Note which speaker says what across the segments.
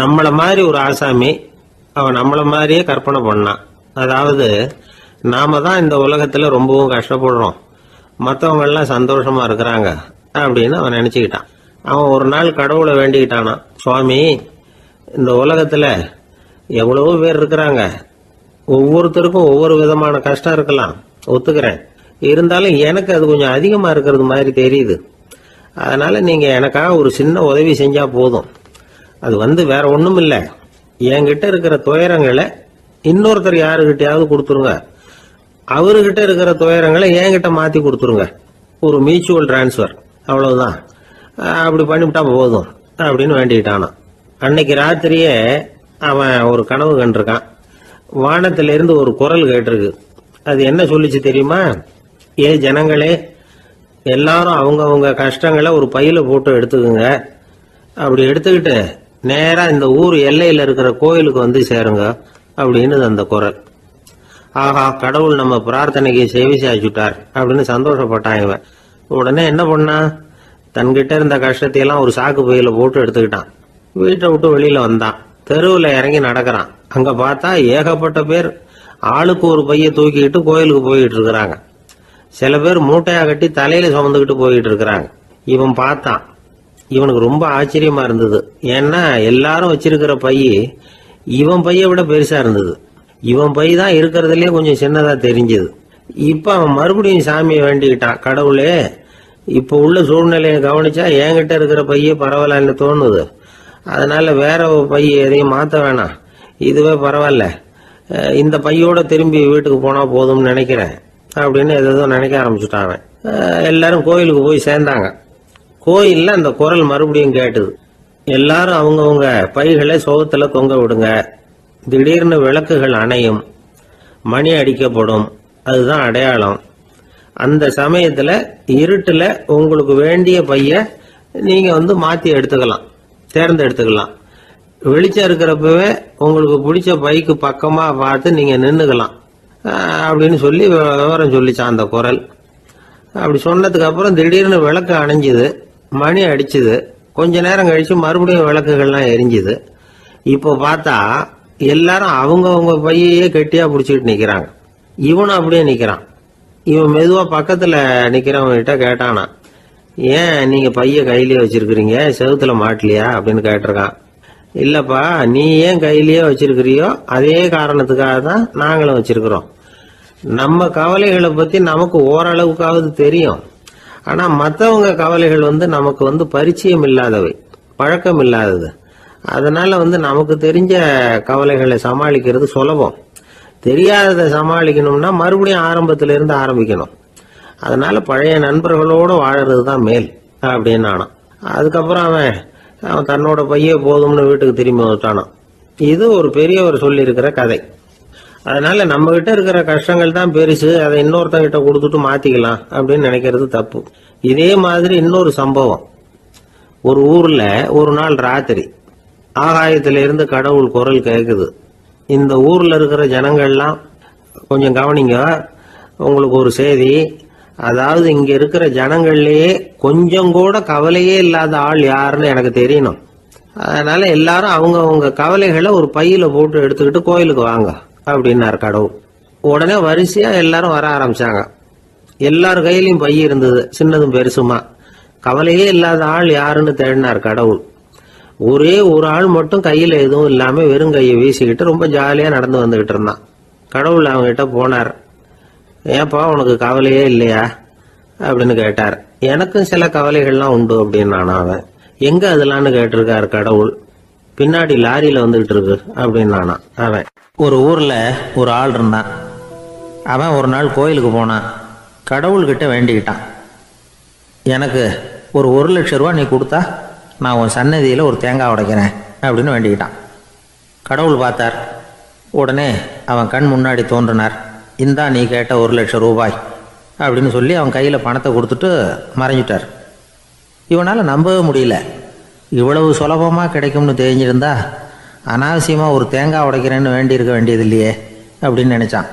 Speaker 1: நம்மள மாதிரி ஒரு ஆசாமி அவன் நம்மள மாதிரியே கற்பனை பண்ணான். அதாவது நாம தான் இந்த உலகத்துல ரொம்பவும் கஷ்டப்படுறோம், மற்றவங்க எல்லாம் சந்தோஷமா இருக்கிறாங்க அப்படின்னு அவன் நினைச்சுக்கிட்டான். அவன் ஒரு நாள் கடவுளை வேண்டிக்கிட்டானா, சுவாமி, இந்த உலகத்துல எவ்வளவோ பேர் இருக்கிறாங்க, ஒவ்வொருத்தருக்கும் ஒவ்வொரு விதமான கஷ்டம் இருக்கலாம், ஒத்துக்கிறேன். இருந்தாலும் எனக்கு அது கொஞ்சம் அதிகமா இருக்கிறது மாதிரி தெரியுது. அதனால நீங்க எனக்காக ஒரு சின்ன உதவி செஞ்சா போதும். அது வேற ஒண்ணும் இல்ல, என்கிட்ட இருக்கிற துயரங்களை இன்னொருத்தர் யாருகிட்டயாவது கொடுத்துருங்க, அவர்கிட்ட இருக்கிற துயரங்களை என்கிட்ட மாத்தி கொடுத்துருங்க. ஒரு மியூச்சுவல் டிரான்ஸ்பர், அவ்வளவுதான். அப்படி பண்ணிவிட்டா போதும் அப்படின்னு வேண்டிக்கிட்டானா. அன்னைக்கு ராத்திரியே அவன் ஒரு கனவு கண்டிருக்கான். வானத்திலிருந்து ஒரு குரல் கேட்டிருக்கு. அது என்ன சொல்லிச்சு தெரியுமா? ஏ ஜனங்களே, எல்லாரும் அவங்க கஷ்டங்களை ஒரு பையில போட்டு எடுத்துக்குங்க. அப்படி எடுத்துக்கிட்டு நேரா இந்த ஊர் எல்லையில இருக்கிற கோயிலுக்கு வந்து சேருங்க அப்படின்னு அந்த குரல். ஆஹா, கடவுள் நம்ம பிரார்த்தனைக்கு செவி சாய்ச்சுட்டார் அப்படின்னு சந்தோஷப்பட்டான் இவன். உடனே என்ன பண்ணா, தன்கிட்ட இருந்த கஷ்டத்தையெல்லாம் ஒரு சாக்கு பையில போட்டு எடுத்துக்கிட்டான். வீட்டை விட்டு வெளியில வந்தான். தெருவில் இறங்கி நடக்கிறான். அங்க பார்த்தா ஏகப்பட்ட பேர் ஆளுக்கு ஒரு பைய தூக்கிக்கிட்டு கோயிலுக்கு போயிட்டு இருக்கிறாங்க. சில பேர் மூட்டையா கட்டி தலையில சுமந்துக்கிட்டு போயிட்டு இருக்கிறாங்க. இவன் பார்த்தான். இவனுக்கு ரொம்ப ஆச்சரியமா இருந்தது. ஏன்னா எல்லாரும் வச்சிருக்கிற பைய இவன் பைய விட பெருசா இருந்தது. இவன் பை தான் இருக்கிறதுலயே கொஞ்சம் சின்னதா தெரிஞ்சது. இப்ப அவன் மறுபடியும் சாமியை வேண்டிக்கிட்டான், கடவுளே, இப்ப உள்ள சூழ்நிலையை கவனிச்சா என்கிட்ட இருக்கிற பைய பரவாயில்லன்னு தோணுது. அதனால வேற பைய எதையும் மாத்த வேணாம், இதுவே பரவாயில்ல, இந்த பையோட திரும்பி வீட்டுக்கு போனா போதும்னு நினைக்கிறேன் அப்படின்னு ஏதோ நினைக்க ஆரம்பிச்சுட்டான். எல்லாரும் கோயிலுக்கு போய் சேர்ந்தாங்க. கோயில்ல அந்த குரல் மறுபடியும் கேட்டுது. எல்லாரும் அவங்கவுங்க பைகளை சோகத்துல தொங்க விடுங்க, திடீர்னு விளக்குகள் அணையும், மணி அடிக்கப்படும், அதுதான் அடையாளம். அந்த சமயத்துல இருட்டுல உங்களுக்கு வேண்டிய பைய நீங்க மாத்தி எடுத்துக்கலாம், தேர்ந்தெடுத்துக்கலாம். வெளிச்சம் இருக்கிறப்பவே உங்களுக்கு பிடிச்ச பைக்கு பக்கமா பார்த்து நீங்க நின்னுக்கலாம் அப்படின்னு சொல்லி விவரம் சொல்லிச்சான் அந்த குரல். அப்படி சொன்னதுக்கு அப்புறம் திடீர்னு விளக்கு அணைஞ்சுது, மணி அடிச்சுது. கொஞ்ச நேரம் கழிச்சு மறுபடியும் விளக்குகள்லாம் எரிஞ்சுது. இப்போ பார்த்தா எல்லாரும் அவங்கவுங்க பையையே கெட்டியா பிடிச்சிட்டு நிக்கிறாங்க. இவனும் அப்படியே நிக்கிறான். இவன் மெதுவா பக்கத்துல நிக்கிறவங்கிட்ட கேட்டானா, ஏன் நீங்க பைய கையிலேயே வச்சிருக்கிறீங்க, செவுத்துல மாட்டலையா அப்படின்னு கேட்டிருக்கான். இல்லப்பா, நீ ஏன் கையிலேயே வச்சிருக்கிறியோ அதே காரணத்துக்காக தான் நாங்களும் வச்சிருக்கிறோம். நம்ம கவலைகளை பத்தி நமக்கு ஓரளவுக்காவது தெரியும். ஆனா மற்றவங்க கவலைகள் நமக்கு பரிச்சயம் இல்லாதவை, பழக்கம் இல்லாதது. அதனால நமக்கு தெரிஞ்ச கவலைகளை சமாளிக்கிறது சுலபம். தெரியாததை சமாளிக்கணும்னா மறுபடியும் ஆரம்பத்தில இருந்து ஆரம்பிக்கணும். அதனால பழைய நண்பர்களோடு வாழறது தான் மேல் அப்படின்னு ஆனான். அதுக்கப்புறம் அவன் தன்னோட பைய போதும்னு வீட்டுக்கு திரும்பி வந்துட்டானான். இது ஒரு பெரியவர் சொல்லி இருக்கிற கதை. அதனால நம்ம கிட்ட இருக்கிற கஷ்டங்கள் தான் பெருசு, அதை இன்னொருத்தங்கிட்ட கொடுத்துட்டு மாத்திக்கலாம் அப்படின்னு நினைக்கிறது தப்பு. இதே மாதிரி இன்னொரு சம்பவம். ஒரு ஊர்ல ஒரு நாள் ராத்திரி ஆகாயத்தில இருந்து கடவுள் குரல் கேக்குது. இந்த ஊர்ல இருக்கிற ஜனங்கள்லாம் கொஞ்சம் கவனிங்க, உங்களுக்கு ஒரு செய்தி. அதாவது இங்க இருக்கிற ஜனங்கள்லயே கொஞ்சம் கூட கவலையே இல்லாத ஆள் யாருன்னு எனக்கு தெரியணும். அதனால எல்லாரும் அவங்க கவலைகளை ஒரு பையில போட்டு எடுத்துக்கிட்டு கோயிலுக்கு வாங்க அப்படின்னாரு கடவுள். உடனே வரிசையா எல்லாரும் வர ஆரம்பிச்சாங்க. எல்லார் கையிலயும் பை இருந்தது, சின்னதும் பெருசுமா. கவலையே இல்லாத ஆள் யாருன்னு தேடினார் கடவுள். ஒரே ஒரு ஆள் மட்டும் கையில எதுவும் இல்லாம வெறும் கையை வீசிக்கிட்டு ரொம்ப ஜாலியா நடந்து வந்துகிட்டு இருந்தான். கடவுள் அவங்ககிட்ட போனார். ஏப்பா, உனக்கு கவலையே இல்லையா அப்படின்னு கேட்டார். எனக்கும் சில கவலைகள்லாம் உண்டு அப்படின்னு அவன். எங்க அதெல்லாம்னு கேட்டிருக்காரு கடவுள். பின்னாடி லாரியில வந்துகிட்டு இருக்கு அப்படின்னு அவன். ஒரு ஊர்ல ஒரு ஆள் இருந்தான். அவன் ஒரு நாள் கோயிலுக்கு போனான். கடவுள்கிட்ட வேண்டிக்கிட்டான், எனக்கு ஒரு 1,00,000 ரூபா நீ கொடுத்தா நான் உன் சன்னதியில் ஒரு தேங்காய் உடைக்கிறேன் அப்படின்னு வேண்டிக்கிட்டான். கடவுள் பார்த்தார். உடனே அவன் கண் முன்னாடி தோன்றினார். இந்தா நீ கேட்ட 1,00,000 ரூபாய் அப்படின்னு சொல்லி அவன் கையில் பணத்தை கொடுத்துட்டு மறைஞ்சிட்டார். இவனால் நம்பவே முடியல. இவ்வளவு சுலபமாக கிடைக்கும்னு தெரிஞ்சிருந்தா அனாவசியமாக ஒரு தேங்காய் உடைக்கிறேன்னு வேண்டியிருக்க வேண்டியது இல்லையே அப்படின்னு நினச்சான்.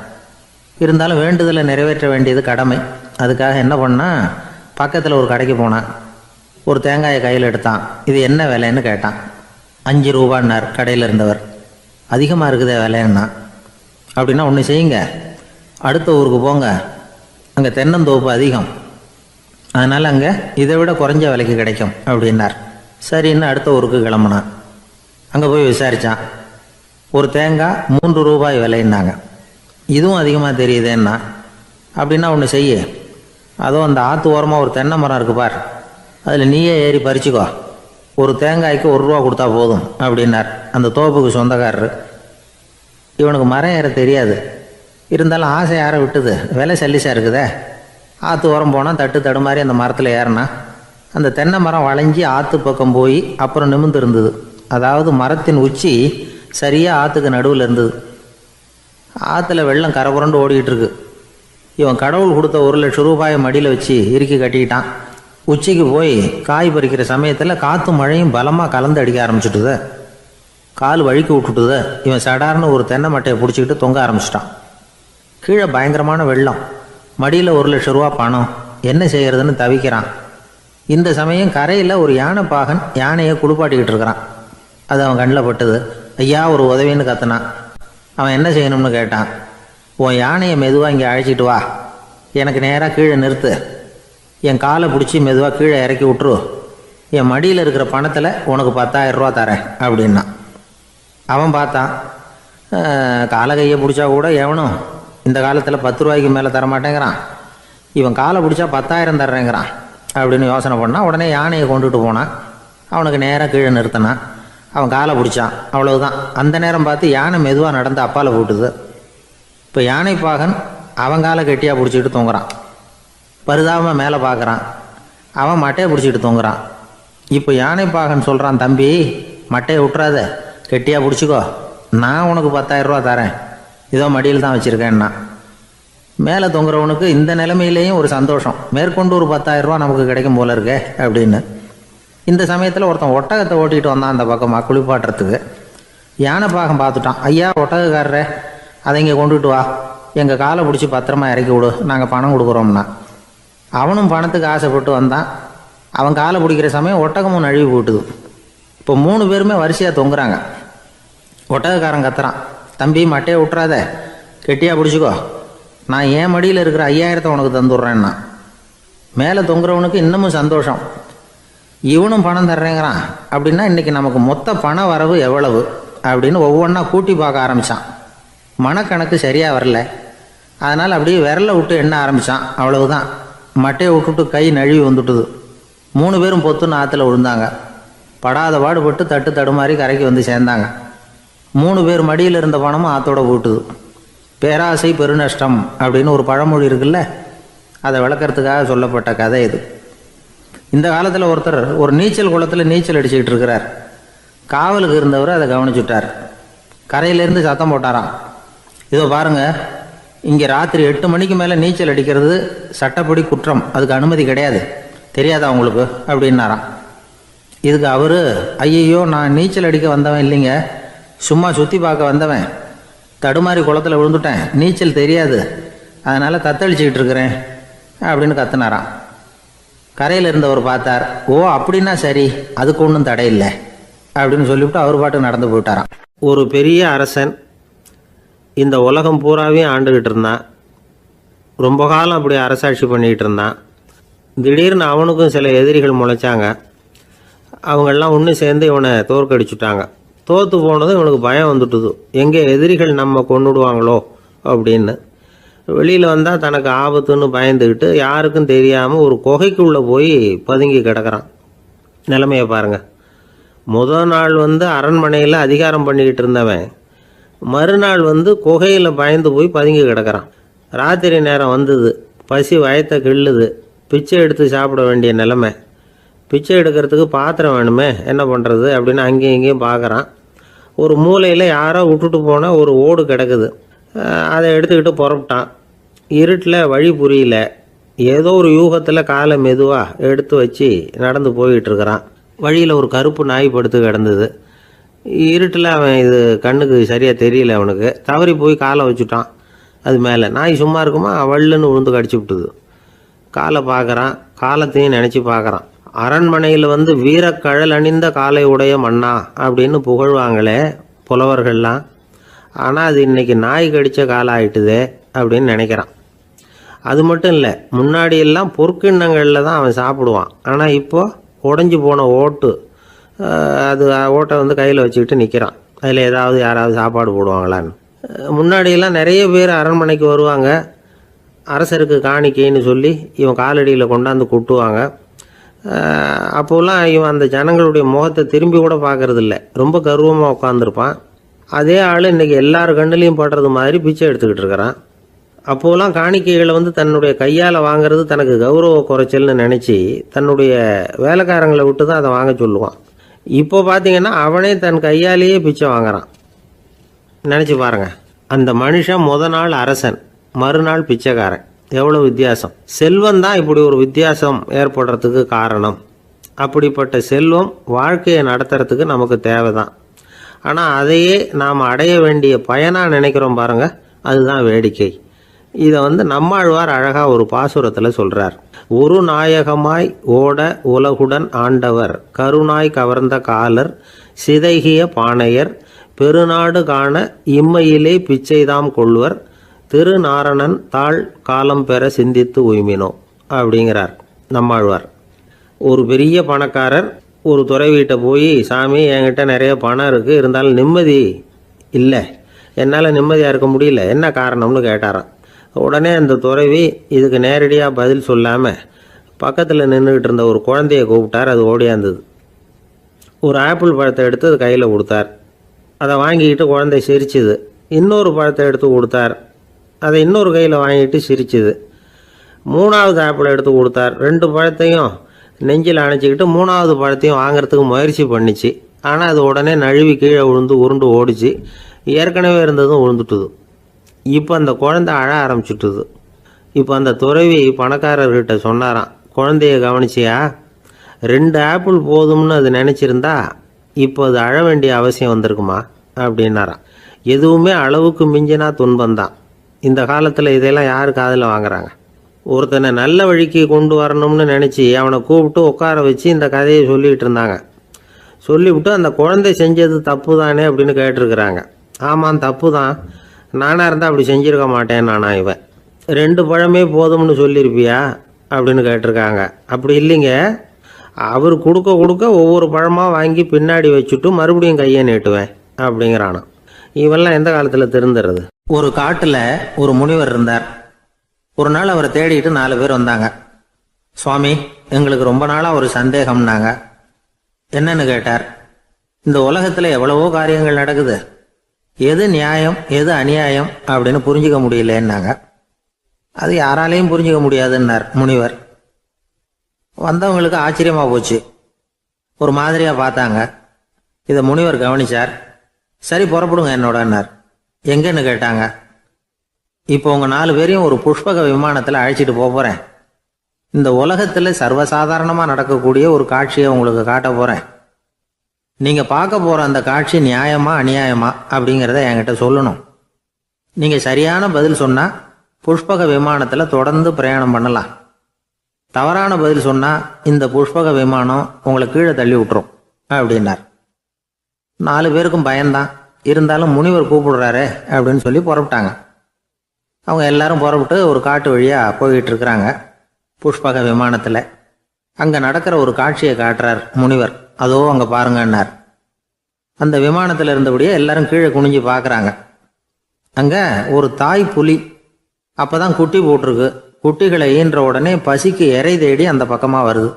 Speaker 1: இருந்தாலும் வேண்டுதலை நிறைவேற்ற வேண்டியது கடமை. அதுக்காக என்ன பண்ணால், பக்கத்தில் ஒரு கடைக்கு போனான். ஒரு தேங்காயை கையில் எடுத்தான். இது என்ன விலைன்னு கேட்டான்.
Speaker 2: 5 ரூபான்னார் கடையில் இருந்தவர். அதிகமாக இருக்குதே விலைன்னா. அப்படின்னா ஒன்று செய்யுங்க, அடுத்த ஊருக்கு போங்க, அங்கே தென்னந்தோப்பு அதிகம், அதனால் அங்கே இதை விட குறைஞ்ச விலைக்கு கிடைக்கும் அப்படின்னார். சரின்னு அடுத்த ஊருக்கு கிளம்புனான். அங்கே போய் விசாரித்தான். ஒரு தேங்காய் 3 ரூபாய் விலைன்னாங்க. இதுவும் அதிகமாக தெரியுதேன்னா. அப்படின்னா ஒன்று செய்ய, அதுவும் அந்த ஆற்று ஓரமாக ஒரு தென்னை மரம் இருக்கு பார், அதில் நீயே ஏறி பறிச்சுக்கோ, ஒரு தேங்காய்க்கு 1 ரூபா கொடுத்தா போதும் அப்படின்னார் அந்த தோப்புக்கு சொந்தக்காரரு. இவனுக்கு மரம் ஏற தெரியாது, இருந்தாலும் ஆசை யாரை விட்டுது, விலை சல்லிசாக இருக்குதே. ஆற்று ஓரம் போனால் தட்டு தடுமாறி அந்த மரத்தில் ஏறினா அந்த தென்னை மரம் வளைஞ்சி ஆற்று பக்கம் போய் அப்புறம் நிமிர்ந்து இருந்தது. அதாவது மரத்தின் உச்சி சரியாக ஆற்றுக்கு நடுவில் இருந்தது. ஆற்றுல வெள்ளம் கரபுரண்டு ஓடிக்கிட்டு இருக்கு. இவன் கடவுள் கொடுத்த 1,00,000 ரூபாயை மடியில் வச்சு இறுக்கி கட்டிக்கிட்டான். உச்சிக்கு போய் காய் பறிக்கிற சமயத்தில் காற்றும் மழையும் பலமாக கலந்து அடிக்க ஆரம்பிச்சுட்டுது. கால் வழுக்கி விட்டுட்டுது. இவன் சடார்னு ஒரு தென்னை மட்டையை பிடிச்சிக்கிட்டு தொங்க ஆரம்பிச்சிட்டான். கீழே பயங்கரமான வெள்ளம், மடியில் 1,00,000 ரூபா பணம், என்ன செய்கிறதுன்னு தவிக்கிறான். இந்த சமயம் கரையில் ஒரு யானை பாகன் யானையை குளிப்பாட்டிக்கிட்டு இருக்கிறான். அது அவன் கண்ணில் பட்டுது. ஐயா ஒரு உதவின்னு கத்துனான். அவன் என்ன செய்யணும்னு கேட்டான். உன் யானையை மெதுவாக இங்கே அழைச்சிட்டு வா, எனக்கு நேராக கீழே நிறுத்து, என் காலை பிடிச்சி மெதுவாக கீழே இறக்கி விட்டுரு, என் மடியில் இருக்கிற பணத்தில் உனக்கு 10,000 ரூபா தரேன் அப்படின்னா. அவன் பார்த்தான், காலை கையை பிடிச்சா கூட எவனும் இந்த காலத்தில் 10 ரூபாய்க்கு மேலே தரமாட்டேங்கிறான், இவன் காலை பிடிச்சா 10,000 தர்றேங்கிறான் அப்படின்னு யோசனை பண்ணான். உடனே யானையை கொண்டுட்டு போனான். அவனுக்கு நேராக கீழே நிறுத்தினான். அவன் காலை பிடிச்சான், அவ்வளவுதான். அந்த நேரம் பார்த்து யானை மெதுவாக நடந்து அப்பால் போட்டுது. இப்போ யானை பாகன் அவன் காலை கெட்டியாக பிடிச்சிக்கிட்டு தூங்குறான். பரிதாபமாக மேலே பார்க்குறான். அவன் மட்டையை பிடிச்சிக்கிட்டு தூங்குறான். இப்போ யானை பாகன் சொல்கிறான், தம்பி மட்டையை விட்டுறாத, கெட்டியாக பிடிச்சிக்கோ, நான் உனக்கு 10,000 ரூபா தரேன், இதோ மடியில் தான் வச்சுருக்கேன்னா. மேலே தொங்குறவனுக்கு இந்த நிலைமையிலேயும் ஒரு சந்தோஷம், மேற்கொண்டு ஒரு 10,000 ரூபா நமக்கு கிடைக்கும் போல இருக்கே அப்படின்னு. இந்த சமயத்தில் ஒருத்தன் ஒட்டகத்தை ஓட்டிகிட்டு வந்தான் அந்த பக்கமாக குளிப்பாட்டுறதுக்கு. யானை பாகம் பார்த்துட்டான். ஐயா ஒட்டகக்காரரே, அதை இங்கே கொண்டுட்டு வா, எங்கள் காலை பிடிச்சி பத்திரமா இறக்கி விடு, நாங்கள் பணம் கொடுக்குறோம்னா. அவனும் பணத்துக்கு ஆசைப்பட்டு வந்தான். அவன் காலை பிடிக்கிற சமயம் ஒட்டகமும் நழுவி போட்டுது. இப்போ 3 பேருமே வரிசையாக தொங்குறாங்க. ஒட்டகக்காரன் கத்துறான், தம்பி மட்டையை விட்டுறாத, கெட்டியாக பிடிச்சிக்கோ, நான் என் மடியில் இருக்கிற 5,000 உனக்கு தந்துடுறேன்னா. மேலே தொங்குறவனுக்கு இன்னமும் சந்தோஷம், இவனும் பணம் தர்றேங்கிறான் அப்படின்னா இன்றைக்கி நமக்கு மொத்த பண வரவு எவ்வளவு அப்படின்னு ஒவ்வொன்றா கூட்டி பார்க்க ஆரம்பித்தான். மனக்கணக்கு சரியாக வரல, அதனால் அப்படியே விரலை விட்டு எண்ண ஆரம்பித்தான். அவ்வளவுதான், மட்டையை விட்டுட்டு கை நழுவி வந்துட்டுது. 3 பேரும் பொத்துன்னு ஆற்றுல விழுந்தாங்க. படாத பாடுபட்டு தட்டு தடுமாறி கரைக்கு வந்து சேர்ந்தாங்க. 3 பேர் மடியில் இருந்த பணமும் ஆற்றோட போட்டுது. பேராசை பெருநஷ்டம் அப்படின்னு ஒரு பழமொழி இருக்குல்ல, அதை விளக்கறதுக்காக சொல்லப்பட்ட கதை இது. இந்த காலத்தில் ஒருத்தர் ஒரு நீச்சல் குளத்தில் நீச்சல் அடிச்சுக்கிட்டு இருக்கிறார். காவலுக்கு இருந்தவர் அதை கவனிச்சுட்டார். கரையிலேருந்து சத்தம் போட்டாராம், இதோ பாருங்க, இங்கே ராத்திரி 8 மணிக்கு மேலே நீச்சல் அடிக்கிறது சட்டப்படி குற்றம், அதுக்கு அனுமதி கிடையாது, தெரியாதா உங்களுக்கு அப்படின்னாராம். இதுக்கு அவர், ஐயையோ நான் நீச்சல் அடிக்க வந்தவன் இல்லைங்க, சும்மா சுற்றி பார்க்க வந்தவன், தடுமாறி குளத்தில் விழுந்துட்டேன், நீச்சல் தெரியாது, அதனால் தத்தளிச்சுக்கிட்டு இருக்கிறேன் அப்படின்னு கத்துனாராம். கரையில் இருந்தவர் பார்த்தார். ஓ அப்படின்னா சரி, அதுக்கு ஒன்றும் தடை இல்லை அப்படின்னு சொல்லிவிட்டு அவர் பாட்டுக்கு நடந்து போயிட்டாராம்.
Speaker 1: ஒரு பெரிய அரசன் இந்த உலகம் பூராவையும் ஆண்டுகிட்டு இருந்தான். ரொம்ப காலம் அப்படி அரசாட்சி பண்ணிக்கிட்டு இருந்தான். திடீர்னு அவனுக்கும் சில எதிரிகள் முளைச்சாங்க. அவங்கெல்லாம் ஒன்று சேர்ந்து இவனை தோற்கடிச்சுட்டாங்க. தோற்று போனதும் இவனுக்கு பயம் வந்துட்டுது, எங்கே எதிரிகள் நம்ம கொண்டுடுவாங்களோ அப்படின்னு. வெளியில் வந்தால் தனக்கு ஆபத்துன்னு பயந்துக்கிட்டு யாருக்கும் தெரியாமல் ஒரு குகைக்குள்ளே போய் பதுங்கி கிடக்கிறான். நிலைமையை பாருங்கள். முதல் நாள் அரண்மனையில் அதிகாரம் பண்ணிக்கிட்டு இருந்தவன் மறுநாள் குகையில் பயந்து போய் பதுங்கி கிடக்கிறான். ராத்திரி நேரம் வந்தது, பசி வயத்தை கிள்ளுது, பிச்சை எடுத்து சாப்பிட வேண்டிய நிலைமை. பிச்சை எடுக்கிறதுக்கு பாத்திரம் வேணுமே, என்ன பண்ணுறது அப்படின்னு அங்கேயும் இங்கேயும் பார்க்குறான். ஒரு மூலையில் யாரோ விட்டுட்டு போனால் ஒரு ஓடு கிடக்குது, அதை எடுத்துக்கிட்டு புறப்பட்டான். இருட்டில் வழி புரியல, ஏதோ ஒரு யூகத்தில் காலை மெதுவாக எடுத்து வச்சு நடந்து போயிட்டுருக்கிறான். வழியில் ஒரு கருப்பு நாய் படுத்து கிடந்தது. இருட்டில் அவன் இது கண்ணுக்கு சரியாக தெரியல, அவனுக்கு தவறி போய் காலை வச்சுட்டான். அது மேலே நாய் சும்மா இருக்குமா, வள்ளுன்னு விழுந்து கடிச்சு விட்டுது. காலை பார்க்குறான், காலத்தையும் நினச்சி பார்க்குறான். அரண்மனையில் வந்து வீரக்கழல் அணிந்த காலை உடைய மன்னா அப்படின்னு புகழ்வாங்களே புலவர்கள்லாம். ஆனால் அது இன்னைக்கு நாய் கடித்த காலம் ஆயிட்டுதே அப்படின்னு நினைக்கிறான். அது மட்டும் இல்லை, முன்னாடி எல்லாம் பொற்கிண்ணங்களில் தான் அவன் சாப்பிடுவான். ஆனால் இப்போ உடஞ்சி போன ஓட்டு, அது ஓட்டை வந்து கையில் வச்சுக்கிட்டு நிற்கிறான். அதில் ஏதாவது யாராவது சாப்பாடு போடுவாங்களான்னு. முன்னாடியெல்லாம் நிறைய பேர் அரண்மனைக்கு வருவாங்க. அரசருக்கு காணிக்கைன்னு சொல்லி இவன் காலடியில் கொண்டாந்து கொட்டுவாங்க. அப்போலாம் இவன் அந்த ஜனங்களுடைய முகத்தை திரும்பி கூட பார்க்கறதில்ல, ரொம்ப கர்வமாக உட்காந்துருப்பான். அதே ஆள் இன்றைக்கி எல்லார் கண்ணுலேயும் படுறது மாதிரி பிச்சை எடுத்துக்கிட்டு இருக்கிறான். அப்போலாம் காணிக்கைகளை வந்து தன்னுடைய கையால் வாங்கிறது தனக்கு கௌரவ குறைச்சல்னு நினச்சி தன்னுடைய வேலைக்காரங்களை விட்டு தான் அதை வாங்க சொல்லுவான். இப்போ பார்த்தீங்கன்னா அவனே தன் கையாலேயே பிச்சை வாங்குறான். நினச்சி பாருங்க, அந்த மனுஷன் நாள் அரசன், மறுநாள் பிச்சைக்காரன், எவ்வளோ வித்தியாசம். செல்வம் தான் இப்படி ஒரு வித்தியாசம் ஏற்படுறதுக்கு காரணம். அப்படிப்பட்ட செல்வம் வாழ்க்கையை நடத்துறதுக்கு நமக்கு தேவைதான். ஆனால் அதையே நாம் அடைய வேண்டிய பயனாக நினைக்கிறோம் பாருங்க, அதுதான் வேடிக்கை. இதை வந்து நம்மாழ்வார் அழகாக ஒரு பாசுரத்தில் சொல்கிறார். ஒரு நாயகமாய் ஓட உலகுடன் ஆண்டவர், கருணாய் கவர்ந்த காலர், சிதைகிய பானையர், பெருநாடு காண இம்மையிலே பிச்சைதாம் கொள்வர், திருநாரணன் தாழ் காலம் பெற சிந்தித்து உய்மினோ அப்படிங்கிறார் நம்மாழ்வார். ஒரு பெரிய பணக்காரர் ஒரு துறவிகிட்ட போய், சாமி என்கிட்ட நிறைய பணம் இருக்குது, இருந்தாலும் நிம்மதி இல்லை, என்னால் நிம்மதியாக இருக்க முடியல, என்ன காரணம்னு கேட்டாராம். உடனே அந்த துறவி இதுக்கு நேரடியாக பதில் சொல்லாமல் பக்கத்தில் நின்றுக்கிட்டு இருந்த ஒரு குழந்தைய கூப்பிட்டார். அது ஓடியாந்தது. ஒரு ஆப்பிள் பழத்தை எடுத்து அது கையில் கொடுத்தார். அதை வாங்கிக்கிட்டு குழந்தை சிரிச்சுது. இன்னொரு பழத்தை எடுத்து கொடுத்தார். அதை இன்னொரு கையில் வாங்கிட்டு சிரிச்சுது. மூணாவது ஆப்பிள் எடுத்து கொடுத்தார். 2 பழத்தையும் நெஞ்சில் அணைச்சிக்கிட்டு 3ஆவது பழத்தையும் வாங்கிறதுக்கு முயற்சி பண்ணிச்சு. ஆனால் அது உடனே நழுவி கீழே விழுந்து உருண்டு ஓடிச்சு. ஏற்கனவே இருந்ததும் விழுந்துட்டுது. இப்போ அந்த குழந்தை அழ ஆரம்பிச்சுட்டுது. இப்போ அந்த துறவி பணக்காரர்கிட்ட சொன்னாராம், குழந்தைய கவனிச்சியா, 2 ஆப்பிள் போதும்னு அது நினச்சிருந்தா இப்போ அது அழ வேண்டிய அவசியம் வந்திருக்குமா அப்படின்னாராம். எதுவுமே அளவுக்கு மிஞ்சினா துன்பந்தான். இந்த காலத்தில் இதெல்லாம் யார் காதில் வாங்குறாங்க? ஒருத்தனை நல்ல வழிக்கு கொண்டு வரணும்னு நினச்சி அவனை கூப்பிட்டு உட்கார வச்சு இந்த கதையை சொல்லிகிட்டு இருந்தாங்க. சொல்லிவிட்டு அந்த குழந்தை செஞ்சது தப்பு தானே அப்படின்னு கேட்டிருக்கிறாங்க. ஆமாம், தப்பு தான், நானாக இருந்தால் அப்படி செஞ்சுருக்க மாட்டேன் நானா இவன். 2 பழமே போதும்னு சொல்லியிருப்பியா அப்படின்னு கேட்டிருக்காங்க. அப்படி இல்லைங்க, அவர் கொடுக்க ஒவ்வொரு பழமாக வாங்கி பின்னாடி வச்சுட்டு மறுபடியும் கையை நீட்டுவேன் அப்படிங்கிறானா. இவெல்லாம் எந்த காலத்தில் திருந்துறது?
Speaker 2: ஒரு காட்டுல ஒரு முனிவர் இருந்தார். ஒரு நாள் அவரை தேடிட்டு 4 பேர் வந்தாங்க. சுவாமி, எங்களுக்கு ரொம்ப நாளாக ஒரு சந்தேகம்னாங்க. என்னன்னு கேட்டார். இந்த உலகத்தில் எவ்வளவோ காரியங்கள் நடக்குது, எது நியாயம் எது அநியாயம் அப்படின்னு புரிஞ்சுக்க முடியலன்னாங்க. அது யாராலையும் புரிஞ்சுக்க முடியாதுன்னார் முனிவர். வந்தவங்களுக்கு ஆச்சரியமாக போச்சு. ஒரு மாதிரியாக பார்த்தாங்க. இதை முனிவர் கவனிச்சார். சரி, புறப்படுங்க என்னோடன்னார். எங்கன்னு கேட்டாங்க. இப்போ உங்கள் 4 பேரையும் ஒரு புஷ்பக விமானத்தில் அழைச்சிட்டு போகிறேன். இந்த உலகத்தில் சர்வசாதாரணமாக நடக்கக்கூடிய ஒரு காட்சியை உங்களுக்கு காட்ட போகிறேன். நீங்கள் பார்க்க போகிற அந்த காட்சி நியாயமா அநியாயமா அப்படிங்கிறத என்கிட்ட சொல்லணும். நீங்கள் சரியான பதில் சொன்னால் புஷ்பக விமானத்தில் தொடர்ந்து பிரயாணம் பண்ணலாம். தவறான பதில் சொன்னால் இந்த புஷ்பக விமானம் உங்களை கீழே தள்ளி விட்டுரும் அப்படின்னார். 4 பேருக்கும் பயம்தான். இருந்தாலும் முனிவர் கூப்பிடுறாரு அப்படின்னு சொல்லி புறப்பட்டாங்க. அவங்க எல்லாரும் புறப்பட்டு ஒரு காட்டு வழியாக போய்கிட்டு இருக்கிறாங்க புஷ்பக விமானத்தில். அங்கே நடக்கிற ஒரு காட்சியை காட்டுறார் முனிவர். அதோ அங்கே பாருங்கன்னார். அந்த விமானத்தில் இருந்தபடியே எல்லாரும் கீழே குனிஞ்சு பார்க்குறாங்க. அங்கே ஒரு தாய் புலி அப்போ தான் குட்டி போட்டிருக்கு. குட்டிகளை ஈன்ற உடனே பசிக்கு இறை தேடி அந்த பக்கமாக வருது.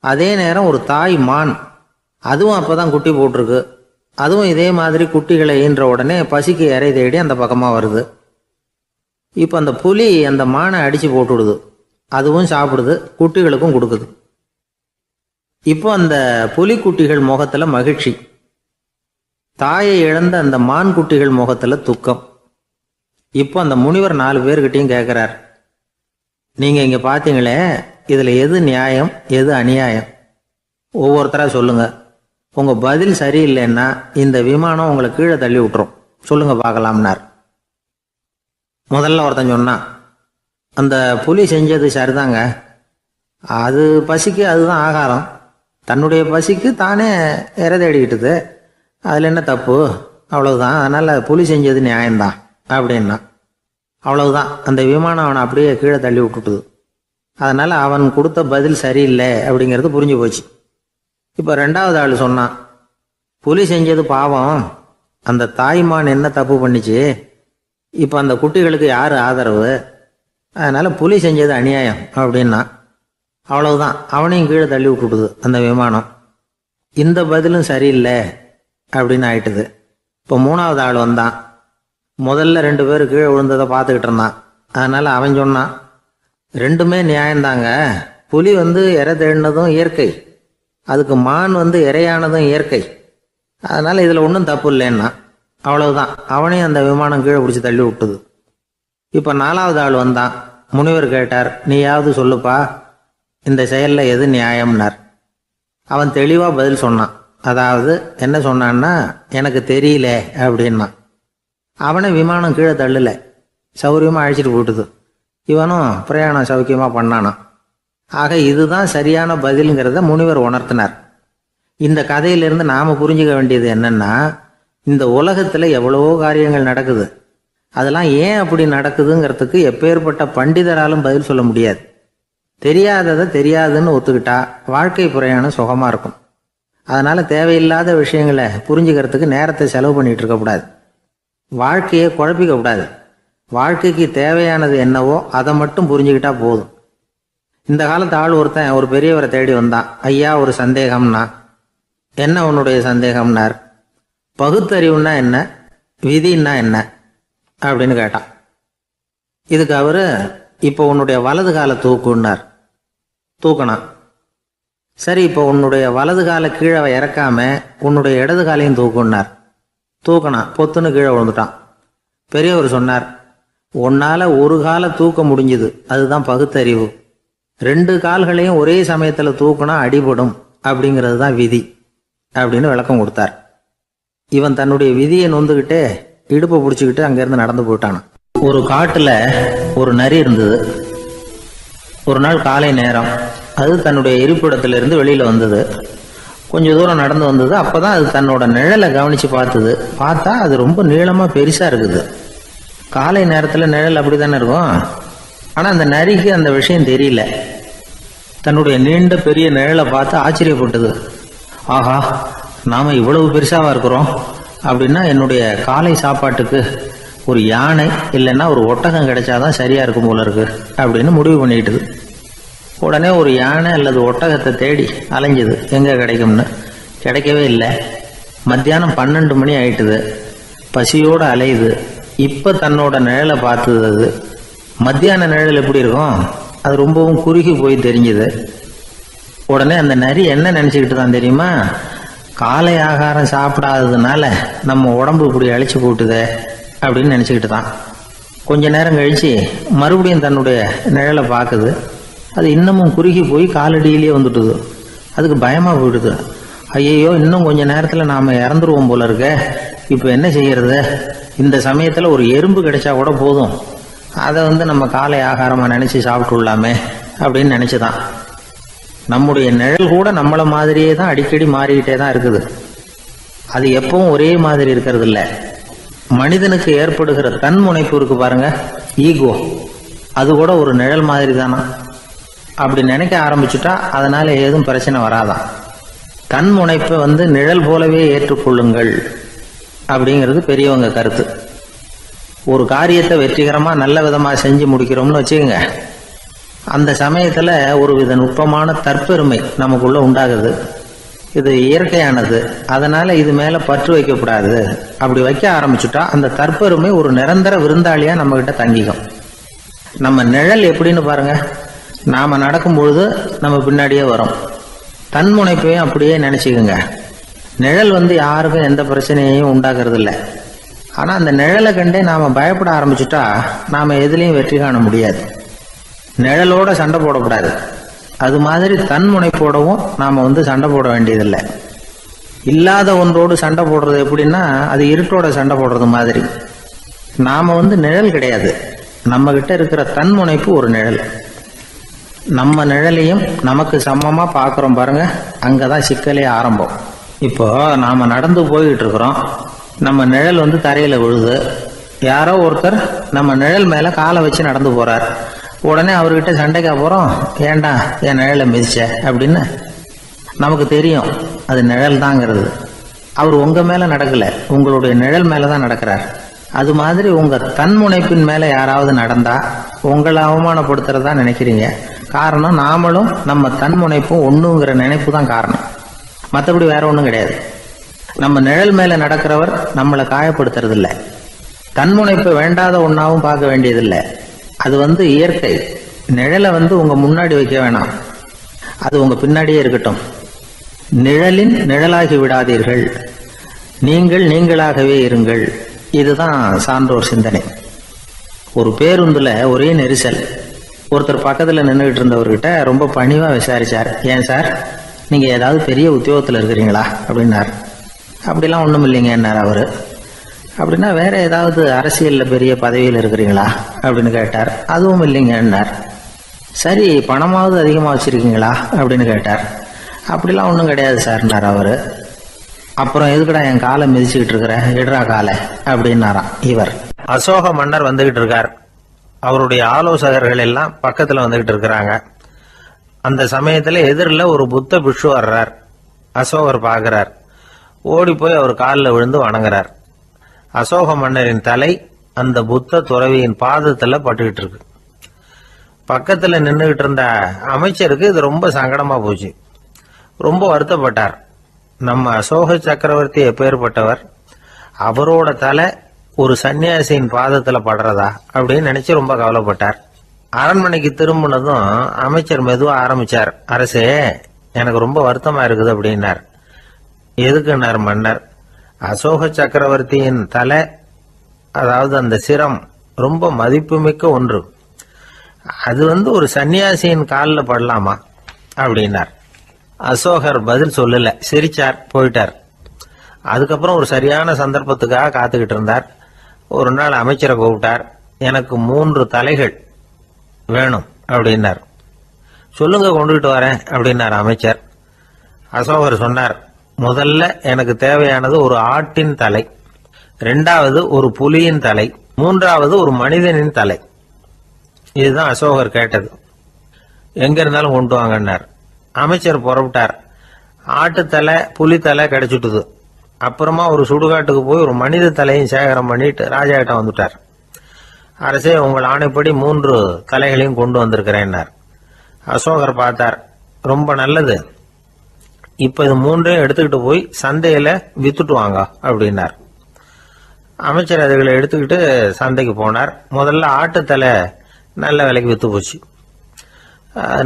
Speaker 2: அதே நேரம் ஒரு தாய் மான், அதுவும் அப்போ தான் குட்டி போட்டிருக்கு. அதுவும் இதே மாதிரி குட்டிகளை ஈன்ற உடனே பசிக்கு இறை தேடி அந்த பக்கமாக வருது. இப்போ அந்த புலி அந்த மானை அடித்து போட்டுவிடுது. அதுவும் சாப்பிடுது, குட்டிகளுக்கும் கொடுக்குது. இப்போ அந்த புலிக்குட்டிகள் முகத்தில் மகிழ்ச்சி, தாயை இழந்த அந்த மான் குட்டிகள் முகத்தில் துக்கம். இப்போ அந்த முனிவர் 4 பேர்கிட்டையும் கேட்குறார், நீங்கள் இங்கே பார்த்தீங்களே, இதில் எது நியாயம் எது அநியாயம்? ஒவ்வொருத்தராக சொல்லுங்கள். உங்கள் பதில் சரியில்லைன்னா இந்த விமானம் உங்களை கீழே தள்ளி விட்டுரும். சொல்லுங்கள் பார்க்கலாம்னார். முதல்ல ஒருத்தன் சொன்னான், அந்த புலி செஞ்சது சரிதாங்க, அது பசிக்கு அதுதான் ஆகாரம். தன்னுடைய பசிக்கு தானே இறை தேடிக்கிட்டுது, அதில் என்ன தப்பு, அவ்வளவுதான். அதனால் புலி செஞ்சது நியாயம்தான் அப்படின்னா அவ்வளவுதான். அந்த விமானம் அவனை அப்படியே கீழே தள்ளி விட்டுட்டுது. அதனால் அவன் கொடுத்த பதில் சரியில்லை அப்படிங்கிறது புரிஞ்சு போச்சு. இப்போ ரெண்டாவது ஆள் சொன்னான், புலி செஞ்சது பாவம், அந்த தாய்மான் என்ன தப்பு பண்ணிச்சு, இப்போ அந்த குட்டிகளுக்கு யார் ஆதரவு, அதனால் புலி செஞ்சது அநியாயம் அப்படின்னா அவ்வளவுதான். அவனையும் கீழே தள்ளி விட்டுடுது அந்த விமானம். இந்த பதிலும் சரியில்லை அப்படின்னு ஆயிட்டுது. இப்போ மூணாவது ஆள் வந்தான். முதல்ல 2 பேர் கீழே விழுந்ததை பார்த்துக்கிட்டு இருந்தான். அதனால் அவன் சொன்னான், ரெண்டுமே நியாயம்தாங்க. புலி இறை தேடினதும் இயற்கை, அதுக்கு மான் இரையானதும் இயற்கை, அதனால் இதில் ஒன்றும் தப்பு இல்லைன்னா அவ்வளவுதான். அவனையும் அந்த விமானம் கீழே பிடிச்சி தள்ளி விட்டுது. இப்போ நாலாவது ஆள் வந்தான். முனிவர் கேட்டார், நீயாவது சொல்லுப்பா, இந்த செயலில் எது நியாயம்னார். அவன் தெளிவாக பதில் சொன்னான். அதாவது என்ன சொன்னான்னா, எனக்கு தெரியல அப்படின்னா. அவனை விமானம் கீழே தள்ளலை, சௌரியமாக அழைச்சிட்டு போட்டுது. இவனும் பிரயாணம் சௌக்கியமாக பண்ணானான். ஆக இதுதான் சரியான பதிலுங்கிறத முனிவர் உணர்த்தினார். இந்த கதையிலிருந்து நாம் புரிஞ்சுக்க வேண்டியது என்னன்னா, இந்த உலகத்தில் எவ்வளவோ காரியங்கள் நடக்குது. அதெல்லாம் ஏன் அப்படி நடக்குதுங்கிறதுக்கு எப்பேற்பட்ட பண்டிதராலும் பதில் சொல்ல முடியாது. தெரியாததை தெரியாதுன்னு ஒத்துக்கிட்டா வாழ்க்கை பிரயாணம் சுகமாக இருக்கும். அதனால் தேவையில்லாத விஷயங்களை புரிஞ்சுக்கிறதுக்கு நேரத்தை செலவு பண்ணிகிட்டு இருக்கக்கூடாது. வாழ்க்கையை குழப்பிக்க கூடாது. வாழ்க்கைக்கு தேவையானது என்னவோ அதை மட்டும் புரிஞ்சுக்கிட்டா போதும். இந்த காலத்து ஆள் ஒருத்தன் ஒரு பெரியவரை தேடி வந்தான். ஐயா, ஒரு சந்தேகம்னா. என்ன உன்னுடைய சந்தேகம்னார். பகுத்தறிவுன்னா என்ன, விதின்னா என்ன அப்படின்னு கேட்டான். இதுக்கு அவரு, இப்போ உன்னுடைய வலது காலை தூக்குன்னார். தூக்கினான். சரி, இப்போ உன்னுடைய வலது காலை கீழே இறக்காம உன்னுடைய இடது காலையும் தூக்குன்னார். தூக்கினான். பொத்துன்னு கீழே விழுந்துட்டான். பெரியவர் சொன்னார், உன்னால் ஒரு காலை தூக்க முடிஞ்சுது, அதுதான் பகுத்தறிவு. 2 கால்களையும் ஒரே சமயத்தில் தூக்குனா அடிபடும், அப்படிங்கிறது தான் விதி அப்படின்னு விளக்கம் கொடுத்தார். இவன் தன்னுடைய விதியை நொந்துக்கிட்டே இடுப்பை பிடிச்சிக்கிட்டு அங்கேருந்து நடந்து போயிட்டான். ஒரு காட்டில் ஒரு நரி இருந்தது. ஒரு நாள் காலை நேரம் அது தன்னுடைய இருப்பிடத்திலிருந்து வெளியில் வந்தது. கொஞ்சம் தூரம் நடந்து வந்தது. அப்போ தான் அது தன்னோட நிழலை கவனித்து பார்த்தது. பார்த்தா அது ரொம்ப நீளமாக பெருசாக இருக்குது. காலை நேரத்தில் நிழல் அப்படி தானே இருக்கும். ஆனால் அந்த நரிக்கு அந்த விஷயம் தெரியல. தன்னுடைய நீண்ட பெரிய நிழலை பார்த்து ஆச்சரியப்பட்டது. ஆஹா, நாம் இவ்வளவு பெருசாக இருக்கிறோம் அப்படின்னா என்னுடைய காலை சாப்பாட்டுக்கு ஒரு யானை இல்லைன்னா ஒரு ஒட்டகம் கிடைச்சாதான் சரியாக இருக்கும் போல இருக்கு அப்படின்னு முடிவு பண்ணிக்கிட்டுது. உடனே ஒரு யானை அல்லது ஒட்டகத்தை தேடி அலைஞ்சுது, எங்கே கிடைக்கும்னு. கிடைக்கவே இல்லை. மத்தியானம் 12 மணி ஆயிட்டுது. பசியோடு அலையுது. இப்போ தன்னோட நிழலை பார்த்தது. அது மத்தியான நிழல் எப்படி இருக்கும், அது ரொம்பவும் குறுகி போய் தெரிஞ்சுது. உடனே அந்த நரி என்ன நினச்சிக்கிட்டு தான் தெரியுமா, காலை ஆகாரம் சாப்பிடாததுனால நம்ம உடம்பு இப்படி அழிச்சு போட்டுதே அப்படின்னு நினச்சிக்கிட்டு தான். கொஞ்ச நேரம் கழித்து மறுபடியும் தன்னுடைய நிழலை பார்க்குது. அது இன்னமும் குறுகி போய் காலடியிலே வந்துட்டுது. அதுக்கு பயமாக போயிடுது. ஐயையோ, இன்னும் கொஞ்ச நேரத்தில் நாம் இறந்துருவோம் போல இருக்க, இப்போ என்ன செய்யறது. இந்த சமயத்தில் ஒரு எறும்பு கிடைச்சா கூட போதும், அதை நம்ம காலை ஆகாரமாக நினச்சி சாப்பிட்டுள்ளாமே அப்படின்னு நினச்சிதான். நம்முடைய நிழல் கூட நம்மளை மாதிரியே தான் அடிக்கடி மாறிக்கிட்டே தான் இருக்குது. அது எப்பவும் ஒரே மாதிரி இருக்கிறது இல்லை. மனிதனுக்கு ஏற்படுகிற தன்முனைப்பு இருக்கு பாருங்க, ஈகோ, அது கூட ஒரு நிழல் மாதிரி தானா. அப்படி நினைக்க ஆரம்பிச்சுட்டா அதனால ஏதும் பிரச்சனை வராதான். தன்முனைப்பை நிழல் போலவே ஏற்றுக்கொள்ளுங்கள் அப்படிங்கிறது பெரியவங்க கருத்து. ஒரு காரியத்தை வெற்றிகரமாக நல்ல விதமாக செஞ்சு முடிக்கிறோம்னு வச்சுக்கோங்க. அந்த சமயத்தில் ஒரு வித நுட்பமான தற்பெருமை நமக்குள்ள உண்டாகுது. இது இயற்கையானது, அதனால இது மேலே பற்று வைக்கக்கூடாது. அப்படி வைக்க ஆரம்பிச்சுட்டா அந்த தற்பெருமை ஒரு நிரந்தர விருந்தாளியாக நம்மகிட்ட தங்கிக்கும். நம்ம நிழல் எப்படின்னு பாருங்க, நாம் நடக்கும்பொழுது நம்ம பின்னாடியே வரும். தன்முனைப்பையும் அப்படியே நினச்சிக்கோங்க. நிழல் யாருக்கும் எந்த பிரச்சனையையும் உண்டாக்குறது இல்லை. ஆனால் அந்த நிழலை கண்டே நாம் பயப்பட ஆரம்பிச்சுட்டா நாம் எதுலேயும் வெற்றி காண முடியாது. நிழலோட சண்டை போடக்கூடாது. அது மாதிரி தன்முனைப்போடவும் நாம் சண்டை போட வேண்டியதில்லை. இல்லாத ஒன்றோடு சண்டை போடுறது எப்படின்னா, அது இருட்டோட சண்டை போடுறது மாதிரி. நாம் நிழல் கிடையாது, நம்ம கிட்ட இருக்கிற தன்முனைப்பு ஒரு நிழல். நம்ம நிழலையும் நமக்கு சமமா பார்க்குறோம் பாருங்க, அங்கதான் சிக்கலே ஆரம்பம். இப்போ நாம நடந்து போய்கிட்டு இருக்கிறோம், நம்ம நிழல் வந்து தரையில விழுது. யாரோ ஒருத்தர் நம்ம நிழல் மேல காலை வச்சு நடந்து போறார். உடனே அவர்கிட்ட சண்டைக்கா போறோம், ஏண்டா என் நிழலை மிதிச்ச அப்படின்னு. நமக்கு தெரியும் அது நிழல் தாங்கிறது. அவர் உங்க மேல நடக்கல, உங்களுடைய நிழல் மேலதான் நடக்கிறார். அது மாதிரி உங்க தன்முனைப்பின் மேல யாராவது நடந்தா உங்களை அவமானப்படுத்துறதா நினைக்கிறீங்க. காரணம் நாமளும் நம்ம தன்முனைப்பும் ஒண்ணுங்கிற நினைப்பு தான் காரணம், மற்றபடி வேற ஒண்ணும் கிடையாது. நம்ம நிழல் மேல நடக்கிறவர் நம்மளை காயப்படுத்துறது இல்லை. தன்முனைப்பை வேண்டாத ஒன்னாவும் பார்க்க வேண்டியதில்லை. அது வந்து இயற்கை. நிழலை வந்து உங்க முன்னாடி வைக்க வேணாம், அது உங்க பின்னாடியே இருக்கட்டும். நிழலின் நிழலாகி விடாதீர்கள், நீங்கள் நீங்களாகவே இருங்கள். இதுதான் சான்றோர் சிந்தனை. ஒரு பேருந்துல ஒரே நெரிசல். ஒருத்தர் பக்கத்துல நின்றுகிட்டு இருந்தவர்கிட்ட ரொம்ப பணிவா விசாரிச்சார், ஏன் சார் நீங்க ஏதாவது பெரிய உத்தியோகத்துல இருக்கிறீங்களா அப்படின்னார். அப்படிலாம் ஒண்ணும் இல்லைங்கன்னார் அவரு. அப்படின்னா வேற ஏதாவது அரசியல்ல பெரிய பதவியில் இருக்கிறீங்களா அப்படின்னு கேட்டார். அதுவும் இல்லைங்கன்னார். சரி பணமாவது அதிகமா வச்சிருக்கீங்களா அப்படின்னு கேட்டார். அப்படிலாம் ஒன்றும் கிடையாது சார்னார் அவரு. அப்புறம் எதுக்குடா என் காலை மிதிச்சுக்கிட்டு இருக்கிற, எடுறா காலை அப்படின்னாராம் இவர்.
Speaker 1: அசோக மன்னர் வந்துகிட்டு இருக்கார். அவருடைய ஆலோசகர்கள் எல்லாம் பக்கத்துல வந்துகிட்டு இருக்கிறாங்க. அந்த சமயத்துல எதிரில் ஒரு புத்த பிக்ஷு வர்றார். அசோகர் பார்க்கிறார். ஓடி போய் அவர் காலில் விழுந்து வணங்குறார். அசோக மன்னரின் தலை அந்த புத்த துறவியின் பாதத்துல பட்டுக்கிட்டு இருக்கு. பக்கத்துல நின்றுகிட்டு இருந்த அமைச்சருக்கு இது ரொம்ப சங்கடமா போச்சு. ரொம்ப வருத்தப்பட்டார். நம்ம அசோக சக்கரவர்த்தி எப்பேற்பட்டவர், அவரோட தலை ஒரு சன்னியாசியின் பாதத்துல படுறதா அப்படின்னு நினைச்சு ரொம்ப கவலைப்பட்டார். அரண்மனைக்கு திரும்பினதும் அமைச்சர் மெதுவா ஆரம்பிச்சார், அரசே எனக்கு ரொம்ப வருத்தமா இருக்குது அப்படின்னார். எதுக்குன்னார் மன்னர். அசோக சக்கரவர்த்தியின் தலை, அதாவது அந்த சிரம் ரொம்ப மதிப்புமிக்க ஒன்று, அது வந்து ஒரு சன்னியாசியின் காலில் படலாமா அப்படின்னார். அசோகர் பதில் சொல்லல, சிரிச்சார், போயிட்டார். அதுக்கப்புறம் ஒரு சரியான சந்தர்ப்பத்துக்காக காத்துக்கிட்டு இருந்தார். ஒரு நாள் அமைச்சரை கூப்பிட்டார். எனக்கு 3 தலைகள் வேணும் அப்படின்னார். சொல்லுங்க கொண்டுகிட்டு வரேன் அப்படின்னார் அமைச்சர். அசோகர் சொன்னார், முதல்ல எனக்கு தேவையானது ஒரு ஆட்டின் தலை, 2வது ஒரு புலியின் தலை, 3வது ஒரு மனிதனின் தலை. இதுதான் அசோகர் கேட்டது. எங்க இருந்தாலும் கொண்டு வாங்கன்னார். அமைச்சர் புறப்பட்டார். ஆட்டுத்தலை புலித்தலை கிடைச்சிட்டுது. அப்புறமா ஒரு சுடுகாட்டுக்கு போய் ஒரு மனித தலையும் சேகரம் பண்ணிட்டு ராஜா கிட்ட வந்துட்டார். அரசே உங்கள் ஆணைப்படி 3 தலைகளையும் கொண்டு வந்திருக்கிறேன்னார். அசோகர் பார்த்தார், ரொம்ப நல்லது, இப்ப இது 3ஐயும் எடுத்துக்கிட்டு போய் சந்தையில வித்துட்டு வாங்க அப்படின்னார். அமைச்சர் அதுகளை எடுத்துக்கிட்டு சந்தைக்கு போனார். முதல்ல ஆட்டுத்தலை நல்ல விலைக்கு வித்து போச்சு,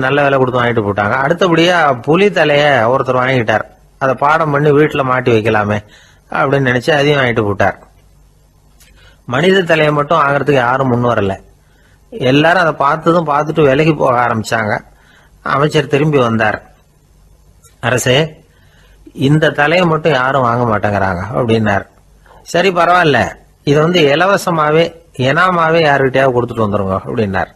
Speaker 1: நல்ல விலை கொடுத்து வாங்கிட்டு போட்டாங்க. அடுத்தபடியா புலி தலைய ஒருத்தர் வாங்கிட்டார். அதை பாடம் பண்ணி வீட்டுல மாட்டி வைக்கலாமே அப்படின்னு நினைச்சு அதையும் வாங்கிட்டு போட்டார். மனித தலையை மட்டும் வாங்கறதுக்கு யாரும் முன் வரல. எல்லாரும் அதை பார்த்துட்டு விலைக்கு போக ஆரம்பிச்சாங்க. அமைச்சர் திரும்பி வந்தார். அரசே இந்த தலையை மட்டும் யாரும் வாங்க மாட்டேங்கிறாங்க அப்படின்னார். சரி பரவாயில்ல, இதை வந்து இலவசமாவே இனாமாவே யாருக்கிட்டையாவது கொடுத்துட்டு வந்துருங்க அப்படின்னார்.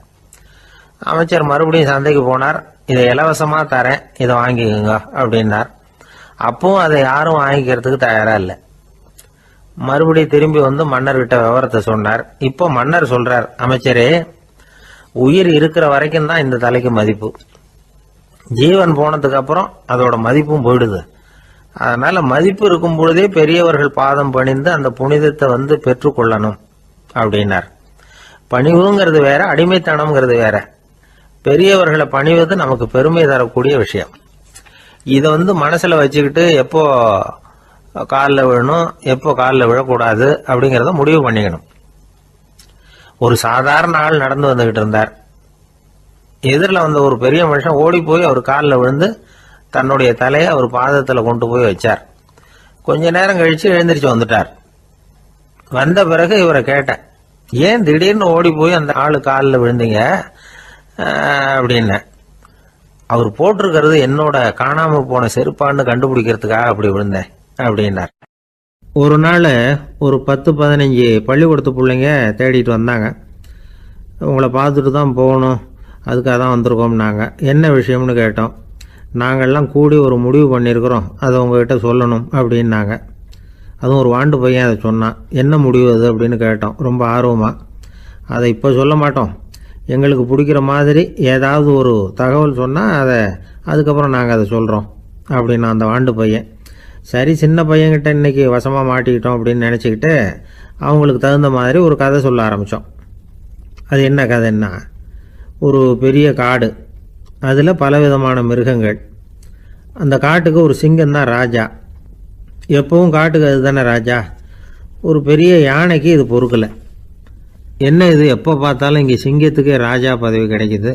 Speaker 1: அமைச்சர் மறுபடியும் சந்தைக்கு போனார். இதை இலவசமா தரேன், இதை வாங்கிக்கோங்க அப்படின்னார். அப்பவும் அதை யாரும் வாங்கிக்கிறதுக்கு தயாரா இல்லை. மறுபடியும் திரும்பி வந்து மன்னர்கிட்ட விவரத்தை சொன்னார். இப்போ மன்னர் சொல்றார், அமைச்சரே உயிர் இருக்கிற வரைக்கும் தான் இந்த தலைக்கு மதிப்பு, ஜீவன் போனதுக்கு அப்புறம் அதோட மதிப்பும் போயிடுது. அதனால மதிப்பு இருக்கும் பொழுதே பெரியவர்கள் பாதம் பணிந்து அந்த புனிதத்தை வந்து பெற்றுக்கொள்ளணும் அப்படின்னார். பணிவுங்கிறது வேற, அடிமைத்தனம்ங்கிறது வேற. பெரியவர்களை பணிவது நமக்கு பெருமை தரக்கூடிய விஷயம். இதை வந்து மனசுல வச்சுக்கிட்டு எப்போ காலில் விழணும் எப்போ காலில் விழக்கூடாது அப்படிங்கிறத முடிவு பண்ணிக்கணும். ஒரு சாதாரண ஆள் நடந்து வந்துகிட்டு இருந்தார். எதிரில் வந்த ஒரு பெரிய மனுஷன் ஓடி போய் அவர் காலில் விழுந்து தன்னுடைய தலையை அவர் பாதத்துல கொண்டு போய் வச்சார். கொஞ்ச நேரம் கழிச்சு எழுந்திரிச்சு வந்துட்டார். வந்த பிறகு இவரை கேட்டேன், ஏன் திடீர்னு ஓடி போய் அந்த ஆளு காலில் விழுந்தீங்க அப்படின்னு. அவர் போட்டிருக்கிறது என்னோட காணாம போன செருப்பான்னு கண்டுபிடிக்கிறதுக்காக அப்படி விழுந்தேன் அப்படின்னார். ஒரு நாள் ஒரு 10-15 பள்ளிக்கூடத்து பிள்ளைங்க தேடிட்டு வந்தாங்க. உங்களை பார்த்துட்டு தான் போகணும், அதுக்காக தான் வந்திருக்கோம். நாங்கள் என்ன விஷயம்னு கேட்டோம். நாங்கள்லாம் கூடி ஒரு முடிவு பண்ணியிருக்கிறோம், அதை உங்ககிட்ட சொல்லணும் அப்படின்னாங்க. அதுவும் ஒரு வாண்டு பையன் அதை சொன்னான். என்ன முடிவு அது அப்படின்னு கேட்டோம் ரொம்ப ஆர்வமாக. அதை இப்போ சொல்ல மாட்டோம், எங்களுக்கு பிடிக்கிற மாதிரி ஏதாவது ஒரு தகவல் சொன்னால் அதுக்கப்புறம் நாங்கள் அதை சொல்கிறோம் அப்படின்னா அந்த வாண்டு பையன். சரி, சின்ன பையன்கிட்ட இன்றைக்கி வசமாக மாட்டிக்கிட்டோம் அப்படின்னு நினச்சிக்கிட்டு அவங்களுக்கு தகுந்த மாதிரி ஒரு கதை சொல்ல ஆரம்பித்தோம். அது என்ன கதைன்னா, ஒரு பெரிய காடு, அதில் பலவிதமான மிருகங்கள். அந்த காட்டுக்கு ஒரு சிங்கம் தான் ராஜா. எப்பவும் காட்டுக்கு அது தானே ராஜா. ஒரு பெரிய யானைக்கு இது பொறுக்கலை. என்ன இது, எப்போ பார்த்தாலும் இங்கே சிங்கத்துக்கே ராஜா பதவி கிடைக்குது,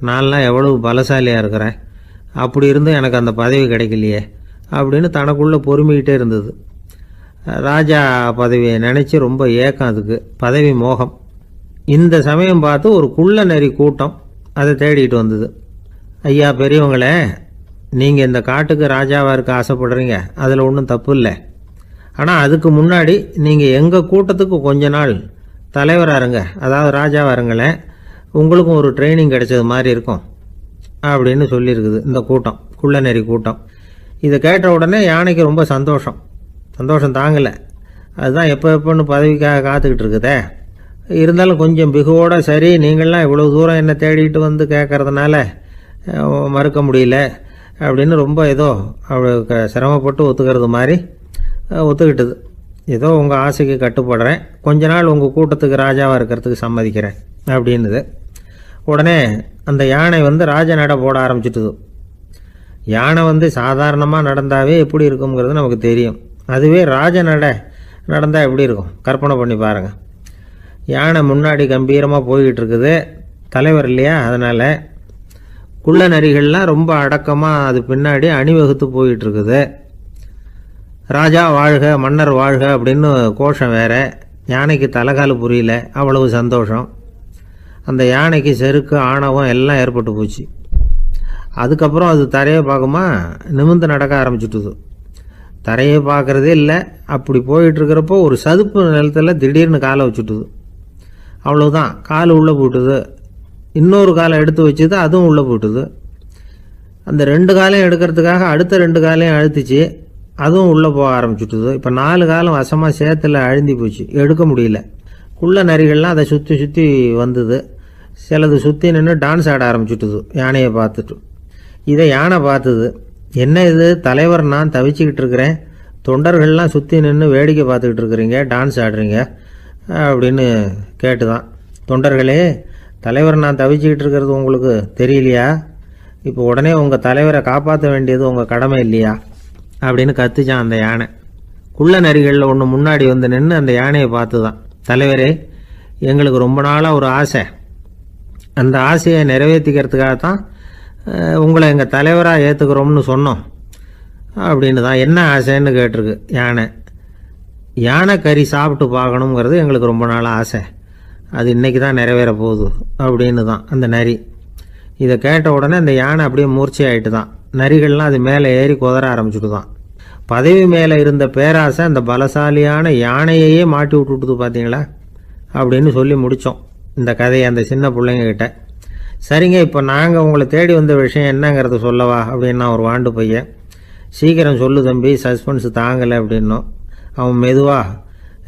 Speaker 1: நான்லாம் எவ்வளவு பலசாலியாக இருக்கிறேன், அப்படி இருந்தும் எனக்கு அந்த பதவி கிடைக்கலையே அப்படின்னு தனக்குள்ளே பொறுமிக்கிட்டே இருந்தது. ராஜா பதவியை நினச்சி ரொம்ப ஏக்கம், அதுக்கு பதவி மோகம். இந்த சமயம் பார்த்து ஒரு குள்ள நரி கூட்டம் அதை தேடிட்டு வந்தது. ஐயா பெரியவங்களே, நீங்கள் இந்த காட்டுக்கு ராஜாவாக இருக்க ஆசைப்படுறீங்க, அதில் ஒன்றும் தப்பு இல்லை. ஆனால் அதுக்கு முன்னாடி நீங்கள் எங்கள் கூட்டத்துக்கு கொஞ்ச நாள் தலைவராக இருங்க, அதாவது ராஜாவாக இருங்களேன், உங்களுக்கும் ஒரு ட்ரைனிங் கிடைச்சது மாதிரி இருக்கும் அப்படின்னு சொல்லியிருக்குது இந்த கூட்டம், குள்ள நெறி கூட்டம். இதை கேட்ட உடனே யானைக்கு ரொம்ப சந்தோஷம் தாங்கலை. அதுதான் எப்போன்னு பதவிக்காக காத்துக்கிட்டு இருக்குதே. இருந்தாலும் கொஞ்சம் பிகுவோட, சரி நீங்கள்லாம் இவ்வளோ தூரம் என்னை தேடிட்டு வந்து கேட்கறதுனால மறுக்க முடியல அப்படின்னு ரொம்ப ஏதோ அவளுக்கு சிரமப்பட்டு ஒத்துக்கிறது மாதிரி ஒத்துக்கிட்டது. ஏதோ உங்கள் ஆசைக்கு கட்டுப்படுறேன், கொஞ்ச நாள் உங்கள் கூட்டத்துக்கு ராஜாவாக இருக்கிறதுக்கு சம்மதிக்கிறேன் அப்படின்னுது. உடனே அந்த யானை ராஜ நட போட ஆரம்பிச்சிட்டுது. யானை சாதாரணமாக நடந்தாவே எப்படி இருக்குங்கிறது நமக்கு தெரியும். அதுவே ராஜ நடந்தால் எப்படி இருக்கும் கற்பனை பண்ணி பாருங்கள். யானை முன்னாடி கம்பீரமாக போய்கிட்டு இருக்குது, தலைவர் இல்லையா, அதனால் குள்ள நரிகள்லாம் ரொம்ப அடக்கமாக அது பின்னாடி அணிவகுத்து போயிட்டு இருக்குது. ராஜா வாழ்க, மன்னர் வாழ்க அப்படின்னு கோஷம் வேற. யானைக்கு தலைகால புரியல, அவ்வளவு சந்தோஷம். அந்த யானைக்கு செருக்கு ஆணவம் எல்லாம் ஏற்பட்டு போச்சு. அதுக்கப்புறம் அது தரையை பார்க்குமா, நிமிர்ந்து நடக்க ஆரம்பிச்சுட்டுது. தரையை பார்க்குறதே இல்லை. அப்படி போயிட்டுருக்கிறப்போ ஒரு சதுப்பு நிலத்தில் திடீர்னு காலை வச்சுட்டுது. அவ்வளோதான், கால் உள்ளே போட்டுது. இன்னொரு காலை எடுத்து வச்சுது, அதுவும் உள்ளே போட்டுது. அந்த 2 காலையும் எடுக்கிறதுக்காக அடுத்த 2 காலையும் அழுத்திச்சு, அதுவும் உள்ளே போக ஆரம்பிச்சுட்டுது. இப்போ 4 காலம் வசமாக சேத்துல அழுந்தி போச்சு, எடுக்க முடியல. குள்ள நரிகள்லாம் அதை சுற்றி வந்தது. சிலது சுற்றி நின்று டான்ஸ் ஆட ஆரம்பிச்சுட்டுது யானையை பார்த்துட்டு. இதை யானை பார்த்தது. என்ன இது தலைவர், நான் தவிச்சுக்கிட்டு இருக்கிறேன், தொண்டர்கள்லாம் சுற்றி நின்று வேடிக்கை பார்த்துக்கிட்டு இருக்கிறீங்க, டான்ஸ் ஆடுறீங்க அப்படின்னு கேட்டுதான். தொண்டர்களே, தலைவர் நான் தவிச்சுக்கிட்டு இருக்கிறது உங்களுக்கு தெரியலையா? இப்போ உடனே உங்கள் தலைவரை காப்பாற்ற வேண்டியது உங்கள் கடமை இல்லையா அப்படின்னு கத்துச்சான் அந்த யானை. குள்ள நரிகளில் ஒன்று முன்னாடி நின்று அந்த யானையை பார்த்து தான், தலைவரே எங்களுக்கு ரொம்ப நாளாக ஒரு ஆசை, அந்த ஆசையை நிறைவேற்றிக்கிறதுக்காகத்தான் உங்களை எங்கள் தலைவராக ஏற்றுக்கிறோம்னு சொன்னோம் அப்படின்னு தான். என்ன ஆசைன்னு கேட்டிருக்கு யானை. யானை கறி சாப்பிட்டு பார்க்கணுங்கிறது எங்களுக்கு ரொம்ப நாளாக ஆசை, அது இன்றைக்கி தான் நிறைவேற போகுது அப்படின்னு தான் அந்த நரி. இதை கேட்ட உடனே அந்த யானை அப்படியே மூர்ச்சி ஆகிட்டு தான். நரிகள்லாம் அது மேலே ஏறி குதற ஆரம்பிச்சுட்டு தான். பதவி மேலே இருந்த பேராசை அந்த பலசாலியான யானையையே மாட்டி விட்டுட்டுது பார்த்தீங்களா அப்படின்னு சொல்லி முடித்தோம் இந்த கதையை அந்த சின்ன பிள்ளைங்கக்கிட்ட. சரிங்க, இப்போ நாங்கள் உங்களை தேடி வந்த விஷயம் என்னங்கிறத சொல்லவா அப்படின்னா ஒரு வாண்டு பையன். சீக்கிரம் சொல்லு தம்பி, சஸ்பென்ஸ் தாங்கலை அப்படின்னோம். அவன் மெதுவாக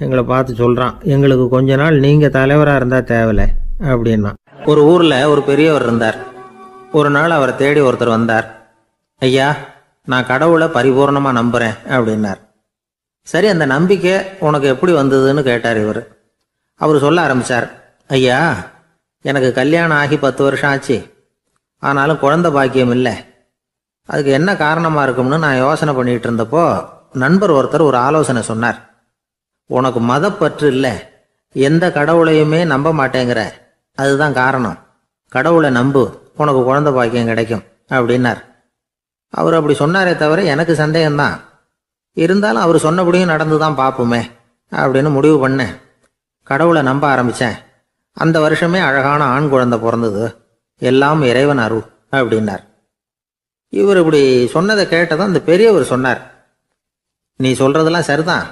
Speaker 1: எங்களை பார்த்து சொல்கிறான், எங்களுக்கு கொஞ்ச நாள் நீங்கள் தலைவராக இருந்தால் தேவலை அப்படின்னா. ஒரு ஊரில் ஒரு பெரியவர் இருந்தார். ஒரு நாள் அவரை தேடி ஒருத்தர் வந்தார். ஐயா, நான் கடவுளை பரிபூர்ணமாக நம்புகிறேன் அப்படின்னார். சரி, அந்த நம்பிக்கை உனக்கு எப்படி வந்ததுன்னு கேட்டார் இவர். அவர் சொல்ல ஆரம்பித்தார், ஐயா எனக்கு கல்யாணம் ஆகி 10 வருஷம் ஆச்சு, ஆனாலும் குழந்தை பாக்கியம் இல்லை. அதுக்கு என்ன காரணமாக இருக்கும்னு நான் யோசனை பண்ணிகிட்டு இருந்தப்போ நண்பர் ஒருத்தர் ஒரு ஆலோசனை சொன்னார். உனக்கு மதப்பற்று இல்லை, எந்த கடவுளையுமே நம்ப மாட்டேங்கிற, அதுதான் காரணம். கடவுளை நம்பு, உனக்கு குழந்தை பாக்கியம் கிடைக்கும் அப்படின்னார். அவர் அப்படி சொன்னாரே தவிர எனக்கு சந்தேகம்தான். இருந்தாலும் அவர் சொன்னபடியும் நடந்து தான் பார்ப்போமே அப்படின்னு முடிவு பண்ணேன். கடவுளை நம்ப ஆரம்பித்தேன். அந்த வருஷமே அழகான ஆண் குழந்தை பிறந்தது. எல்லாம் இறைவன் அருள் அப்படின்னார். இவர் இப்படி சொன்னதை கேட்டதும் அந்த பெரியவர் சொன்னார், நீ சொல்றதெல்லாம் சரிதான்,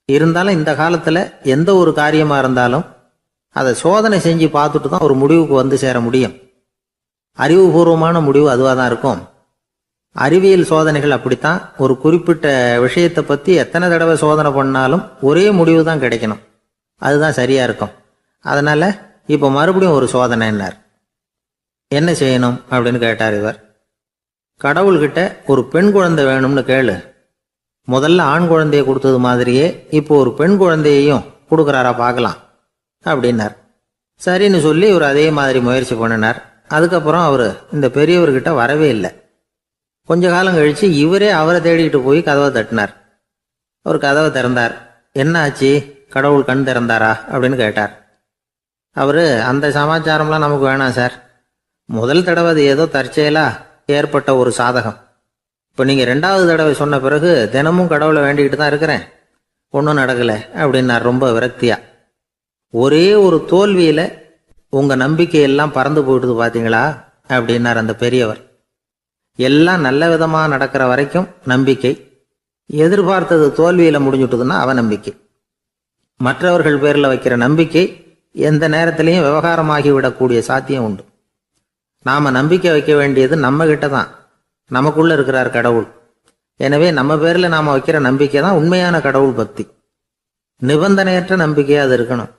Speaker 1: இருந்தாலும் இந்த காலத்தில் எந்த ஒரு காரியமாக இருந்தாலும் அதை சோதனை செஞ்சு பார்த்துட்டு தான் ஒரு முடிவுக்கு வந்து சேர முடியும்.
Speaker 2: அறிவுபூர்வமான முடிவு அதுவாக தான் இருக்கும். அறிவியல் சோதனைகள் அப்படித்தான். ஒரு குறிப்பிட்ட விஷயத்தை பற்றி எத்தனை தடவை சோதனை பண்ணாலும் ஒரே முடிவு தான் கிடைக்கணும். அதுதான் சரியாக இருக்கும். அதனால் இப்போ மறுபடியும் ஒரு சோதனைன்னார். என்ன செய்யணும் அப்படின்னு கேட்டார் இவர். கடவுள்கிட்ட ஒரு பெண் குழந்தை வேணும்னு கேளு. முதல்ல ஆண் குழந்தையை கொடுத்தது மாதிரியே இப்போ ஒரு பெண் குழந்தையையும் கொடுக்குறாரா பார்க்கலாம் அப்படின்னார். சரின்னு சொல்லி இவர் அதே மாதிரி முயற்சி பண்ணினார். அதுக்கப்புறம் அவர் இந்த பெரியவர்கிட்ட வரவே இல்லை. கொஞ்ச காலம் கழித்து இவரே அவரை தேடிக்கிட்டு போய் கதவை தட்டினார். அவர் கதவை திறந்தார். என்ன ஆச்சு, கடவுள் கண் திறந்தாரா அப்படின்னு கேட்டார். அவர், அந்த சமாச்சாரம்லாம் நமக்கு வேணாம் சார். முதல் தடவை அது ஏதோ தற்செயலா ஏற்பட்ட ஒரு சாதகம். இப்போ நீங்கள் 2வது தடவை சொன்ன பிறகு தினமும் கடவுளை வேண்டிக்கிட்டு தான் இருக்கிறேன், ஒன்றும் நடக்கலை அப்படின்னார் ரொம்ப விரக்தியா. ஒரே ஒரு தோல்வியில் உங்கள் நம்பிக்கையெல்லாம் பறந்து போயிடுது பார்த்தீங்களா அப்படின்னார் அந்த பெரியவர். எல்லாம் நல்ல விதமாக நடக்கிற வரைக்கும் நம்பிக்கை, எதிர்பார்த்தது தோல்வியில் முடிஞ்சுட்டுதுன்னா அவநம்பிக்கை. மற்றவர்கள் பேரில் வைக்கிற நம்பிக்கை எந்த நேரத்திலையும் விவகாரமாகி விடக்கூடிய சாத்தியம் உண்டு. நாம் நம்பிக்கை வைக்க வேண்டியது நம்ம கிட்ட தான், நமக்குள்ளே இருக்கிறார் கடவுள். எனவே நம்ம பேரில் நாம் வைக்கிற நம்பிக்கை தான் உண்மையான கடவுள் பக்தி. நிபந்தனையற்ற நம்பிக்கையாக அது இருக்கணும்.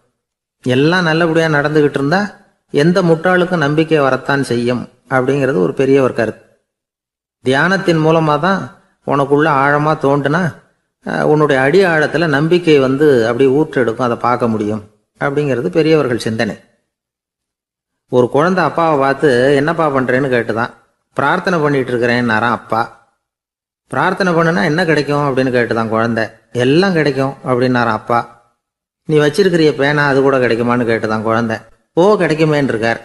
Speaker 2: எல்லாம் நல்லபடியாக நடந்துக்கிட்டு இருந்தா எந்த முட்டாளுக்கும் நம்பிக்கை வரத்தான் செய்யும் அப்படிங்கிறது ஒரு பெரிய ஒரு கருத்து. தியானத்தின் மூலமாக தான் உனக்குள்ள ஆழமாக தோண்டுனா உன்னுடைய அடி ஆழத்தில் நம்பிக்கை வந்து அப்படி ஊற்றெடுக்கும், அதை பார்க்க முடியும் அப்படிங்கிறது பெரியவர்கள் சிந்தனை. ஒரு குழந்தை அப்பாவை பார்த்து என்னப்பா பண்ணுறேன்னு கேட்டுதான். பிரார்த்தனை பண்ணிட்டு இருக்கிறேன்னாராம் அப்பா. பிரார்த்தனை பண்ணுனா என்ன கிடைக்கும் அப்படின்னு கேட்டுதான் குழந்தை. எல்லாம் கிடைக்கும் அப்படின்னாராம் அப்பா. நீ வச்சிருக்கிறிய பேனா அது கூட கிடைக்குமான்னு கேட்டுதான் குழந்தை. ஓ, கிடைக்குமேன்னு இருக்கார்.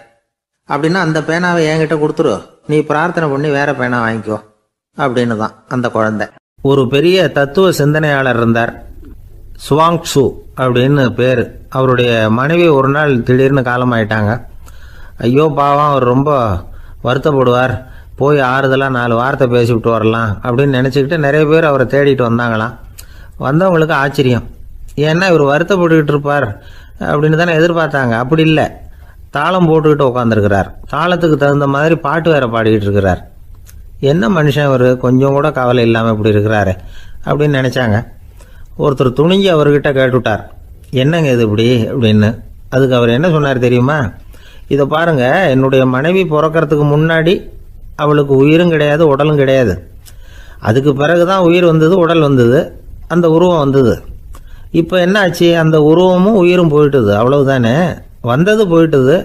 Speaker 2: அப்படின்னா அந்த பேனாவை என்கிட்ட கொடுத்துரு, நீ பிரார்த்தனை பண்ணி வேற பேனா வாங்கிக்கோ அப்படின்னு தான் அந்த குழந்தை. ஒரு பெரிய தத்துவ சிந்தனையாளர் இருந்தார், சுவாங்சு அப்படின்னு பேர். அவருடைய மனைவி ஒரு நாள் திடீர்னு காலமாயிட்டாங்க. ஐயோ பாவம், அவர் ரொம்ப வருத்தப்படுவார், போய் ஆறுதலாக 4 வார்த்தை பேசிவிட்டு வரலாம் அப்படின்னு நினச்சிக்கிட்டு நிறைய பேர் அவரை தேடிட்டு வந்தாங்களாம். வந்தவங்களுக்கு ஆச்சரியம், ஏன்னா இவர் வருத்தப்பட்டுக்கிட்டு இருப்பார் அப்படின்னு தானே எதிர்பார்த்தாங்க. அப்படி இல்லை, தாளம் போட்டுக்கிட்டு உட்காந்துருக்கிறார். தாளத்துக்கு தகுந்த மாதிரி பாட்டு வேற பாடிக்கிட்டு இருக்கிறார். என்ன மனுஷன் இவர், கொஞ்சம் கூட கவலை இல்லாமல் இப்படி இருக்கிறாரு அப்படின்னு நினச்சாங்க. ஒருத்தர் துணிஞ்சு அவர்கிட்ட கேட்டுவிட்டார், என்னங்க இது இப்படி அப்படின்னு. அதுக்கு அவர் என்ன சொன்னார் தெரியுமா? இதை பாருங்க, என்னுடைய மனைவி பிறக்கிறதுக்கு முன்னாடி அவளுக்கு உயிரும் கிடையாது, உடலும் கிடையாது. அதுக்கு பிறகு தான் உயிர் வந்தது, உடல் வந்தது, அந்த உருவம் வந்தது. இப்போ என்ன ஆச்சு, அந்த உருவமும் உயிரும் போயிட்டுது, அவ்வளவுதானே. வந்தது போயிட்டுது.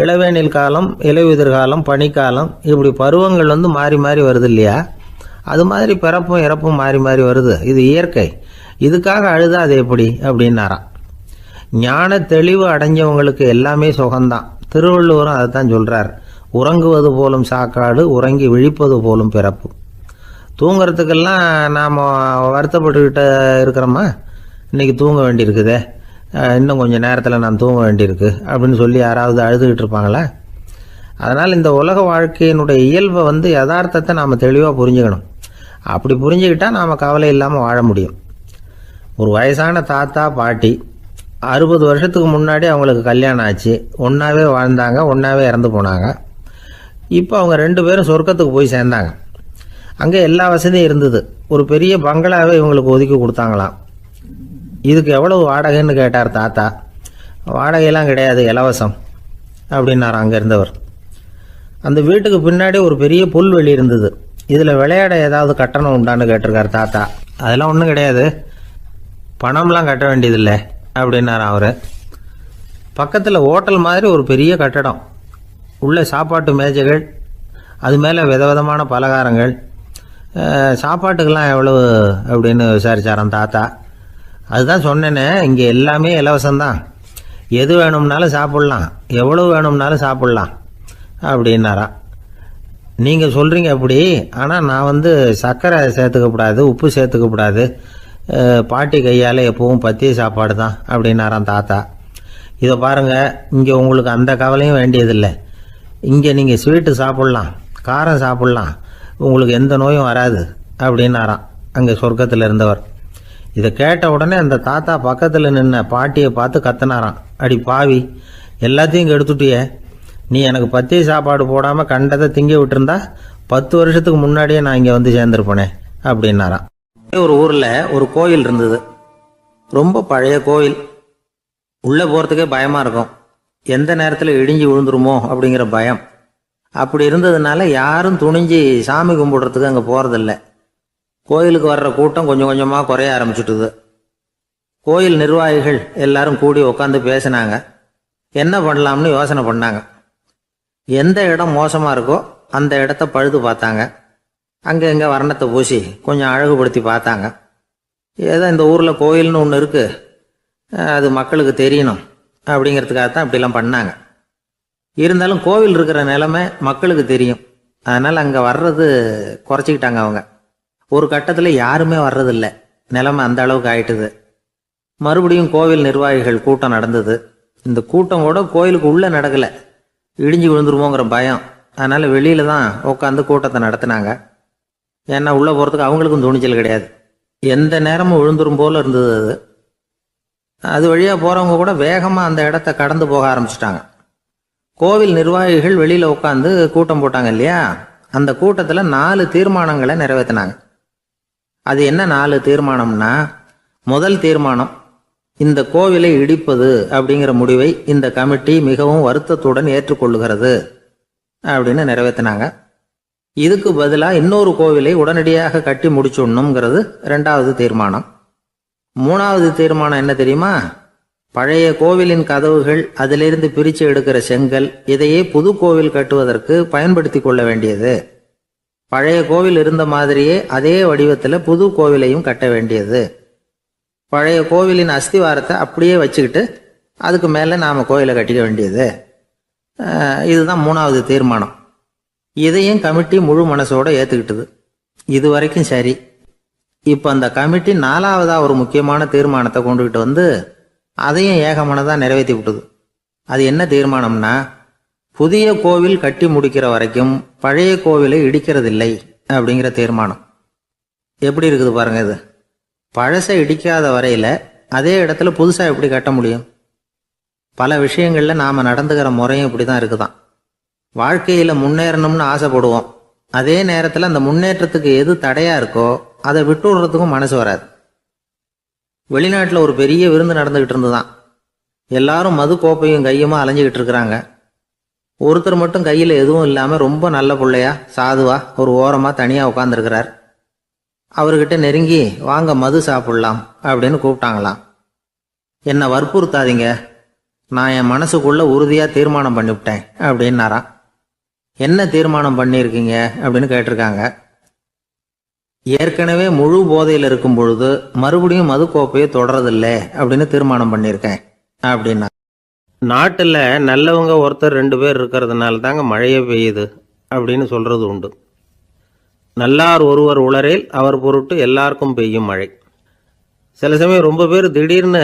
Speaker 2: இளவேனில் காலம், இலையுதிர் காலம், பனிக்காலம், இப்படி பருவங்கள் வந்து மாறி மாறி வருது இல்லையா? அது மாதிரி பிறப்பும் இறப்பும் மாறி மாறி வருது. இது இயற்கை. இதுக்காக அழுதா அது எப்படி அப்படின்னாராம். ஞான தெளிவு அடைஞ்சவங்களுக்கு எல்லாமே சுகம்தான். திருவள்ளுவரும் அதைத்தான் சொல்றார், உறங்குவது போலும் சாக்காடு, உறங்கி விழிப்பது போலும் பிறப்பு. தூங்குறதுக்கெல்லாம் நாம் வருத்தப்பட்டுக்கிட்ட இருக்கிறோமா? இன்னைக்கு தூங்க வேண்டியிருக்குதே, இன்னும் கொஞ்சம் நேரத்தில் நான் தூங்க வேண்டியிருக்கு அப்படின்னு சொல்லி யாராவது அழுதுகிட்டு இருப்பாங்களா? அதனால் இந்த உலக வாழ்க்கையினுடைய இயல்பை வந்து யதார்த்தத்தை நாம் தெளிவாக புரிஞ்சுக்கணும். அப்படி புரிஞ்சுக்கிட்டால் நாம் கவலை இல்லாமல் வாழ முடியும். ஒரு வயசான தாத்தா பாட்டி 60 வருஷத்துக்கு முன்னாடி அவங்களுக்கு கல்யாணம் ஆச்சு. ஒன்றாவே வாழ்ந்தாங்க, ஒன்றாவே இறந்து போனாங்க. இப்போ அவங்க 2 பேரும் சொர்க்கத்துக்கு போய் சேர்ந்தாங்க. அங்கே எல்லா வசதியும் இருந்தது. ஒரு பெரிய பங்களாவே இவங்களுக்கு ஒதுக்கி கொடுத்தாங்களாம். இதுக்கு எவ்வளவு வாடகைன்னு கேட்டார் தாத்தா. வாடகையெல்லாம் கிடையாது, இலவசம் அப்படின்னார் அங்கே இருந்தவர். அந்த வீட்டுக்கு பின்னாடி ஒரு பெரிய புல்வெளி இருந்தது. இதில் விளையாட ஏதாவது கட்டணம் உண்டான்னு கேட்டிருக்கார் தாத்தா. அதெல்லாம் ஒன்றும் கிடையாது, பணம்லாம் கட்ட வேண்டியதில்லை அப்படின்னார் அவர். பக்கத்தில் ஹோட்டல் மாதிரி ஒரு பெரிய கட்டடம், உள்ள சாப்பாட்டு மேஜைகள், அது மேலே விதவிதமான பலகாரங்கள். சாப்பாட்டுக்கெல்லாம் எவ்வளவு அப்படின்னு விசாரிச்சாராம் தாத்தா. அதுதான் சொன்னேனே, இங்கே எல்லாமே இலவசம்தான், எது வேணும்னாலும் சாப்பிட்லாம், எவ்வளவு வேணும்னாலும் சாப்பிட்லாம் அப்படின்னாராம். நீங்கள் சொல்கிறீங்க அப்படி, ஆனால் நான் வந்து சர்க்கரை சேர்த்துக்கக்கூடாது, உப்பு சேர்த்துக்கக்கூடாது, பாட்டி கையால் எப்பவும் பத்திய சாப்பாடு தான் அப்படின்னாராம் தாத்தா. இதை பாருங்கள், இங்கே உங்களுக்கு அந்த கவலையும் வேண்டியதில்லை. இங்கே நீங்கள் ஸ்வீட்டு சாப்பிட்லாம், காரம் சாப்பிட்லாம், உங்களுக்கு எந்த நோயும் வராது அப்படின்னாராம் அங்கே சொர்க்கத்தில் இருந்தவர். இதை கேட்ட உடனே அந்த தாத்தா பக்கத்தில் நின்ன பாட்டியை பார்த்து கத்தினாராம், அடி பாவி, எல்லாத்தையும் கெடுத்துட்டியே,
Speaker 1: நீ எனக்கு பத்திய சாப்பாடு போடாமல் கண்டதை திங்க விட்டுருந்தா 10 வருஷத்துக்கு முன்னாடியே நான் இங்கே வந்து சேர்ந்துருப்பேனே அப்படின்னாராம்.
Speaker 2: ஒரு ஊரில் ஒரு கோயில் இருந்தது. ரொம்ப பழைய கோயில். உள்ளே போகிறதுக்கே பயமாக இருக்கும். எந்த நேரத்தில் இடிஞ்சு விழுந்துருமோ அப்படிங்கிற பயம். அப்படி இருந்ததுனால யாரும் துணிஞ்சு சாமி கும்பிடுறதுக்கு அங்கே போகிறதில்ல. கோயிலுக்கு வர்ற கூட்டம் கொஞ்சம் கொஞ்சமாக குறைய ஆரம்பிச்சுட்டுது. கோயில் நிர்வாகிகள் எல்லாரும் கூடி உட்காந்து பேசினாங்க. என்ன பண்ணலாம்னு யோசனை பண்ணாங்க. எந்த இடம் மோசமாக இருக்கோ அந்த இடத்த பழுது பார்த்தாங்க. அங்கே எங்கே வர்ணத்தை பூசி கொஞ்சம் அழகுபடுத்தி பார்த்தாங்க. ஏதோ இந்த ஊரில் கோயில்னு ஒன்று இருக்குது, அது மக்களுக்கு தெரியணும் அப்படிங்கிறதுக்காகத்தான் இப்படிலாம் பண்ணாங்க. இருந்தாலும் கோவில் இருக்கிற நிலைமை மக்களுக்கு தெரியும். அதனால் அங்கே வர்றது குறைச்சிக்கிட்டாங்க அவங்க. ஒரு கட்டத்தில் யாருமே வர்றதில்லை. நிலைமை அந்த அளவுக்கு ஆயிட்டுது. மறுபடியும் கோவில் நிர்வாகிகள் கூட்டம் நடந்தது. இந்த கூட்டம் கூட கோயிலுக்கு உள்ளே நடக்கலை. இடிஞ்சு விழுந்துருமோங்கிற பயம். அதனால் வெளியில தான் உட்காந்து கூட்டத்தை நடத்தினாங்க. ஏன்னா உள்ளே போகிறதுக்கு அவங்களுக்கும் துணிச்சல் கிடையாது. எந்த நேரமும் விழுந்துரும் போல இருந்தது அது. அது வழியாக போகிறவங்க கூட வேகமாக அந்த இடத்த கடந்து போக ஆரம்பிச்சிட்டாங்க. கோவில் நிர்வாகிகள் வெளியில் உட்காந்து கூட்டம் போட்டாங்க இல்லையா, அந்த கூட்டத்தில் 4 தீர்மானங்களை நிறைவேற்றினாங்க. அது என்ன 4 தீர்மானம்னா, முதல் தீர்மானம், இந்த கோவிலை இடிப்பது அப்படிங்கிற முடிவை இந்த கமிட்டி மிகவும் வருத்தத்துடன் ஏற்றுக்கொள்ளுகிறது அப்படின்னு நிறைவேற்றினாங்க. இதுக்கு பதிலாக இன்னொரு கோவிலை உடனடியாக கட்டி முடிச்சுடணுங்கிறது 2வது தீர்மானம். 3வது தீர்மானம் என்ன தெரியுமா? பழைய கோவிலின் கதவுகள், அதிலிருந்து பிரித்து எடுக்கிற செங்கல், இதையே புது கோவில் கட்டுவதற்கு பயன்படுத்தி கொள்ள வேண்டியது. பழைய கோவில் இருந்த மாதிரியே அதே வடிவத்தில் புது கோவிலையும் கட்ட வேண்டியது. பழைய கோவிலின் அஸ்திவாரத்தை அப்படியே வச்சுக்கிட்டு அதுக்கு மேலே நாம் கோயிலை கட்டிக்க வேண்டியது. இதுதான் 3வது தீர்மானம். இதையும் கமிட்டி முழு மனசோடு ஏற்றுக்கிட்டது. இது வரைக்கும் சரி. இப்போ அந்த கமிட்டி 4வதாக ஒரு முக்கியமான தீர்மானத்தை கொண்டுகிட்டு வந்து அதையும் ஏகமனதாக நிறைவேற்றி விட்டது. அது என்ன தீர்மானம்னா, புதிய கோவில் கட்டி முடிக்கிற வரைக்கும் பழைய கோவிலை இடிக்கிறதில்லை அப்படிங்கிற தீர்மானம். எப்படி இருக்குது பாருங்க இது. பழசை இடிக்காத வரையில அதே இடத்துல புதுசாக எப்படி கட்ட முடியும்? பல விஷயங்களில் நாம் நடந்துக்கிற முறையும் இப்படி தான் இருக்குதான். வாழ்க்கையில் முன்னேறணும்னு ஆசைப்படுவோம். அதே நேரத்தில் அந்த முன்னேற்றத்துக்கு எது தடையாக இருக்கோ அதை விட்டு விடுறதுக்கும் மனசு வராது. வெளிநாட்டில் ஒரு பெரிய விருந்து நடந்துக்கிட்டு இருந்துதான். எல்லாரும் மது கோப்பையும் கையுமா அலைஞ்சிக்கிட்டு இருக்கிறாங்க. ஒருத்தர் மட்டும் கையில் எதுவும் இல்லாமல் ரொம்ப நல்ல பிள்ளையா சாதுவா ஒரு ஓரமாக தனியாக உட்காந்துருக்கிறார். அவர்கிட்ட நெருங்கி வாங்க மது சாப்பிடலாம் அப்படின்னு கூப்பிட்டாங்களாம். என்னை வற்புறுத்தாதீங்க, நான் என் மனசுக்குள்ள உறுதியாக தீர்மானம் பண்ணிவிட்டேன் அப்படின்னாராம். என்ன தீர்மானம் பண்ணியிருக்கீங்க அப்படின்னு கேட்டிருக்காங்க. ஏற்கனவே முழு போதையில் இருக்கும் பொழுது மறுபடியும் மது கோப்பையை தொடரதில்லை அப்படின்னு தீர்மானம் பண்ணியிருக்கேன் அப்படின்னா.
Speaker 1: நாட்டில் நல்லவங்க ஒருத்தர் 2 பேர் இருக்கிறதுனால தாங்க மழையே பெய்யுது அப்படின்னு சொல்கிறது உண்டு. நல்லார் ஒருவர் உளரேல் அவர் பொருட்டு எல்லாருக்கும் பெய்யும் மழை. சில சமயம் ரொம்ப பேர் திடீர்னு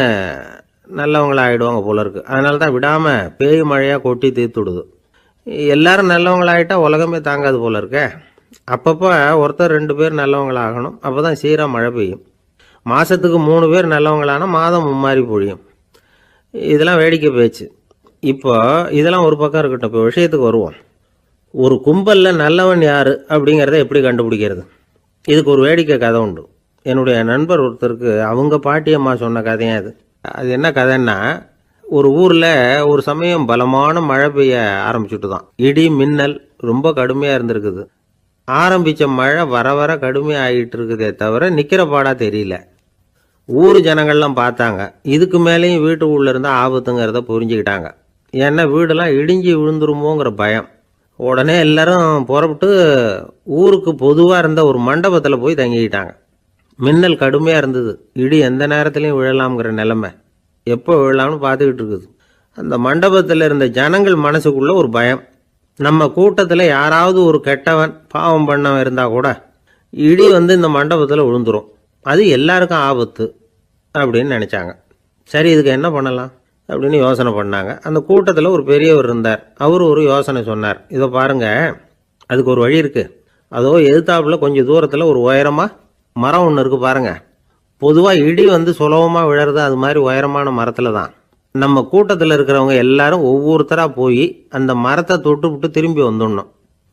Speaker 1: நல்லவங்களாகிடுவாங்க போல இருக்கு. அதனால தான் விடாமல் பேய் மழையாக கொட்டி தீர்த்துடுது. எல்லாரும் நல்லவங்களாகிட்டா உலகமே தாங்காது போல இருக்க. அப்பப்போ ஒருத்தர் 2 பேர் நல்லவங்களாகணும். அப்போ தான் சீராக மழை பெய்யும். மாதத்துக்கு 3 பேர் நல்லவங்களானா மாதம் மும்மாரி பொழியும். இதெல்லாம் வேடிக்கை பேச்சு. இப்போ இதெல்லாம் ஒரு பக்கம் இருக்கட்டும். இப்போ விஷயத்துக்கு வருவோம். ஒரு கும்பலில் நல்லவன் யார் அப்படிங்கிறத எப்படி கண்டுபிடிக்கிறது? இதுக்கு ஒரு வேடிக்கை கதை உண்டு. என்னுடைய நண்பர் ஒருத்தருக்கு அவங்க பாட்டியம்மா சொன்ன கதையும் அது. அது என்ன கதைன்னா, ஒரு ஊரில் ஒரு சமயம் பலமான மழை பெய்ய ஆரம்பிச்சுட்டு தான். இடி மின்னல் ரொம்ப கடுமையாக இருந்திருக்குது. ஆரம்பித்த மழை வர வர கடுமையாக ஆகிட்டு இருக்குதே தவிர நிற்கிற பாடாக தெரியல. ஊர் ஜனங்கள்லாம் பார்த்தாங்க. இதுக்கு மேலேயும் வீட்டுக்குள்ளே இருந்தால் ஆபத்துங்கிறத புரிஞ்சுக்கிட்டாங்க. ஏன்னா வீடெல்லாம் இடிஞ்சு விழுந்துருமோங்கிற பயம். உடனே எல்லாரும் புறப்பட்டு ஊருக்கு பொதுவாக இருந்த ஒரு மண்டபத்தில் போய் தங்கிக்கிட்டாங்க. மின்னல் கடுமையாக இருந்தது. இடி எந்த நேரத்துலையும் விழலாம்ங்கிற நிலைமை. எப்போ விழலாம்னு பார்த்துக்கிட்டு இருக்குது. அந்த மண்டபத்தில் இருந்த ஜனங்கள் மனசுக்குள்ளே ஒரு பயம். நம்ம கூட்டத்தில் யாராவது ஒரு கெட்டவன் பாவம் பண்ணவன் இருந்தால் கூட இடி வந்து இந்த மண்டபத்தில் விழுந்துரும், அது எல்லாருக்கும் ஆபத்து அப்படின்னு நினச்சாங்க. சரி, இதுக்கு என்ன பண்ணலாம் அப்படின்னு யோசனை பண்ணாங்க. அந்த கூட்டத்தில் ஒரு பெரியவர் இருந்தார். அவர் ஒரு யோசனை சொன்னார். இதை பாருங்க, அதுக்கு ஒரு வழி இருக்குது. அதோ எதிர்த்தாப்புல கொஞ்சம் தூரத்தில் ஒரு உயரமாக மரம் ஒன்று இருக்குது பாருங்க. பொதுவாக இடி வந்து சுலபமாக விழறது அது மாதிரி உயரமான மரத்தில் தான். நம்ம கூட்டத்தில் இருக்கிறவங்க எல்லாரும் ஒவ்வொருத்தராக போய் அந்த மரத்தை தொட்டு விட்டு திரும்பி வந்துடணும்.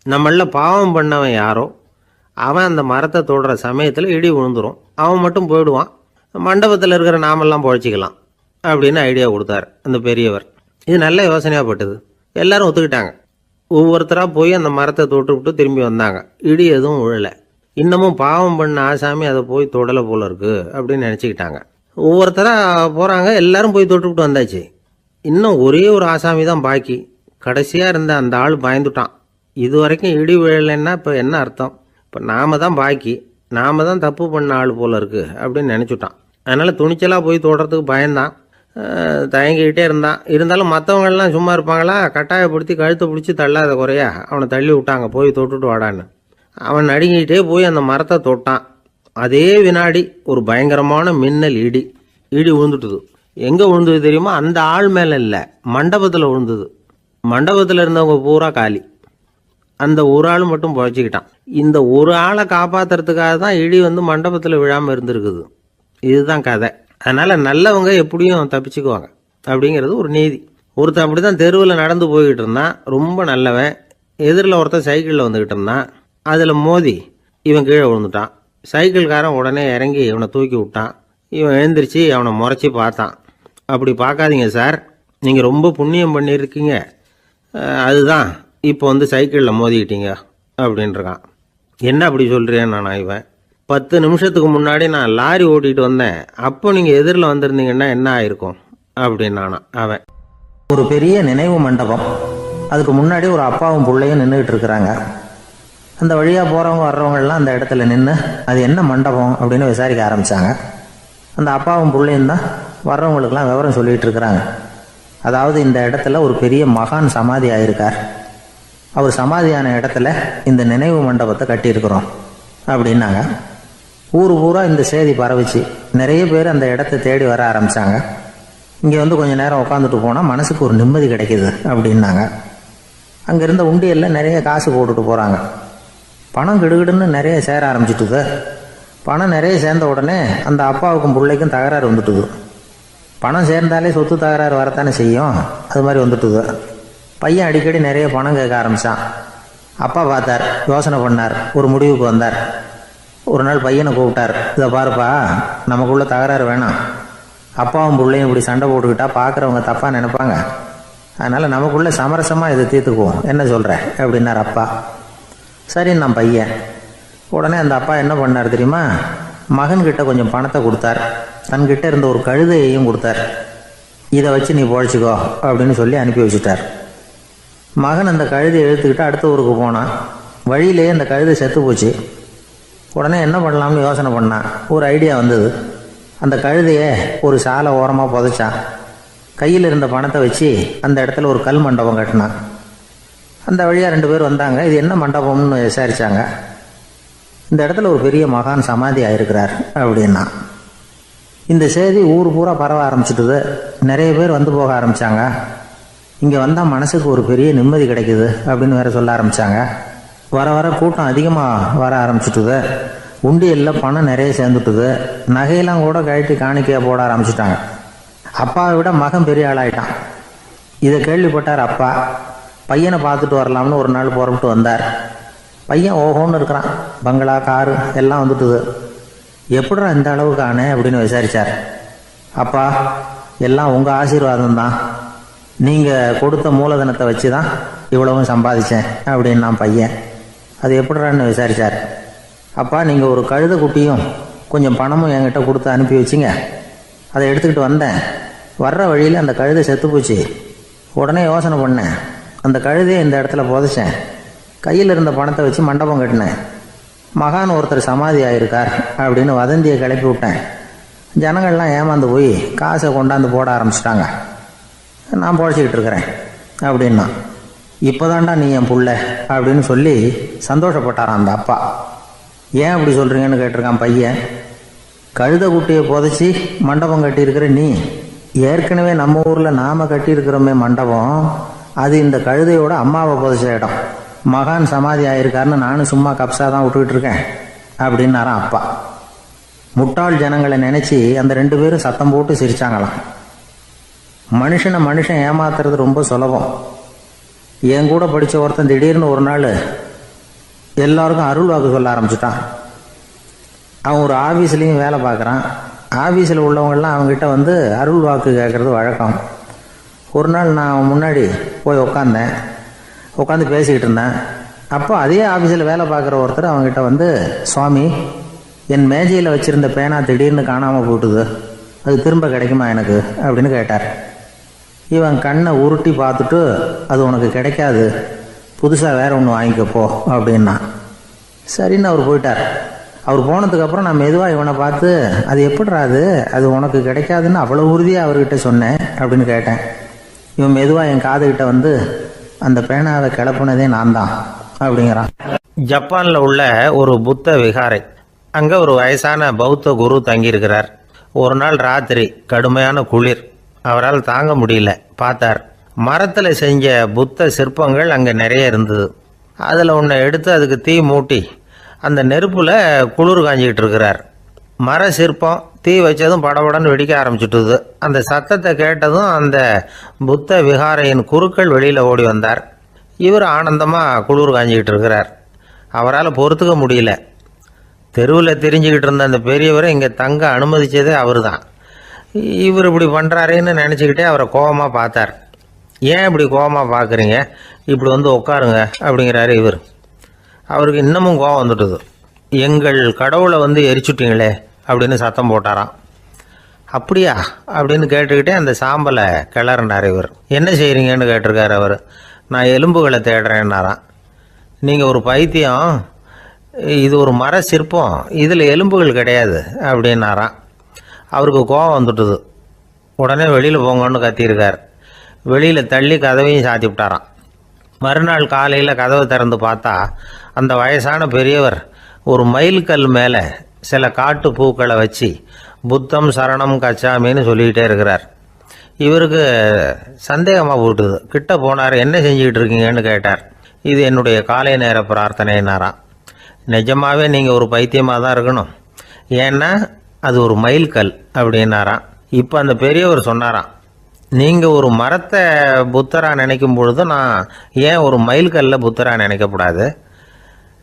Speaker 1: நம்மள பாவம் பண்ணவன் யாரோ அவன் அந்த மரத்தை தொடுற சமயத்தில் இடி விழுந்துடும். அவன் மட்டும் போயிடுவான். மண்டபத்தில் இருக்கிற நாமெல்லாம் பொழைச்சிக்கலாம் அப்படின்னு ஐடியா கொடுத்தாரு அந்த பெரியவர். இது நல்ல யோசனையாக பட்டது. எல்லாரும் ஒத்துக்கிட்டாங்க. ஒவ்வொருத்தராக போய் அந்த மரத்தை தொட்டு விட்டு திரும்பி வந்தாங்க. இடி எதுவும் விழலை. இன்னமும் பாவம் பண்ண ஆசாமி அதை போய் தொடலை போல இருக்கு அப்படின்னு நினச்சிக்கிட்டாங்க. ஒவ்வொருத்தராக போகிறாங்க. எல்லாரும் போய் தொட்டுவிட்டு வந்தாச்சு. இன்னும் ஒரே ஒரு ஆசாமி தான் பாக்கி. கடைசியாக இருந்த அந்த ஆள் பயந்துட்டான். இது வரைக்கும் இடி விழலைன்னா இப்போ என்ன அர்த்தம்? இப்போ நாம தான் பாக்கி, நாம தான் தப்பு பண்ண ஆள் போல இருக்கு அப்படின்னு நினச்சிட்டான். அதனால் துணிச்சலாக போய் தொடுறதுக்கு பயந்தான். தயங்கிக்கிட்டே இருந்தான். இருந்தாலும் மற்றவங்கெல்லாம் சும்மா இருப்பாங்களா? கட்டாயப்படுத்தி கழுத்தை பிடிச்சி தள்ளாத குறையா அவனை தள்ளி விட்டாங்க. போய் தொட்டுட்டு வாடான்னு. அவன் நடுங்கிட்டே போய் அந்த மரத்தை தொட்டான். அதே வினாடி ஒரு பயங்கரமான மின்னல் இடி விழுந்துட்டுது. எங்கே விழுந்தது தெரியுமா? அந்த ஆள் மேலே இல்லை, மண்டபத்தில் விழுந்தது. மண்டபத்தில் இருந்தவங்க பூரா காலி. அந்த ஒரு ஆள் மட்டும் புழைச்சிக்கிட்டான். இந்த ஒரு ஆளை காப்பாற்றுறதுக்காக தான் இடி மண்டபத்தில் விழாமல் இருந்திருக்குது. இதுதான் கதை. அதனால் நல்லவங்க எப்படியும் தப்பிச்சுக்குவாங்க அப்படிங்கிறது ஒரு நீதி. ஒருத்தன் அப்படி தான் தெருவில் நடந்து போய்கிட்டு இருந்தான். ரொம்ப நல்லவன். எதிரில் ஒருத்தன் சைக்கிளில் வந்துக்கிட்டு இருந்தான். அதில் மோதி இவன் கீழே விழுந்துட்டான். சைக்கிள்காரன் உடனே இறங்கி இவனை தூக்கி விட்டான். இவன் எழுந்திரிச்சு அவனை முறைச்சி பார்த்தான். அப்படி பார்க்காதீங்க சார், நீங்கள் ரொம்ப புண்ணியம் பண்ணியிருக்கீங்க, அதுதான் இப்போ சைக்கிளில் மோதிக்கிட்டீங்க அப்படின்றான். என்ன அப்படி சொல்கிறேன் நான்? இவன் 10 நிமிஷத்துக்கு முன்னாடி நான் லாரி ஓட்டிகிட்டு வந்தேன், அப்போ நீங்கள் எதிரில் வந்திருந்தீங்கன்னா என்ன ஆயிருக்கும் அப்படின்னானா அவன்.
Speaker 2: ஒரு பெரிய நினைவு மண்டபம். அதுக்கு முன்னாடி ஒரு அப்பாவும் பிள்ளையும் நின்றுக்கிட்டு இருக்கிறாங்க. அந்த வழியாக போகிறவங்க வர்றவங்கெல்லாம் அந்த இடத்துல நின்று அது என்ன மண்டபம் அப்படின்னு விசாரிக்க ஆரம்பித்தாங்க. அந்த அப்பாவும் பிள்ளையும் தான் வர்றவங்களுக்கெல்லாம் விவரம் சொல்லிகிட்டு இருக்கிறாங்க. அதாவது இந்த இடத்துல ஒரு பெரிய மகான் சமாதி ஆயிருக்கார். அவர் சமாதியான இடத்துல இந்த நினைவு மண்டபத்தை கட்டியிருக்கிறோம் அப்படின்னாங்க. ஊர் பூரா இந்த செய்தி பரவிச்சு. நிறைய பேர் அந்த இடத்த தேடி வர ஆரம்பித்தாங்க. இங்கே கொஞ்சம் நேரம் உட்காந்துட்டு போனால் மனசுக்கு ஒரு நிம்மதி கிடைக்கிது அப்படின்னாங்க. அங்கே இருந்த உண்டியலில் நிறைய காசு போட்டுட்டு போகிறாங்க. பணம் கிடுகிடுன்னு நிறைய சேர ஆரம்பிச்சுட்டுது. பணம் நிறைய சேர்ந்த உடனே அந்த அப்பாவுக்கும் பிள்ளைக்கும் தகராறு வந்துட்டுது. பணம் சேர்ந்தாலே சொத்து தகராறு வரத்தானே செய்யும். அது மாதிரி வந்துட்டுது. பையன் அடிக்கடி நிறைய பணம் கேட்க ஆரம்பித்தான். அப்பா பார்த்தார், யோசனை பண்ணார், ஒரு முடிவுக்கு வந்தார். ஒரு நாள் பையனை கூப்பிட்டார். இதை பாருப்பா, நமக்குள்ள தகராறு வேணாம். அப்பாவும் பிள்ளையும் இப்படி சண்டை போட்டுக்கிட்டா பார்க்குறவங்க தப்பாக நினைப்பாங்க. அதனால் நமக்குள்ளே சமரசமாக இதை தீர்த்துக்குவோம், என்ன சொல்கிற அப்படின்னார் அப்பா. சரி நான் பையன். உடனே அந்த அப்பா என்ன பண்ணார் தெரியுமா? மகன்கிட்ட கொஞ்சம் பணத்தை கொடுத்தார். தன்கிட்ட இருந்த ஒரு கழுதையையும் கொடுத்தார். இதை வச்சு நீ பொழைச்சிக்கோ அப்படின்னு சொல்லி அனுப்பி வச்சுட்டார். மகன் அந்த கழுதையை இழுத்துக்கிட்டு அடுத்த ஊருக்கு போனான். வழியிலேயே அந்த கழுதை செத்து போச்சு. உடனே என்ன பண்ணலாம்னு யோசனை பண்ணான். ஒரு ஐடியா வந்தது. அந்த கழுதையை ஒரு சாலை ஓரமாக புதைச்சான். கையில் இருந்த பணத்தை வச்சு அந்த இடத்துல ஒரு கல் மண்டபம் கட்டினான். அந்த வழியாக 2 பேர் வந்தாங்க. இது என்ன மண்டபம்னு விசாரித்தாங்க. இந்த இடத்துல ஒரு பெரிய மகான் சமாதி ஆயிருக்கிறார் அப்படின்னா. இந்த செய்தி ஊர் பூரா பரவ ஆரம்பிச்சுட்டுது. நிறைய பேர் வந்து போக ஆரம்பித்தாங்க. இங்கே வந்தால் மனசுக்கு ஒரு பெரிய நிம்மதி கிடைக்குது அப்படின்னு வேற சொல்ல ஆரம்பித்தாங்க. வர வர கூட்டம் அதிகமாக வர ஆரம்பிச்சுட்டுது. உண்டியலில் பணம் நிறைய சேர்ந்துட்டுது. நகையெல்லாம் கூட கழட்டி காணிக்கையாக போட ஆரம்பிச்சுட்டாங்க. அப்பாவை விட மகன் பெரிய ஆளாயிட்டான். இதை கேள்விப்பட்டார் அப்பா. பையனை பார்த்துட்டு வரலாம்னு ஒரு நாள் புறப்பட்டு வந்தார். பையன் ஓஹோன்னு இருக்கிறான். பங்களா, காரு எல்லாம் வந்துட்டுது. எப்படிடா இந்த அளவுக்கு ஆனே அப்படின்னு விசாரித்தார். அப்பா, எல்லாம் உங்கள் ஆசீர்வாதம் தான். நீங்கள் கொடுத்த மூலதனத்தை வச்சு தான் இவ்வளவும் சம்பாதிச்சேன் அப்படின்னு நான் பையன். அது எப்படிறான்னு விசாரித்தார். அப்பா, நீங்கள் ஒரு கழுதை குட்டியும் கொஞ்சம் பணமும் என்கிட்ட கொடுத்து அனுப்பி வச்சிங்க. அதை எடுத்துக்கிட்டு வந்தேன். வர்ற வழியில் அந்த கழுதை செத்து போச்சு. உடனே யோசனை பண்ணேன். அந்த கழுதையை இந்த இடத்துல புதைச்சேன். கையில் இருந்த பணத்தை வச்சு மண்டபம் கட்டினேன். மகான் ஒருத்தர் சமாதி ஆயிருக்கார் அப்படின்னு வதந்தியை கிளப்பி விட்டேன். ஜனங்கள்லாம் ஏமாந்து போய் காசை கொண்டாந்து போட ஆரம்பிச்சிட்டாங்க. நான் பொழைச்சிக்கிட்டு இருக்கிறேன் அப்படின்னா. இப்போதான்டா நீ என் புள்ள அப்படின்னு சொல்லி சந்தோஷப்பட்டாரான் அந்த அப்பா. ஏன் அப்படி சொல்கிறீங்கன்னு கேட்டிருக்கான் பையன். கழுதை குட்டியை புதைச்சி மண்டபம் கட்டியிருக்கிற நீ, ஏற்கனவே நம்ம ஊரில் நாம் கட்டியிருக்கிறோமே மண்டபம், அது இந்த கழுதையோட அம்மாவை புதைச்ச இடம். மகான் சமாதி ஆயிருக்காருன்னு நானும் சும்மா கப்ஸா தான் விட்டுக்கிட்டு இருக்கேன் அப்படின்னாரான் அப்பா. முட்டாள் ஜனங்களை நினச்சி அந்த 2 பேரும் சத்தம் போட்டு சிரிச்சாங்களாம். மனுஷனை மனுஷன் ஏமாத்துறது ரொம்ப சுலபம். என் கூட படித்த ஒருத்தன் திடீர்னு ஒரு நாள் எல்லாருக்கும் அருள் வாக்கு சொல்ல ஆரம்பிச்சிட்டான். அவன் ஒரு ஆஃபீஸ்லேயும் வேலை பார்க்குறான். ஆஃபீஸில் உள்ளவங்கெல்லாம் அவங்ககிட்ட வந்து அருள் வாக்கு கேட்குறது வழக்கம். ஒரு நாள் நான் அவன் முன்னாடி போய் உட்காந்து பேசிக்கிட்டு இருந்தேன். அப்போ அதே ஆஃபீஸில் வேலை பார்க்குற ஒருத்தர் அவங்ககிட்ட வந்து, சுவாமி, என் மேஜையில் வச்சுருந்த பேனா திடீர்னு காணாமல் போட்டுது, அது திரும்ப கிடைக்குமா எனக்கு அப்படின்னு கேட்டார். இவன் கண்ணை உருட்டி பார்த்துட்டு, அது உனக்கு கிடைக்காது, புதுசாக வேற ஒன்று வாங்கிக்கப்போ அப்படின்னா. சரின்னு அவர் போயிட்டார். அவர் போனதுக்கப்புறம் நான் மெதுவாக இவனை பார்த்து, அது எப்படிறா அது உனக்கு கிடைக்காதுன்னு அவ்வளோ உறுதியாக அவர்கிட்ட சொன்னேன் அப்படின்னு கேட்டேன். இவன் மெதுவாக என் காதுகிட்ட வந்து, அந்த பேனாவை கிளப்புனதே நான் தான் அப்படிங்கிறான்.
Speaker 1: ஜப்பானில் உள்ள ஒரு புத்த விகாரை, அங்கே ஒரு வயசான பௌத்த குரு தங்கியிருக்கிறார். ஒரு நாள் ராத்திரி கடுமையான குளிர், அவரால் தாங்க முடியல. பார்த்தார், மரத்தில் செஞ்ச புத்த சிற்பங்கள் அங்கே நிறைய இருந்தது. அதில் ஒன்றை எடுத்து அதுக்கு தீ மூட்டி அந்த நெருப்பில் குளிர் காஞ்சிக்கிட்டு இருக்கிறார். மர சிற்பம் தீ வச்சதும் படபடன்னு வெடிக்க ஆரம்பிச்சுட்டுது. அந்த சத்தத்தை கேட்டதும் அந்த புத்த விகாரையின் குருக்கள் வெளியில் ஓடி வந்தார். இவர் ஆனந்தமாக குளிர் காஞ்சிக்கிட்டு இருக்கிறார். அவரால் பொறுத்துக்க முடியல. தெருவில் தெரிஞ்சுக்கிட்டு இருந்த அந்த பெரியவரை இங்கே தங்க அனுமதித்ததே அவர் தான். இவர் இப்படி பண்ணுறாருன்னு நினச்சிக்கிட்டே அவரை கோபமாக பார்த்தார். ஏன் இப்படி கோபமாக பார்க்குறீங்க, இப்படி வந்து உட்காருங்க அப்படிங்கிறாரு இவர். அவருக்கு இன்னமும் கோபம் வந்துட்டுது. எங்கள் கடவுளை வந்து எரிச்சுட்டிங்களே அப்படின்னு சத்தம் போட்டாராம். அப்படியா அப்படின்னு கேட்டுக்கிட்டே அந்த சாம்பலை கிளறினார் இவர். என்ன செய்கிறீங்கன்னு கேட்டிருக்காரு அவர். நான் எலும்புகளை தேடுறேன்னாராம். நீங்கள் ஒரு பைத்தியம், இது ஒரு மர சிற்பம், இதில் எலும்புகள் கிடையாது அப்படின்னாராம். அவருக்கு கோபம் வந்துட்டுது. உடனே வெளியில் போங்கன்னு கத்தியிருக்கார். வெளியில் தள்ளி கதவையும் சாத்தி விட்டாராம். மறுநாள் காலையில் கதவை திறந்து பார்த்தா அந்த வயசான பெரியவர் ஒரு மயில்கல் மேலே சில காட்டு பூக்களை வச்சு புத்தம் சரணம் கச்சாமின்னு சொல்லிக்கிட்டே இருக்கிறார். இவருக்கு சந்தேகமாக போட்டுது. கிட்ட போனார். என்ன செஞ்சுக்கிட்டு இருக்கீங்கன்னு கேட்டார். இது என்னுடைய காலை நேர பிரார்த்தனைனாராம். நிஜமாகவே நீங்கள் ஒரு பைத்தியமாக தான் இருக்கணும், ஏன்னா அது ஒரு மயில்கல் அப்படின்னாராம். இப்போ அந்த பெரியவர் சொன்னாராம், நீங்கள் ஒரு மரத்தை புத்தராக நினைக்கும் பொழுது நான் ஏன் ஒரு மயில்கல்ல புத்தராக நினைக்கக்கூடாது?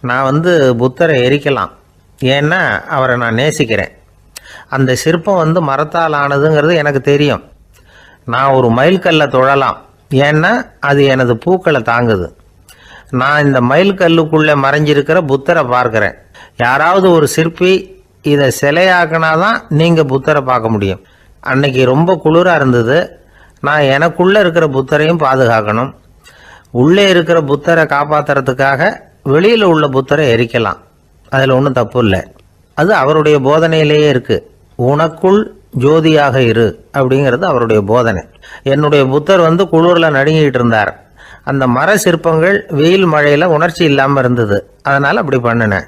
Speaker 1: நான் வந்து புத்தரை எரிக்கலாம், ஏன்னா அவரை நான் நேசிக்கிறேன். அந்த சிற்பம் வந்து மரத்தால் ஆனதுங்கிறது எனக்கு தெரியும். நான் ஒரு மயில்கல்லை தொழலாம், ஏன்னா அது எனது பூக்களை தாங்குது. நான் இந்த மயில்கல்லுக்குள்ளே மறைஞ்சிருக்கிற புத்தரை பார்க்குறேன். யாராவது ஒரு சிற்பி இதை சிலையாக்கினாதான் நீங்கள் புத்தரை பார்க்க முடியும். அன்னைக்கு ரொம்ப குளிராக இருந்தது. நான் எனக்குள்ளே இருக்கிற புத்தரையும் பாதுகாக்கணும். உள்ளே இருக்கிற புத்தரை காப்பாற்றுறதுக்காக வெளியில் உள்ள புத்தரை எரிக்கலாம், அதில் ஒன்றும் தப்பு இல்லை. அது அவருடைய போதனையிலேயே இருக்குது. உனக்குள் ஜோதியாக இரு அப்படிங்கிறது அவருடைய போதனை. என்னுடைய புத்தர் வந்து குளிரில் நடுங்கிட்டு இருந்தார். அந்த மர சிற்பங்கள் வெயில் மழையில் உணர்ச்சி இல்லாமல் இருந்தது, அதனால் அப்படி பண்ணினேன்.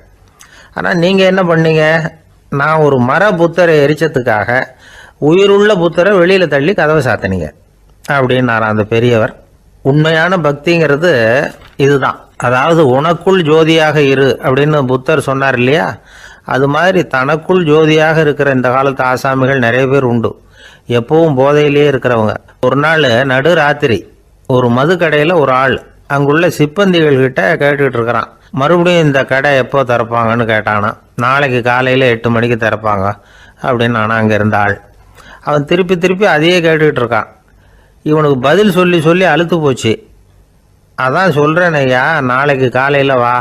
Speaker 1: ஆனால் நீங்கள் என்ன பண்ணீங்க? நான் ஒரு மர புத்தரை எரிச்சதுக்காக உயிருள்ள புத்தரை வெளியில் தள்ளி கதவை சாத்தினீங்க அப்படின்னாராம் அந்த பெரியவர். உண்மையான பக்திங்கிறது இதுதான். அதாவது உனக்குள் ஜோதியாக இரு அப்படின்னு புத்தர் சொன்னார் இல்லையா, அது மாதிரி தனக்குள் ஜோதியாக இருக்கிற இந்த காலத்து ஆசாமிகள் நிறைய பேர் உண்டு. எப்பவும் போதையிலேயே இருக்கிறவங்க. ஒரு நாள் நடு ராத்திரி ஒரு மது கடையில் ஒரு ஆள் அங்குள்ள சிப்பந்திகள் கிட்ட கேட்டுக்கிட்டு இருக்கிறான். மறுபடியும் இந்த கடை எப்போ திறப்பாங்கன்னு கேட்டானா. நாளைக்கு காலையில் 8 மணிக்கு திறப்பாங்க அப்படின்னு நானா அங்கே இருந்த ஆள். அவன் திருப்பி திருப்பி அதையே கேட்டுக்கிட்டு இருக்கான். இவனுக்கு பதில் சொல்லி சொல்லி அழுத்து போச்சு. அதான் சொல்கிறேன் ஐயா, நாளைக்கு காலையில் வா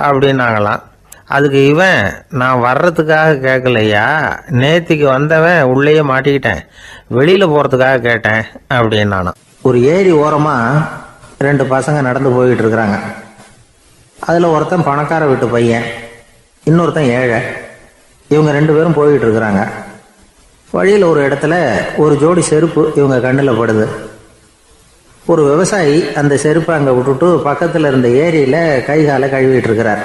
Speaker 1: அப்படின்னாங்களாம். அதுக்கு இவன், நான் வர்றதுக்காக கேட்கலையா, நேத்திக்கு வந்தவன் உள்ளேயே மாட்டிக்கிட்டேன், வெளியில் போகிறதுக்காக கேட்டேன் அப்படின்னானான்.
Speaker 2: ஒரு ஏரி ஓரமாக 2 பசங்க நடந்து போய்கிட்டு இருக்கிறாங்க. அதில் ஒருத்தன் பணக்கார வீட்டு பையன், இன்னொருத்தன் ஏழை. இவங்க 2 பேரும் போய்கிட்டு இருக்கிறாங்க. வழியில் ஒரு இடத்துல ஒரு ஜோடி செருப்பு இவங்க கண்ணில் படுது. ஒரு விவசாயி அந்த செருப்பை அங்கே விட்டுட்டு பக்கத்தில் இருந்த ஏரியில் கை காலை கழுவிட்டு இருக்கிறார்.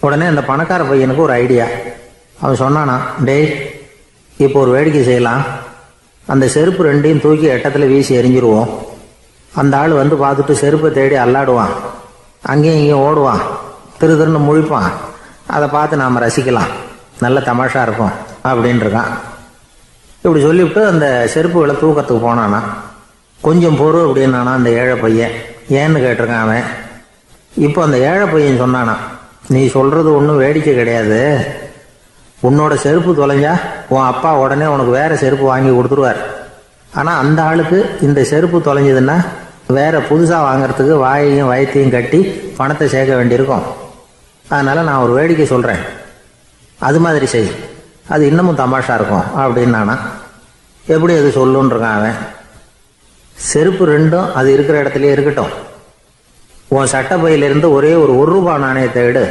Speaker 2: உடனே அந்த பணக்கார பையனுக்கு ஒரு ஐடியா. அவன் சொன்னானா, டேய், இப்போ ஒரு வேடிக்கை செய்யலாம். அந்த செருப்பு 2ஐயும் தூக்கி எட்டத்தில் வீசி எரிஞ்சிருவோம். அந்த ஆள் வந்து பார்த்துட்டு செருப்பை தேடி அல்லாடுவான், அங்கேயும் இங்கேயும் ஓடுவான், திருன்னு முழிப்பான். அதை பார்த்து நாம் ரசிக்கலாம், நல்ல தமாஷா இருக்கும் அப்படின்ட்டுருக்கான். இப்படி சொல்லிவிட்டு அந்த செருப்புகளை தூக்கத்துக்கு போனானா. கொஞ்சம் பொறு அப்படின்னானா அந்த ஏழை பையன். ஏன்னு கேட்டிருக்கான் அவன். இப்போ அந்த ஏழை பையன் சொன்னானா, நீ சொல்றது ஒன்றும் வேடிக்கை கிடையாது. உன்னோட செருப்பு தொலைஞ்சா உன் அப்பா உடனே உனக்கு வேற செருப்பு வாங்கி கொடுத்துருவார். ஆனால் அந்த ஆளுக்கு இந்த செருப்பு தொலைஞ்சதுன்னா வேற புதுசாக வாங்கறதுக்கு வாயையும் வயத்தையும் கட்டி பணத்தை சேர்க்க வேண்டியிருக்கும். அதனால நான் ஒரு வேடிக்கை சொல்கிறேன், அது மாதிரி செய், அது இன்னமும் தமாஷா இருக்கும் அப்படின்னானா. எப்படி அது சொல்லுன்னு இருக்கான் அவன். செருப்பு ரெண்டும் அது இருக்கிற இடத்துலயே இருக்கட்டும். உன் சட்டப்பையிலிருந்து ஒரே ஒரு ரூபாய் நாணயத்தை எடு.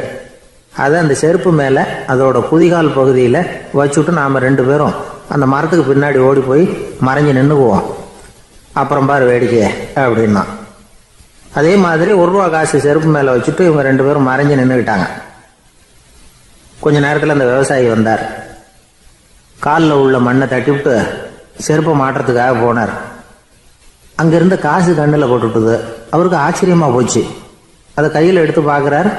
Speaker 2: அதை அந்த செருப்பு மேலே அதோட குதிகால் பகுதியில் வச்சுட்டு நாம் 2 பேரும் அந்த மரத்துக்கு பின்னாடி ஓடி போய் மறைஞ்சு நின்றுக்குவோம். அப்புறம் பாரு வேடிக்கையே அப்படின்னா. அதே மாதிரி ரூபா காசு செருப்பு மேலே வச்சுட்டு இவங்க 2 பேரும் மறைஞ்சு நின்றுக்கிட்டாங்க. கொஞ்ச நேரத்தில் அந்த விவசாயி வந்தார். காலில் உள்ள மண்ணை தட்டிவிட்டு செருப்பை மாட்டுறதுக்காக போனார். அங்கிருந்த காசு கண்ணில் போட்டுவிட்டது. அவருக்கு ஆச்சரியமாக போச்சு. அதை கையில் எடுத்து பார்க்குறார்.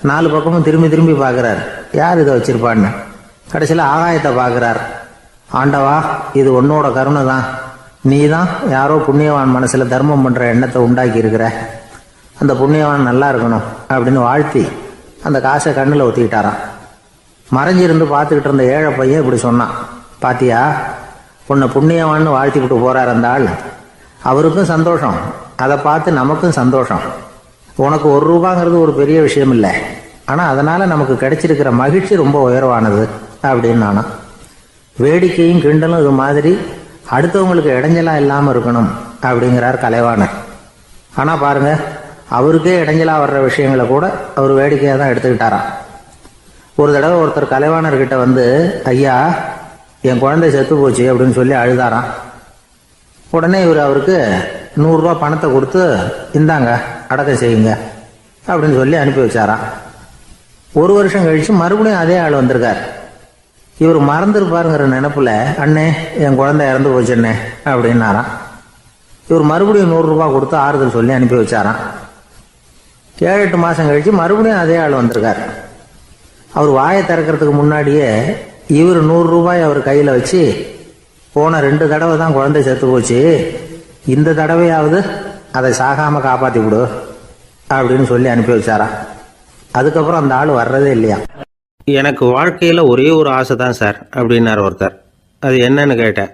Speaker 2: 4 பக்கமும் திரும்பி திரும்பி பார்க்குறார், யார் இதை வச்சிருப்பான்னு. கடைசியில் ஆகாயத்தை பார்க்குறார். ஆண்டவா, இது உன்னோட கருணை தான். நீ தான் யாரோ புண்ணியவான் மனசில் தர்மம் பண்ணுற எண்ணத்தை உண்டாக்கி இருக்கிற. அந்த புண்ணியவான் நல்லா இருக்கணும் அப்படின்னு வாழ்த்தி அந்த காசை கண்ணில் ஒத்திக்கிட்டாராம். மறைஞ்சிருந்து பார்த்துக்கிட்டு இருந்த ஏழை பையன் இப்படி சொன்னான், பாத்தியா, உன்னை புண்ணியவான்னு வாழ்த்திக்கிட்டு போறார் அந்த ஆள். அவருக்கும் சந்தோஷம், அதை பார்த்து நமக்கும் சந்தோஷம். உனக்கு ரூபாங்கிறது ஒரு பெரிய விஷயம் இல்லை, ஆனால் அதனால் நமக்கு கிடைச்சிருக்கிற மகிழ்ச்சி ரொம்ப உயர்வானது அப்படின்னு நானா. வேடிக்கையும் கிண்டலும் இது மாதிரி அடுத்தவங்களுக்கு இடைஞ்சலாக இல்லாமல் இருக்கணும் அப்படிங்கிறார் கலைவாணர். ஆனால் பாருங்க, அவருக்கே இடைஞ்சலாக வர்ற விஷயங்களை கூட அவர் வேடிக்கையாக தான் எடுத்துக்கிட்டாராம். ஒரு தடவை ஒருத்தர் கலைவாணர்கிட்ட வந்து, ஐயா, என் குழந்தை செத்து போச்சு அப்படின்னு சொல்லி அழுதாராம். உடனே இவர் அவருக்கு 100 ரூபா பணத்தை கொடுத்து, இந்தாங்க அடக்கம் செய்யுங்க அப்படின்னு சொல்லி அனுப்பி வச்சாராம். 1 வருஷம் கழிச்சு மறுபடியும் அதே ஆள் வந்திருக்கார். இவர் மறந்துருப்பாருங்கிற நினைப்புல, அண்ணே என் குழந்தை இறந்து போச்சுண்ணே அப்படின்னாராம். இவர் மறுபடியும் 100 ரூபா கொடுத்து ஆறுதல் சொல்லி அனுப்பி வச்சாராம். 7-8 மாசம் கழிச்சு மறுபடியும் அதே ஆள் வந்திருக்கார். அவர் வாயை திறக்கிறதுக்கு முன்னாடியே இவர் 100 ரூபாய் அவர் கையில வச்சு, போன 2 தடவை தான் குழந்தை செத்து போச்சு, இந்த தடவையாவது அதை சாகாம காப்பாத்தி விடு அப்படின்னு சொல்லி அனுப்பி வச்சாராம். அதுக்கப்புறம் அந்த ஆள் வர்றதே இல்லையா.
Speaker 1: எனக்கு வாழ்க்கையில் ஒரே ஒரு ஆசை தான் சார் அப்படின்னார் ஒருத்தர். அது என்னன்னு கேட்டேன்.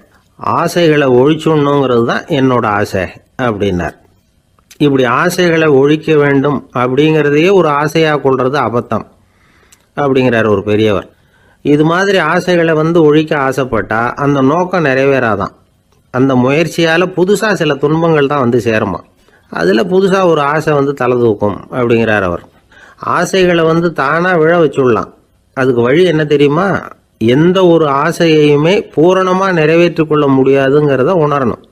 Speaker 1: ஆசைகளை ஒழிச்சுடணுங்கிறது தான் என்னோட ஆசை அப்படின்னார். இப்படி ஆசைகளை ஒழிக்க வேண்டும் அப்படிங்கிறதையே ஒரு ஆசையாக கொள்வது அபத்தம் அப்படிங்கிறார் ஒரு பெரியவர். இது மாதிரி ஆசைகளை ஒழிக்க ஆசைப்பட்டா அந்த நோக்கம் நிறைவேறாதான். அந்த முயற்சியால் புதுசாக சில துன்பங்கள் தான் சேருமா. அதில் புதுசாக ஒரு ஆசை தலை தூக்கும் அப்படிங்கிறார் அவர். ஆசைகளை தானாக விழ வச்சுடலாம். அதுக்கு வழி என்ன தெரியுமா? எந்த ஒரு ஆசையையுமே பூரணமாக நிறைவேற்றி கொள்ள முடியாதுங்கிறத உணரணும்.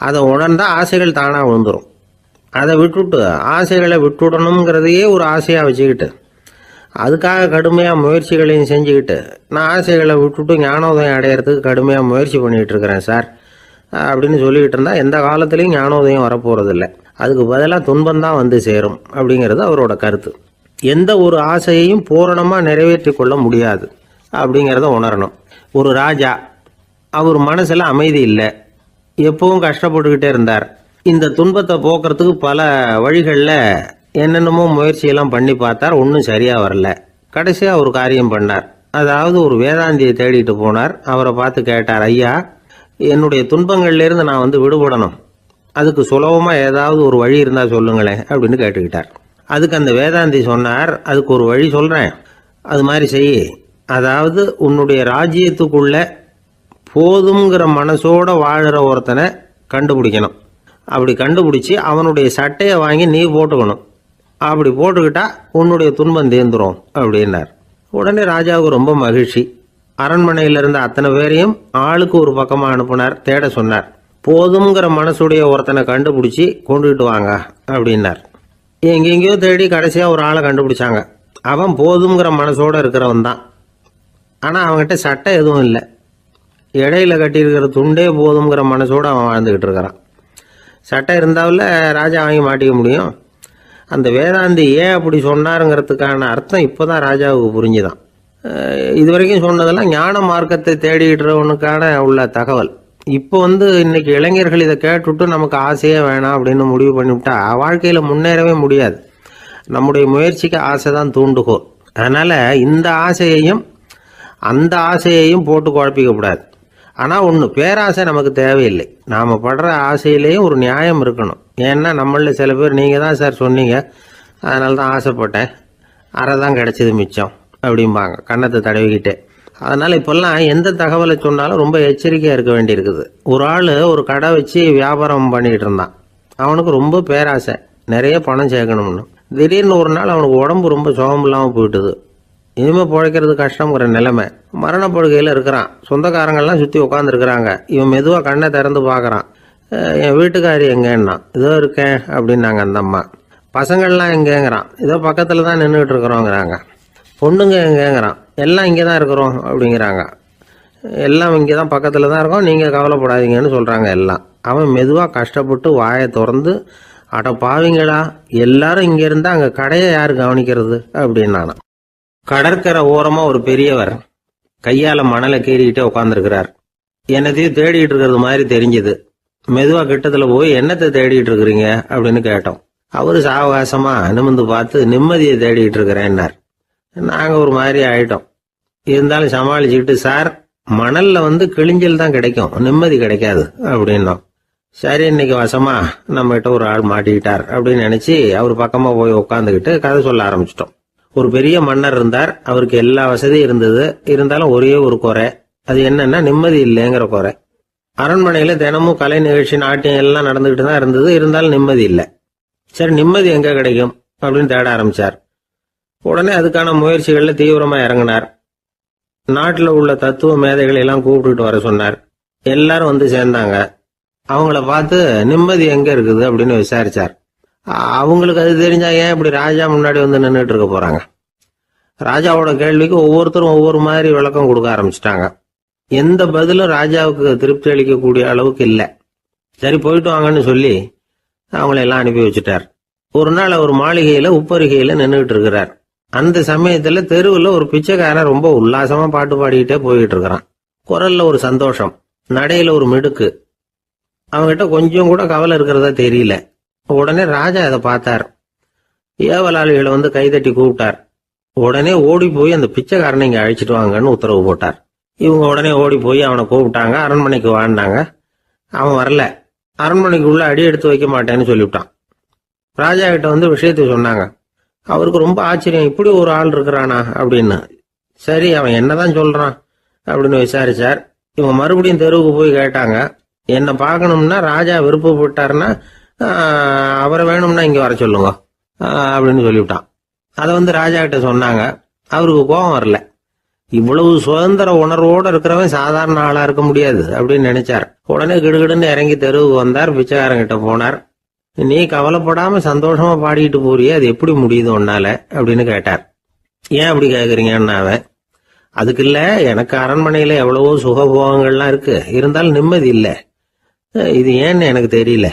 Speaker 1: அதை உணர்ந்தா ஆசைகள் தானாக விழுந்துடும். அதை விட்டுட்டு ஆசைகளை விட்டுடணுங்கிறதையே ஒரு ஆசையாக வச்சுக்கிட்டு அதுக்காக கடுமையாக முயற்சிகளையும் செஞ்சுக்கிட்டு, நான் ஆசைகளை விட்டுட்டு ஞானோதயம் அடையிறதுக்கு கடுமையாக முயற்சி பண்ணிகிட்டு இருக்கிறேன் சார் அப்படின்னு சொல்லிக்கிட்டு இருந்தால் எந்த காலத்துலேயும் ஞானோதயம் வரப்போகிறதில்ல. அதுக்கு பதிலாக துன்பந்தான் சேரும் அப்படிங்கிறது அவரோட கருத்து. எந்த ஒரு ஆசையையும் பூரணமாக நிறைவேற்றி கொள்ள முடியாது அப்படிங்கிறத உணரணும். ஒரு ராஜா, அவர் மனசில் அமைதி இல்லை, எப்பவும் கஷ்டப்பட்டுக்கிட்டே இருந்தார். இந்த துன்பத்தை போக்குறதுக்கு பல வழிகளில் என்னென்னமோ முயற்சியெல்லாம் பண்ணி பார்த்தார். ஒன்றும் சரியாக வரல. கடைசியாக ஒரு காரியம் பண்ணார். அதாவது ஒரு வேதாந்தியை தேடிட்டு போனார். அவரை பார்த்து கேட்டார், ஐயா, என்னுடைய துன்பங்கள்லேருந்து நான் விடுபடணும், அதுக்கு சுலபமாக ஏதாவது ஒரு வழி இருந்தால் சொல்லுங்களேன் அப்படின்னு கேட்டுக்கிட்டார். அதுக்கு அந்த வேதாந்தி சொன்னார், அதுக்கு ஒரு வழி சொல்கிறேன், அது மாதிரி செய். அதாவது உன்னுடைய ராஜ்யத்துக்குள்ள போதுங்கிற மனசோட வாழுற ஒருத்தனை கண்டுபிடிக்கணும். அப்படி கண்டுபிடிச்சி அவனுடைய சட்டையை வாங்கி நீ போட்டுக்கணும். அப்படி போட்டுக்கிட்டா உன்னுடைய துன்பம் தீர்ந்துரும் அப்படின்னார். உடனே ராஜாவுக்கு ரொம்ப மகிழ்ச்சி. அரண்மனையில் இருந்த அத்தனை பேரையும் ஆளுக்கு ஒரு பக்கமாக அனுப்புனார். தேட சொன்னார். போதுங்கிற மனசுடைய ஒருத்தனை கண்டுபிடிச்சி கொண்டுகிட்டு வாங்க அப்படின்னார். எங்கெங்கேயோ தேடி கடைசியாக ஒரு ஆளை கண்டுபிடிச்சாங்க. அவன் போதுங்கிற மனசோடு இருக்கிறவன் தான். ஆனால் அவன்கிட்ட சட்டை எதுவும் இல்லை. இடையில கட்டியிருக்கிற துண்டே போதுங்கிற மனசோடு அவன் வாழ்ந்துக்கிட்டு இருக்கிறான். சட்டை இருந்தாவில் ராஜா வாங்கி மாட்டிக்க முடியும். அந்த வேதாந்தி ஏன் அப்படி சொன்னாருங்கிறதுக்கான அர்த்தம் இப்போ தான் ராஜாவுக்கு புரிஞ்சுதான். இது வரைக்கும் சொன்னதெல்லாம் ஞான மார்க்கத்தை தேடிக்கிறவனுக்கான உள்ள தகவல். இப்போ இன்னைக்கு இளைஞர்கள் இதை கேட்டுவிட்டு நமக்கு ஆசையே வேணாம் அப்படின்னு முடிவு பண்ணிவிட்டா வாழ்க்கையில் முன்னேறவே முடியாது. நம்முடைய முயற்சிக்கு ஆசை தான் தூண்டுகோல். அதனால் இந்த ஆசையையும் அந்த ஆசையையும் போட்டு குழப்பிக்கக்கூடாது. ஆனால் ஒன்று, பேராசை நமக்கு தேவையில்லை. நாம் படுற ஆசையிலேயும் ஒரு நியாயம் இருக்கணும். ஏன்னா நம்மளில் சில பேர் நீங்கள் தான் சார் சொன்னீங்க, அதனால தான் ஆசைப்பட்டேன், அரை தான் கிடச்சிது மிச்சம் அப்படிம்பாங்க கன்னத்தை தடவிக்கிட்டே. அதனால் இப்போல்லாம் எந்த தகவலை சொன்னாலும் ரொம்ப எச்சரிக்கையாக இருக்க வேண்டியிருக்குது. ஒரு ஆள் ஒரு கடை வச்சு வியாபாரம் பண்ணிகிட்டு இருந்தான். அவனுக்கு ரொம்ப பேராசை, நிறைய பணம் சேர்க்கணும்னு. திடீர்னு ஒரு நாள் அவனுக்கு உடம்பு ரொம்ப சுகம் இல்லாமல் போயிட்டுது. இனிமேல் பிழைக்கிறது கஷ்டங்கிற நிலைமை. மரணப்படுகையில் இருக்கிறான். சொந்தக்காரங்கள்லாம் சுற்றி உட்காந்துருக்குறாங்க. இவன் மெதுவாக கண்ணை திறந்து பார்க்குறான். என் வீட்டுக்காரி எங்கேன்னா, இதோ இருக்கேன் அப்படின்னாங்க அந்த அம்மா. பசங்கள்லாம் எங்கேங்கிறான். இதோ பக்கத்தில் தான் நின்றுட்டு இருக்கிறோங்கிறாங்க. பொண்ணுங்க எங்கேங்கிறான். எல்லாம் இங்கே தான் இருக்கிறோம் அப்படிங்கிறாங்க. எல்லாம் இங்கே தான் பக்கத்தில் தான் இருக்கோம், நீங்கள் கவலைப்படாதீங்கன்னு சொல்கிறாங்க எல்லாம். அவன் மெதுவாக கஷ்டப்பட்டு வாயை திறந்து, அட பாவிங்களா, எல்லாரும் இங்கே இருந்தால் அங்கே கடையை யார் கவனிக்கிறது அப்படின்னானா. கடற்கரை ஓரமாக ஒரு பெரியவர் கையால் மணலை கீறிக்கிட்டே உட்காந்துருக்கிறார். என்னத்தையும் தேடிட்டு இருக்கிறது மாதிரி தெரிஞ்சுது. மெதுவாக கிட்டத்தில் போய் என்னத்தை தேடிட்டு இருக்கிறீங்க அப்படின்னு கேட்டோம். அவரு சாவகாசமாக நிமிந்து பார்த்து நிம்மதியை தேடிட்டு இருக்கிறேன்னார். நாங்கள் ஒரு மாதிரி ஆயிட்டோம். இருந்தாலும் சமாளிச்சுக்கிட்டு, சார் மணல்ல கிழிஞ்சல் தான் கிடைக்கும், நிம்மதி கிடைக்காது அப்படின்னோம். சரி, இன்னைக்கு வசமா நம்மகிட்ட ஒரு ஆள் மாட்டிக்கிட்டார் அப்படின்னு நினைச்சு அவர் பக்கமா போய் உட்காந்துக்கிட்டு கதை சொல்ல ஆரம்பிச்சிட்டோம். ஒரு பெரிய மன்னர் இருந்தார். அவருக்கு எல்லா வசதியும் இருந்தது. இருந்தாலும் ஒரே ஒரு குறை. அது என்னன்னா நிம்மதி இல்லைங்கிற குறை. அரண்மனையில தினமும் கலை நிகழ்ச்சி, நாட்டியம் எல்லாம் நடந்துகிட்டு தான் இருந்தது. இருந்தாலும் நிம்மதி இல்லை. சரி, நிம்மதி எங்க கிடைக்கும் அப்படின்னு தேட ஆரம்பிச்சார். உடனே அதுக்கான முயற்சிகள்ல தீவிரமா இறங்கினார். நாட்டில் உள்ள தத்துவ மேதைகளை எல்லாம் கூப்பிட்டுட்டு வர சொன்னார். எல்லாரும் சேர்ந்தாங்க. அவங்கள பார்த்து நிம்மதி எங்க இருக்குது அப்படின்னு விசாரிச்சார். அவங்களுக்கு அது தெரிஞ்சா ஏன் இப்படி ராஜா முன்னாடி நின்றுட்டு இருக்க போறாங்க? ராஜாவோட கேள்விக்கு ஒவ்வொருத்தரும் ஒவ்வொரு மாதிரி விளக்கம் கொடுக்க ஆரம்பிச்சிட்டாங்க. எந்த பதிலும் ராஜாவுக்கு திருப்தி அளிக்கக்கூடிய அளவுக்கு இல்லை. சரி, போயிட்டு வாங்கன்னு சொல்லி அவங்களெல்லாம் அனுப்பி வச்சுட்டார். ஒரு நாள் அவர் மாளிகையில உப்பருகையில நின்றுட்டு இருக்கிறார். அந்த சமயத்துல தெருவில் ஒரு பிச்சைக்காரன் ரொம்ப உல்லாசமா பாட்டு பாடிக்கிட்டே போயிட்டு இருக்கிறான். குரல்ல ஒரு சந்தோஷம், நடையில ஒரு மிடுக்கு. அவங்ககிட்ட கொஞ்சம் கூட கவலை இருக்கிறதா தெரியல. உடனே ராஜா அதை பார்த்தார். ஏவலாளிகளை கைதட்டி கூப்பிட்டார். உடனே ஓடி போய் அந்த பிச்சைக்காரனை இங்க அழைச்சிட்டு வாங்கன்னு உத்தரவு போட்டார். இவங்க உடனே ஓடி போய் அவனை கூப்பிட்டாங்க. அரண்மனைக்கு வாழ்ந்தாங்க. அவன் வரல. அரண்மனைக்கு உள்ள அடி எடுத்து வைக்க மாட்டேன்னு சொல்லிவிட்டான். ராஜா கிட்ட விஷயத்தை சொன்னாங்க. அவருக்கு ரொம்ப ஆச்சரியம், இப்படி ஒரு ஆள் இருக்கிறானா அப்படின்னு. சரி, அவன் என்னதான் சொல்றான் அப்படின்னு விசாரிச்சார். இவங்க மறுபடியும் தெருவுக்கு போய் கேட்டாங்க. என்ன பார்க்கணும்னா ராஜா விருப்பப்பட்டாருன்னா அவரை வேணும்னா இங்க வர சொல்லுங்க அப்படின்னு சொல்லிவிட்டான். அதை ராஜா கிட்ட சொன்னாங்க. அவருக்கு கோபம் வரல. இவ்வளவு சுதந்திர உணர்வோடு இருக்கிறவன் சாதாரண ஆளா இருக்க முடியாது அப்படின்னு நினைச்சார். உடனே கிடுகிடுன்னு இறங்கி தெருவுக்கு வந்தார். பிச்சைக்காரங்கிட்ட போனார். நீ கவலைப்படாம சந்தோஷமா பாடிக்கிட்டு போறியே, அது எப்படி முடியுது உன்னால அப்படின்னு கேட்டார். ஏன் அப்படி கேக்குறீங்கன்னு அவன், அதுக்கு இல்ல, எனக்கு அரண்மனையில எவ்வளவோ சுகபோகங்கள்லாம் இருக்கு, இருந்தாலும் நிம்மதி இல்லை. இது ஏன்னு எனக்கு தெரியல.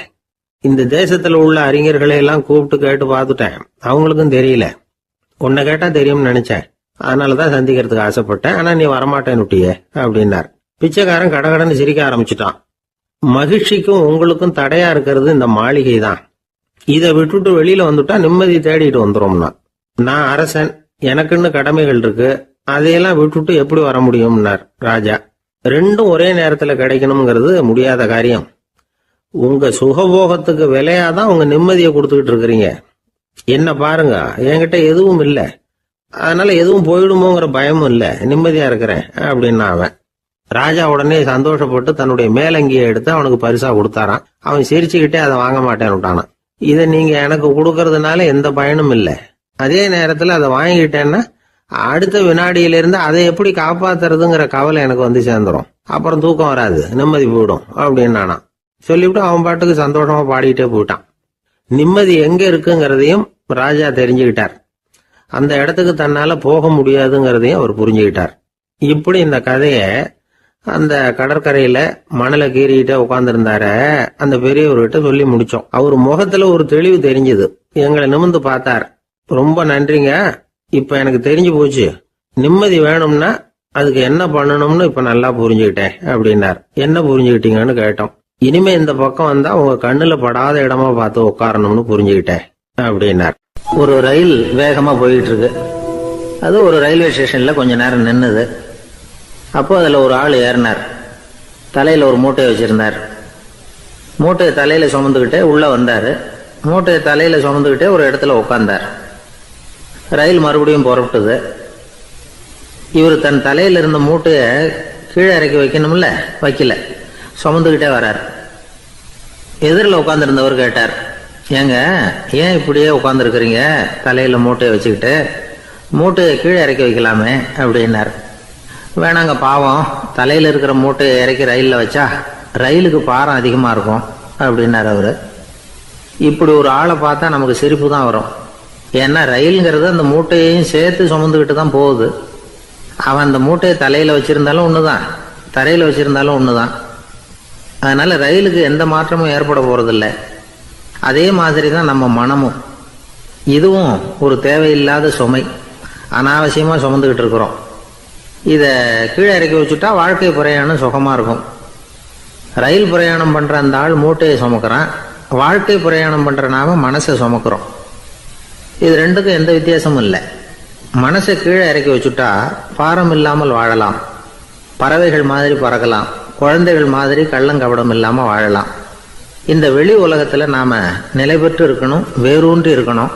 Speaker 1: இந்த தேசத்துல உள்ள அறிஞர்களை எல்லாம் கூப்பிட்டு கேட்டு பார்த்துட்டேன், அவங்களுக்கும் தெரியல. உன்னை கேட்டா தெரியும்னு நினைச்சேன், அதனாலதான் சந்திக்கிறதுக்கு ஆசைப்பட்டேன். ஆனா நீ வரமாட்டேன்னுட்டியே அப்படின்னார். பிச்சைக்காரன் கடகடன்னு சிரிக்க ஆரம்பிச்சுட்டான். மகிழ்ச்சிக்கும் உங்களுக்கும் தடையா இருக்கிறது இந்த மாளிகை தான். இதை விட்டுட்டு வெளியில வந்துட்டா நிம்மதி தேடிட்டு வந்துரும்னா. நான் அரசன், எனக்குன்னு கடமைகள் இருக்கு, அதையெல்லாம் விட்டுட்டு எப்படி வர முடியும்னார் ராஜா. ரெண்டும் ஒரே நேரத்துல கிடைக்கணுங்கிறது முடியாத காரியம். உங்க சுகபோகத்துக்கு விலையாதான் உங்க நிம்மதியை கொடுத்துக்கிட்டு இருக்கிறீங்க. என்ன பாருங்க, என்கிட்ட எதுவும் இல்லை, அதனால எதுவும் போயிடுமோங்கிற பயமும் இல்லை, நிம்மதியா இருக்கிறேன் அப்படின்னா அவன். ராஜா உடனே சந்தோஷப்பட்டு தன்னுடைய மேலங்கியை எடுத்து அவனுக்கு பரிசா கொடுத்தாரான். அவன் சிரிச்சுக்கிட்டே அதை வாங்க மாட்டேன்னு விட்டானான். இதை நீங்க எனக்கு கொடுக்கறதுனால எந்த பயனும் இல்லை, அதே நேரத்துல அதை வாங்கிக்கிட்டேன்னா அடுத்த வினாடியிலிருந்து அதை எப்படி காப்பாத்துறதுங்கிற கவலை எனக்கு சேர்ந்துடும். அப்புறம் தூக்கம் வராது, நிம்மதி போயிடும் அப்படின்னானா. சொல்லிவிட்டு அவன் பாட்டுக்கு சந்தோஷமா பாடிக்கிட்டே போயிட்டான். நிம்மதி எங்க இருக்குங்கிறதையும் ராஜா தெரிஞ்சுக்கிட்டார். அந்த இடத்துக்கு தன்னால போக முடியாதுங்கிறதையும் அவர் புரிஞ்சுக்கிட்டார். இப்படி இந்த கதைய அந்த கடற்கரையில மணலை கீறிக்கிட்டே உட்கார்ந்துருந்தார அந்த பெரியவர்கிட்ட சொல்லி முடிச்சோம். அவர் முகத்துல ஒரு தெளிவு தெரிஞ்சது. எங்களை நிமிர்ந்து பார்த்தார். ரொம்ப நன்றிங்க, இப்ப எனக்கு தெரிஞ்சு போச்சு. நிம்மதி வேணும்னா அதுக்கு என்ன பண்ணணும்னு இப்ப நல்லா புரிஞ்சுக்கிட்டேன் அப்படின்னார். என்ன புரிஞ்சுக்கிட்டீங்கன்னு கேட்டோம். இனிமே இந்த பக்கம் வந்தா உங்க கண்ணுல படாத இடமா பார்த்து உட்காரணும்னு புரிஞ்சுக்கிட்டேன் அப்படின்னார்.
Speaker 2: ஒரு ரயில் வேகமா போயிட்டு இருக்கு. அது ஒரு ரயில்வே ஸ்டேஷன்ல கொஞ்ச நேரம் நின்னுது. அப்போ அதுல ஒரு ஆள் ஏறினார். தலையில ஒரு மூட்டையை வச்சிருந்தார். மூட்டையை தலையில சுமந்துக்கிட்டே உள்ள வந்தாரு. மூட்டையை தலையில சுமந்துக்கிட்டே ஒரு இடத்துல உட்கார்ந்தார். ரயில் மறுபடியும் புறப்பட்டது. இவர் தன் தலையில இருந்த மூட்டையை கீழே இறக்கி வைக்கணும்ல, வைக்கல, சுமந்துக்கிட்டே வர்றார். எதிரில் உட்காந்துருந்தவர் கேட்டார், ஏங்க ஏன் இப்படியே உட்காந்துருக்கிறீங்க தலையில மூட்டையை வச்சுக்கிட்டு? மூட்டையை கீழே இறக்கி வைக்கலாமே அப்படின்னார். வேணாங்க, பாவம், தலையில இருக்கிற மூட்டையை இறக்கி ரயிலில் வச்சா ரயிலுக்கு பாரம் அதிகமாக இருக்கும் அப்படின்னார் அவரு. இப்படி ஒரு ஆளை பார்த்தா நமக்கு சிரிப்பு தான் வரும். ஏன்னா ரயிலுங்கிறது அந்த மூட்டையையும் சேர்த்து சுமந்துக்கிட்டு தான் போகுது. அவன் அந்த மூட்டையை தலையில வச்சிருந்தாலும் ஒண்ணுதான், தரையில வச்சிருந்தாலும் ஒண்ணுதான். அதனால ரயிலுக்கு எந்த மாற்றமும் ஏற்பட போறதில்ல. அதே மாதிரி தான் நம்ம மனமும். இதுவும் ஒரு தேவையில்லாத சுமை, அனாவசியமா சுமந்துக்கிட்டு இருக்கிறோம். இத கீழே இறக்கி வச்சுட்டா வாழ்க்கை பிரயாணம் சுகமா இருக்கும். ரயில் பிரயாணம் பண்ற அந்த ஆள் மூட்டையை சுமக்கிறான், வாழ்க்கை பிரயாணம் பண்ற நாம மனசை சுமக்கிறோம். இது ரெண்டுக்கும் எந்த வித்தியாசமும் இல்லை. மனசை கீழே இறக்கி வச்சுட்டா பாரம் இல்லாமல் வாழலாம், பறவைகள் மாதிரி பறக்கலாம், குழந்தைகள் மாதிரி கள்ளங்கபடம் இல்லாம வாழலாம். இந்த வெளி உலகத்துல நாம நிலை பெற்று இருக்கணும், வேரூன்றி இருக்கணும்.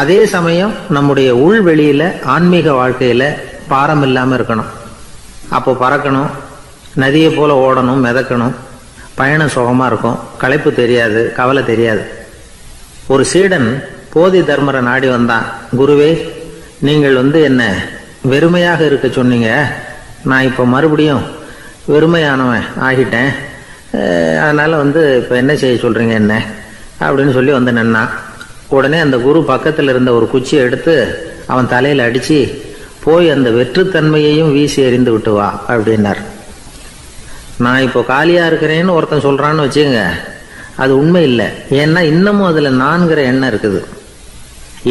Speaker 2: அதே சமயம் நம்முடைய உள்வெளியில ஆன்மீக வாழ்க்கையில பாரம் இல்லாம இருக்கணும். அப்போ பறக்கணும், நதியை போல ஓடணும், மிதக்கணும். பயணம் சுகமா இருக்கும், களைப்பு தெரியாது, கவலை தெரியாது. ஒரு சீடன் போதி தர்மரை நாடி வந்தான். குருவே, நீங்கள் என்ன வெறுமையாக இருக்க சொன்னீங்க, நான் இப்போ மறுபடியும் வெறுமையானவன் ஆகிட்டேன், அதனால இப்போ என்ன செய்ய சொல்றீங்க என்ன அப்படின்னு சொல்லி நின்னான். உடனே அந்த குரு பக்கத்தில் இருந்த ஒரு குச்சியை எடுத்து அவன் தலையில் அடிச்சு, போய் அந்த வெற்றுத்தன்மையையும் வீசி எறிந்து விட்டு வா அப்படின்னார். நான் இப்போ காலியா இருக்கிறேன்னு ஒருத்தன் சொல்றான்னு வச்சுங்க, அது உண்மை இல்லை. ஏன்னா இன்னமும் அதுல நான்கிற எண்ணம் இருக்குது.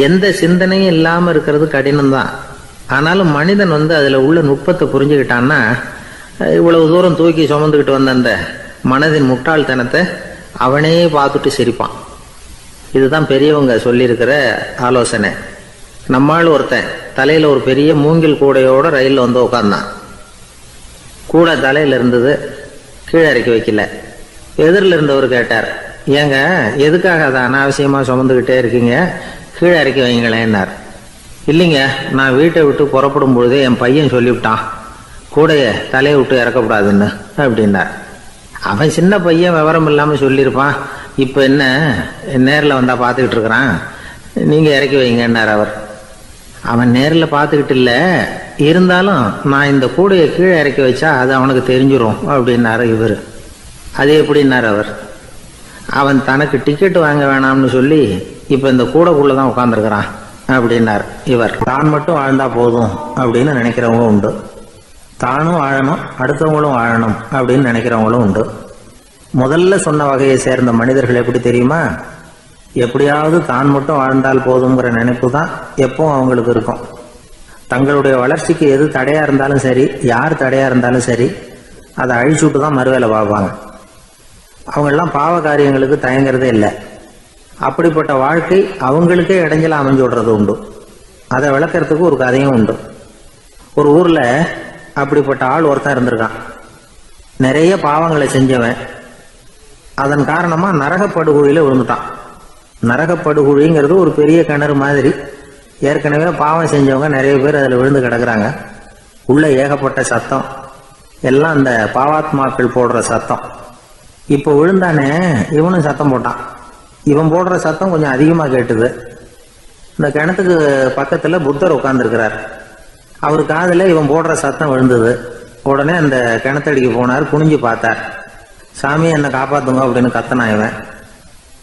Speaker 2: எந்த சிந்தனையும் இல்லாம இருக்கிறது கடினம்தான். ஆனாலும் மனிதன் அதுல உள்ள நுட்பத்தை புரிஞ்சுக்கிட்டான்னா இவ்வளவு தூரம் தூக்கி சுமந்துக்கிட்டு வந்த அந்த மனதின் முட்டாள்தனத்தை அவனே பார்த்துட்டு சிரிப்பான். இதுதான் பெரியவங்க சொல்லியிருக்கிற ஆலோசனை. நம்மால் ஒருத்தன் தலையில ஒரு பெரிய மூங்கில் கூடையோட ரயில்ல உட்கார்ந்தான். கூட தலையில இருந்தது, கீழே இறக்கி வைக்கல. எதிரில் இருந்தவர் கேட்டார், ஏங்க எதுக்காக அதை அனாவசியமா சுமந்துக்கிட்டே இருக்கீங்க, கீழே இறக்கி வைங்களேன்னார். இல்லைங்க, நான் வீட்டை விட்டு புறப்படும் பொழுதே என் பையன் சொல்லிவிட்டான், கூடைய தலையை விட்டு இறக்கக்கூடாதுன்னு அப்படின்னார். அவன் சின்ன பையன், விவரம் இல்லாமல் சொல்லியிருப்பான். இப்போ என்ன நேரில் வந்தால் பார்த்துக்கிட்டு இருக்கிறான், நீங்கள் இறக்கி வைங்கன்னார் அவர். அவன் நேரில் பார்த்துக்கிட்டு இல்லை, இருந்தாலும் நான் இந்த கூடையை கீழே இறக்கி வச்சா அது அவனுக்கு தெரிஞ்சிடும் அப்படின்னாரு இவர். அது எப்படின்னார் அவர். அவன் தனக்கு டிக்கெட் வாங்க வேணாம்னு சொல்லி இப்போ இந்த கூடைக்குள்ளதான் உட்காந்துருக்கிறான் அப்படின்னார் இவர். தான் மட்டும் வாழ்ந்தா போதும் அப்படின்னு நினைக்கிறவங்களும் உண்டு. தானும் வாழணும், அடுத்தவங்களும் வாழணும் அப்படின்னு நினைக்கிறவங்களும் உண்டு. முதல்ல சொன்ன வகையை சேர்ந்த மனிதர்கள் எப்படி தெரியுமா? எப்படியாவது தான் மட்டும் வாழ்ந்தால் போதுங்கிற நினைப்பு தான் எப்பவும் அவங்களுக்கு இருக்கும். தங்களுடைய வளர்ச்சிக்கு எது தடையா இருந்தாலும் சரி, யார் தடையா இருந்தாலும் சரி, அதை அழிச்சுட்டு தான் மறுவேலை பார்ப்பாங்க. அவங்கெல்லாம் பாவ காரியங்களுக்கு தயங்குறதே இல்லை. அப்படிப்பட்ட வாழ்க்கை அவங்களுக்கே இடைஞ்சல அமைஞ்சு விடுறது உண்டு. அதை விளக்கறதுக்கு ஒரு கதையும் உண்டு. ஒரு ஊர்ல அப்படிப்பட்ட ஆள் ஒருத்தன் இருந்திருக்கான். நிறைய பாவங்களை செஞ்சவன். அதன் காரணமா நரகப்படுகொழியில விழுந்துட்டான். நரகப்படுகொழிங்கிறது ஒரு பெரிய கிணறு மாதிரி. ஏற்கனவே பாவம் செஞ்சவங்க நிறைய பேர் அதுல விழுந்து கிடக்குறாங்க. உள்ள ஏகப்பட்ட சத்தம், எல்லாம் அந்த பாவாத்மாக்கள் போடுற சத்தம். இப்போ விழுந்தானே, இவனும் சத்தம் போட்டான். இவன் போடுற சத்தம் கொஞ்சம் அதிகமா கேட்டுது. இந்த கிணத்துக்கு பக்கத்துல புத்தர் உட்கார்ந்துருக்கிறார். அவர் காதுல இவன் போடுற சத்தம் விழுந்தது. உடனே அந்த கிணத்தடிக்கு போனார், குனிஞ்சு பார்த்தார். சாமி என்னை காப்பாத்துங்க அப்படின்னு கத்தனா இவன்.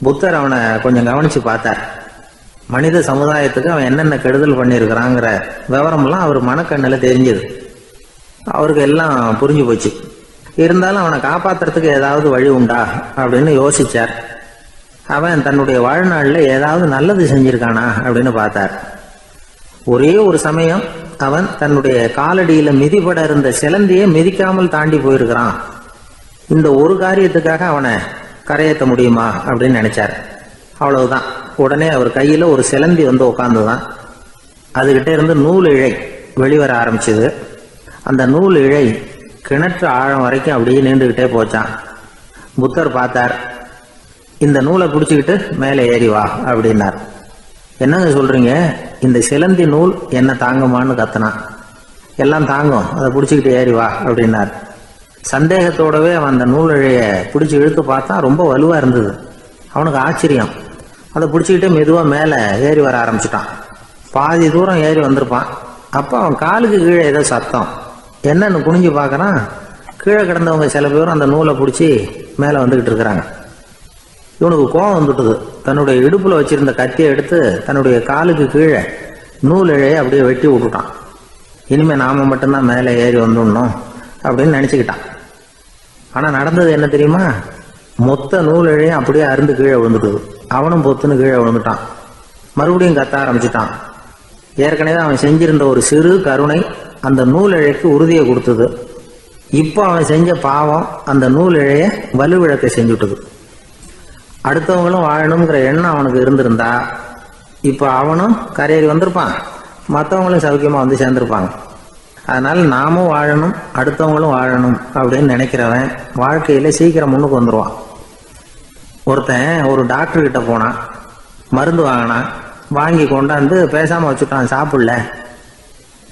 Speaker 2: புத்தர் அவனை கொஞ்சம் கவனிச்சு பார்த்தார். மனித சமுதாயத்துக்கு அவன் என்னென்ன கெடுதல் பண்ணியிருக்கிறாங்கிற விவரம்லாம் அவர் மனக்கண்ணில் தெரிஞ்சது. அவருக்கு எல்லாம் புரிஞ்சு போச்சு. இருந்தாலும் அவனை காப்பாத்துறதுக்கு ஏதாவது வழி உண்டா அப்படின்னு யோசிச்சார். அவன் தன்னுடைய வாழ்நாளில் ஏதாவது நல்லது செஞ்சிருக்கானா அப்படின்னு பார்த்தார். ஒரே ஒரு சமயம் அவன் தன்னுடைய காலடியில மிதிபட இருந்த சிலந்தியை மிதிக்காமல் தாண்டி போயிருக்கிறான். இந்த ஒரு காரியத்துக்காக அவனை கரையேற்ற முடியுமா அப்படின்னு நினைச்சார். அவ்வளவுதான். உடனே அவர் கையில ஒரு சிலந்தி வந்து உட்கார்ந்துதான். அதுகிட்ட இருந்து நூல் இழை வெளிவர ஆரம்பிச்சது. அந்த நூல் இழை கிணற்று ஆழம் வரைக்கும் அப்படியே நீண்டுகிட்டே போச்சான். புத்தர் பார்த்தார். இந்த நூலை பிடிச்சிக்கிட்டு மேலே ஏறி வா அப்படின்னார். என்னங்க சொல்றீங்க, இந்த சிலந்தி நூல் என்ன தாங்குமான்னு கத்தினான். எல்லாம் தாங்கும், அதை பிடிச்சிக்கிட்டு ஏறி வா அப்படின்னார். சந்தேகத்தோடவே அவன் அந்த நூல் இழைய பிடிச்சி இழுத்து பார்த்தா ரொம்ப வலுவா இருந்தது. அவனுக்கு ஆச்சரியம். அதை பிடிச்சிக்கிட்டே மெதுவாக மேலே ஏறி வர ஆரம்பிச்சிட்டான். பாதி தூரம் ஏறி வந்திருப்பான். அப்போ அவன் காலுக்கு கீழே ஏதோ சத்தம். என்னன்னு குனிஞ்சு பார்க்கறான். கீழே கிடந்தவங்க சில பேரும் அந்த நூலை பிடிச்சி மேலே வந்துக்கிட்டு இருக்கிறாங்க. இவனுக்கு கோபம் வந்துட்டுது. தன்னுடைய இடுப்புல வச்சிருந்த கத்தியை எடுத்து தன்னுடைய காலுக்கு கீழே நூல் இழையை அப்படியே வெட்டி விட்டுட்டான். இனிமே நாம மட்டும்தான் மேலே ஏறி வந்துடணும் அப்படின்னு நினைச்சுக்கிட்டான். ஆனா நடந்தது என்ன தெரியுமா? மொத்த நூல் இழையும் அப்படியே அருந்து கீழே விழுந்துட்டுது. அவனும் பொத்துன்னு கீழே விழுந்துட்டான். மறுபடியும் கத்த ஆரம்பிச்சுட்டான். ஏற்கனவே அவன் செஞ்சிருந்த ஒரு சிறு கருணை அந்த நூல் இழைக்கு உறுதியை கொடுத்தது. இப்போ அவன் செஞ்ச பாவம் அந்த நூல் இழைய வலுவிழக்க செஞ்சுட்டுது. அடுத்தவங்களும் வாழணுங்கிற எண்ணம் அவனுக்கு இருந்திருந்தா இப்போ அவனும் கரையேறி வந்திருப்பான், மற்றவங்களும் சௌக்கியமா வந்து சேர்ந்திருப்பாங்க. அதனால நாமும் வாழணும், அடுத்தவங்களும் வாழணும் அப்படின்னு நினைக்கிறவன் வாழ்க்கையில சீக்கிரம் முன்னுக்கு வந்துடுவான். ஒருத்தன் ஒரு டாக்டர் கிட்ட போனான், மருந்து வாங்கினான். வாங்கி கொண்டாந்து பேசாம வச்சுட்டான், சாப்பிடல.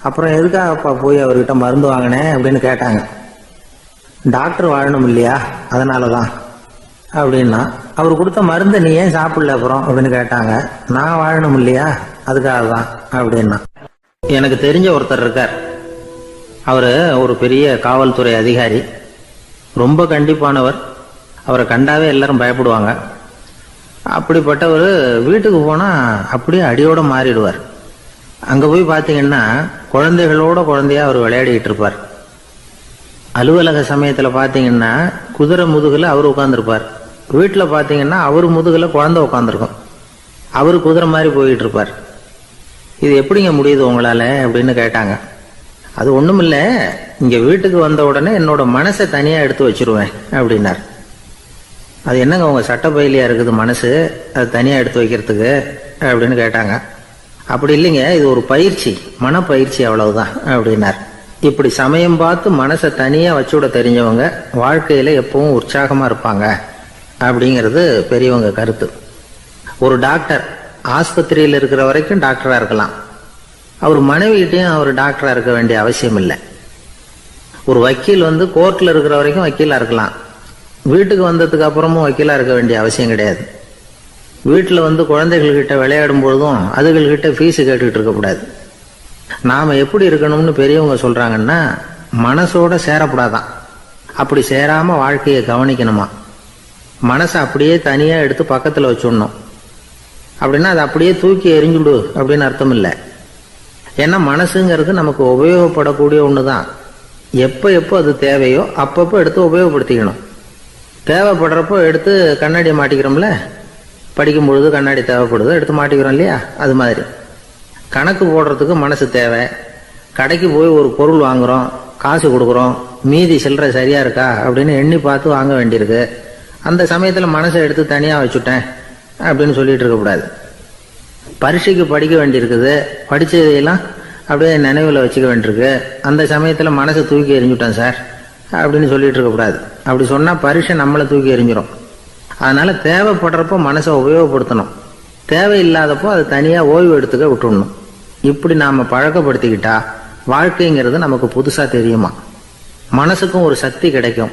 Speaker 2: அப்புறம் எதுக்காகப்பா போய் அவர்கிட்ட மருந்து வாங்கினேன் அப்படின்னு கேட்டாங்க. டாக்டர் வாழணும் இல்லையா, அதனாலதான் அப்படின்னா. அவர் கொடுத்த மருந்து நீ ஏன் சாப்பிடல அப்புறம் அப்படின்னு கேட்டாங்க. நான் வாழணும் இல்லையா, அதுக்காக தான் அப்படின்னா. எனக்கு தெரிஞ்ச ஒருத்தர் இருக்கார். அவரு ஒரு பெரிய காவல்துறை அதிகாரி, ரொம்ப கண்டிப்பானவர். அவரை கண்டாவே எல்லாரும் பயப்படுவாங்க. அப்படிப்பட்டவர் வீட்டுக்கு போனா அப்படியே அடியோட மாறிடுவார். அங்க போய் பாத்தீங்கன்னா குழந்தைகளோட குழந்தையா அவர் விளையாடிட்டு இருப்பார். அலுவலக சமயத்துல பாத்தீங்கன்னா குதிரை முதுகுல அவர் உட்கார்ந்துருப்பார். வீட்டுல பாத்தீங்கன்னா அவர் முதுகுல குழந்தை உட்காந்துருக்கும். அவரு குதிரை மாதிரி போயிட்டு இருப்பார். இது எப்படிங்க முடியுது உங்களால அப்படின்னு கேட்டாங்க. அது ஒண்ணுமில்ல, இங்க வீட்டுக்கு வந்த உடனே என்னோட மனசை தனியா எடுத்து வச்சிருவேன் அப்படின்னார். அது என்னங்க உங்க சட்டப்பயிலியா இருக்குது மனசு, அது தனியா எடுத்து வைக்கிறதுக்கு அப்படின்னு கேட்டாங்க. அப்படி இல்லைங்க, இது ஒரு பயிற்சி, மனப்பயிற்சி, அவ்வளவுதான் அப்படின்னார். இப்படி சமயம் பார்த்து மனசை தனியா வச்சுவிட தெரிஞ்சவங்க வாழ்க்கையில எப்பவும் உற்சாகமா இருப்பாங்க அப்படிங்கிறது பெரியவங்க கருத்து. ஒரு டாக்டர் ஆஸ்பத்திரியில் இருக்கிற வரைக்கும் டாக்டரா இருக்கலாம். அவர் மனைவிகிட்டையும் அவர் டாக்டரா இருக்க வேண்டிய அவசியம் இல்லை. ஒரு வக்கீல் கோர்ட்ல இருக்கிற வரைக்கும் வக்கீலா இருக்கலாம். வீட்டுக்கு வந்ததுக்கு அப்புறமும் வக்கீலா இருக்க வேண்டிய அவசியம் கிடையாது. வீட்டுல குழந்தைகள்கிட்ட விளையாடும் பொழுதும் அதுகள்கிட்ட ஃபீஸ் கேட்டுக்கிட்டு இருக்கக்கூடாது. நாம எப்படி இருக்கணும்னு பெரியவங்க சொல்றாங்கன்னா, மனசோட சேரக்கூடாதான். அப்படி சேராம வாழ்க்கையை கவனிக்கணுமா. மனசை அப்படியே தனியா எடுத்து பக்கத்துல வச்சுடணும். அப்படின்னா அதை அப்படியே தூக்கி எறிஞ்சுடு அப்படின்னு அர்த்தம் இல்லை. ஏன்னா மனசுங்கிறது நமக்கு உபயோகப்படக்கூடிய ஒண்ணுதான். எப்போ அது தேவையோ அப்பப்போ எடுத்து உபயோகப்படுத்திக்கணும். தேவைப்படுறப்போ எடுத்து கண்ணாடியை மாட்டிக்கிறோம்ல, படிக்கும் பொழுது கண்ணாடி தேவைப்படுது, எடுத்து மாட்டிக்கிறோம் இல்லையா, அது மாதிரி கணக்கு போடுறதுக்கு மனசு தேவை. கடைக்கு போய் ஒரு பொருள் வாங்குறோம், காசு கொடுக்குறோம், மீதி சில்லறை சரியா இருக்கா அப்படின்னு எண்ணி பார்த்து வாங்க வேண்டியிருக்கு. அந்த சமயத்துல மனசை எடுத்து தனியா வச்சுட்டேன் அப்படின்னு சொல்லிட்டு இருக்கக்கூடாது. பரீட்சைக்கு படிக்க வேண்டியிருக்குது, படிச்சதையெல்லாம் அப்படியே நினைவில் வச்சுக்க வேண்டியிருக்கு. அந்த சமயத்துல மனசை தூக்கி எறிஞ்சுட்டேன் சார் அப்படின்னு சொல்லிட்டு இருக்கக்கூடாது. அப்படி சொன்னா பரீட்சை நம்மளை தூக்கி எறிஞ்சிடும். அதனால தேவைப்படுறப்போ மனசை உபயோகப்படுத்தணும், தேவையில்லாதப்போ அது தனியா ஓய்வு எடுத்துக்க விட்டுடணும். இப்படி நாம பழக்கப்படுத்திக்கிட்டா வாழ்க்கைங்கிறது நமக்கு புதுசா தெரியுமா. மனசுக்கும் ஒரு சக்தி கிடைக்கும்.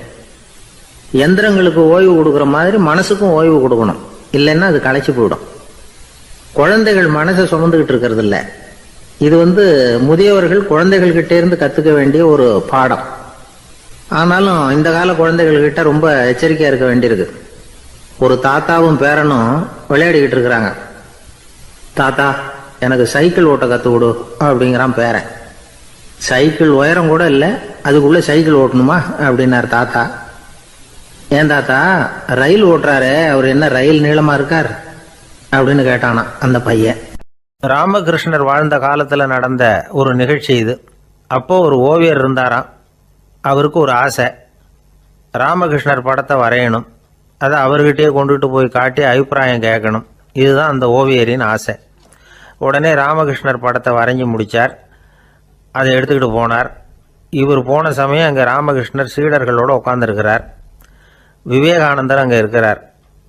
Speaker 2: எந்திரங்களுக்கு ஓய்வு கொடுக்குற மாதிரி மனசுக்கும் ஓய்வு கொடுக்கணும், இல்லைன்னா அது களைச்சு போயிடும். குழந்தைகள் மனசை சுமந்துகிட்டு இருக்கிறது இல்லை. இது முதியவர்கள் குழந்தைகள் கிட்டே இருந்து கத்துக்க வேண்டிய ஒரு பாடம். ஆனாலும் இந்த கால குழந்தைகள் கிட்ட ரொம்ப எச்சரிக்கையா இருக்க வேண்டியிருக்கு. ஒரு தாத்தாவும் பேரனும் விளையாடிக்கிட்டு இருக்கிறாங்க. தாத்தா எனக்கு சைக்கிள் ஓட்ட கத்து கொடு அப்படிங்கிறான் பேரன். சைக்கிள் உயரம் கூட இல்லை, அதுக்குள்ள சைக்கிள் ஓட்டணுமா அப்படின்னாரு தாத்தா. ஏன் தாத்தா, ரயில் ஓட்டுறாரு, அவர் என்ன ரயில் நீளமா இருக்கார் அப்படின்னு கேட்டானா அந்த பையன்.
Speaker 1: ராமகிருஷ்ணர் வாழ்ந்த காலத்தில் நடந்த ஒரு நிகழ்ச்சி இது. அப்போ ஒரு ஓவியர் இருந்தாராம். அவருக்கு ஒரு ஆசை, ராமகிருஷ்ணர் படத்தை வரையணும், அதை அவர்கிட்டயே கொண்டுட்டு போய் காட்டி அபிப்பிராயம் கேட்கணும். இதுதான் அந்த ஓவியரின் ஆசை. உடனே ராமகிருஷ்ணர் படத்தை வரைஞ்சி முடித்தார். அதை எடுத்துக்கிட்டு போனார். இவர் போன சமயம் அங்கே ராமகிருஷ்ணர் சீடர்களோடு உட்காந்துருக்கிறார். விவேகானந்தர் அங்கே இருக்கிறார்.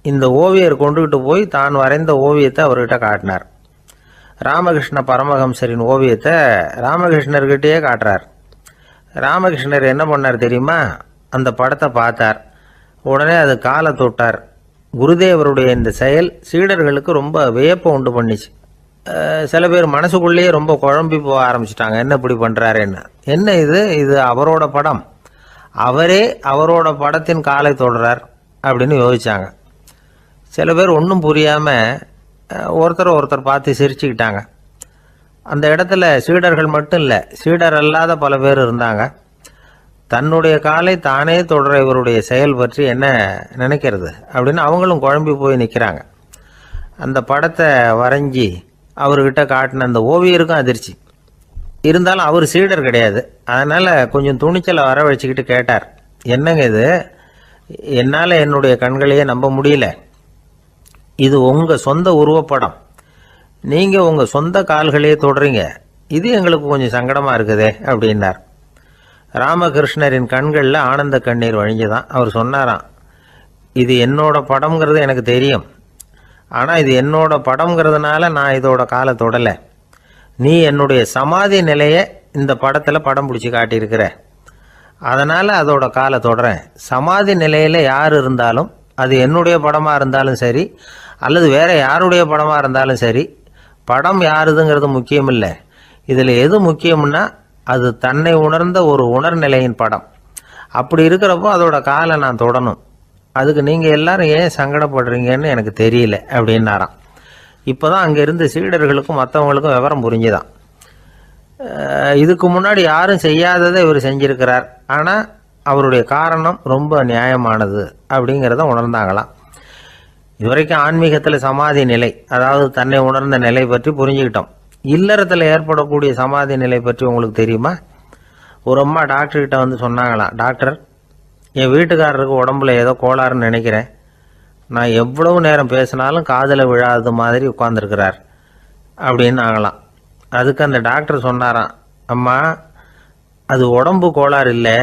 Speaker 1: இந்த ஓவியர் கொண்டுகிட்டு போய் தான் வரைந்த ஓவியத்தை அவர்கிட்ட காட்டினார். ராமகிருஷ்ண பரமஹம்சரின் ஓவியத்தை ராமகிருஷ்ணர்கிட்டயே காட்டுறார். ராமகிருஷ்ணர் என்ன பண்ணார் தெரியுமா? அந்த படத்தை பார்த்தார். உடனே அது காலை தொட்டார். குருதேவருடைய இந்த செயல் சீடர்களுக்கு ரொம்ப வியப்பை உண்டு பண்ணிச்சு. சில பேர் மனசுக்குள்ளேயே ரொம்ப குழம்பி போக ஆரம்பிச்சிட்டாங்க, என்ன இப்படி பண்ணுறாருன்னு. என்ன இது அவரோட படம், அவரே அவரோட படத்தின் காலை தொடுறார் அப்படின்னு யோசிச்சாங்க. சில பேர் ஒன்றும் புரியாமல் ஒருத்தர் பார்த்து சிரிச்சுக்கிட்டாங்க. அந்த இடத்துல சீடர்கள் மட்டும் இல்லை, சீடர் அல்லாத பல பேர் இருந்தாங்க. தன்னுடைய காலை தானே தொடர இவருடைய செயல் பற்றி என்ன நினைக்கிறது அப்படின்னு அவங்களும் குழம்பி போய் நிற்கிறாங்க. அந்த படத்தை வரைஞ்சி அவர்கிட்ட காட்டின அந்த ஓவியருக்கும் அதிர்ச்சி. இருந்தாலும் அவர் சீடர் கிடையாது. அதனால் கொஞ்சம் துணிச்சலை வரவழைச்சிக்கிட்டு கேட்டார், என்னங்க இது, என்னால் என்னுடைய கண்களையே நம்ப முடியல. இது உங்கள் சொந்த உருவப்படம், நீங்கள் உங்கள் சொந்த கால்களையே தொடுறீங்க, இது எங்களுக்கு கொஞ்சம் சங்கடமாக இருக்குதே அப்படின்னார். ராமகிருஷ்ணரின் கண்களில் ஆனந்த கண்ணீர் வழிஞ்சுதான். அவர் சொன்னாராம், இது என்னோட படம்ங்கிறது எனக்கு தெரியும், ஆனால் இது என்னோட படம்ங்கிறதுனால நான் இதோட காலை தொடலை. நீ என்னுடைய சமாதி நிலையை இந்த படத்தில் படம் பிடிச்சி காட்டியிருக்கிற, அதனால் அதோட காலை தொடறேன். சமாதி நிலையில் யார் இருந்தாலும், அது என்னுடைய படமாக இருந்தாலும் சரி அல்லது வேறு யாருடைய படமாக இருந்தாலும் சரி, படம் யாருதுங்கிறது முக்கியம் இல்லை. இதில் எது முக்கியம்னா அது தன்னை உணர்ந்த ஒரு உணர்நிலையின் படம். அப்படி இருக்கிறப்போ அதோட காலை நான் தொடணும். அதுக்கு நீங்கள் எல்லாரும் ஏன் சங்கடப்படுறீங்கன்னு எனக்கு தெரியல அப்படின்னாராம். இப்போ தான் அங்கே இருந்த சீடர்களுக்கும் மற்றவங்களுக்கும் விவரம் புரிஞ்சுதான். இதுக்கு முன்னாடி யாரும் செய்யாததை இவர் செஞ்சிருக்கிறார், ஆனால் அவருடைய காரணம் ரொம்ப நியாயமானது அப்படிங்கிறத உணர்ந்தாங்களாம். இதுவரைக்கும் ஆன்மீகத்தில் சமாதி நிலை, அதாவது தன்னை உணர்ந்த நிலை பற்றி புரிஞ்சுக்கிட்டோம். இல்லறத்தில் ஏற்படக்கூடிய சமாதி நிலை பற்றி உங்களுக்கு தெரியுமா? ஒரு அம்மா டாக்டர்கிட்ட வந்து சொன்னாங்களாம், டாக்டர், என் வீட்டுக்காரருக்கு உடம்புல ஏதோ கோளாறுன்னு நினைக்கிறேன், நான் எவ்வளவு நேரம் பேசினாலும் காதில் விழாதது மாதிரி உட்கார்ந்துருக்கிறார் அப்படின்னு ஆகலாம். அதுக்கு அந்த டாக்டர் சொன்னாராம், அம்மா, அது உடம்பு கோளாறு இல்லை,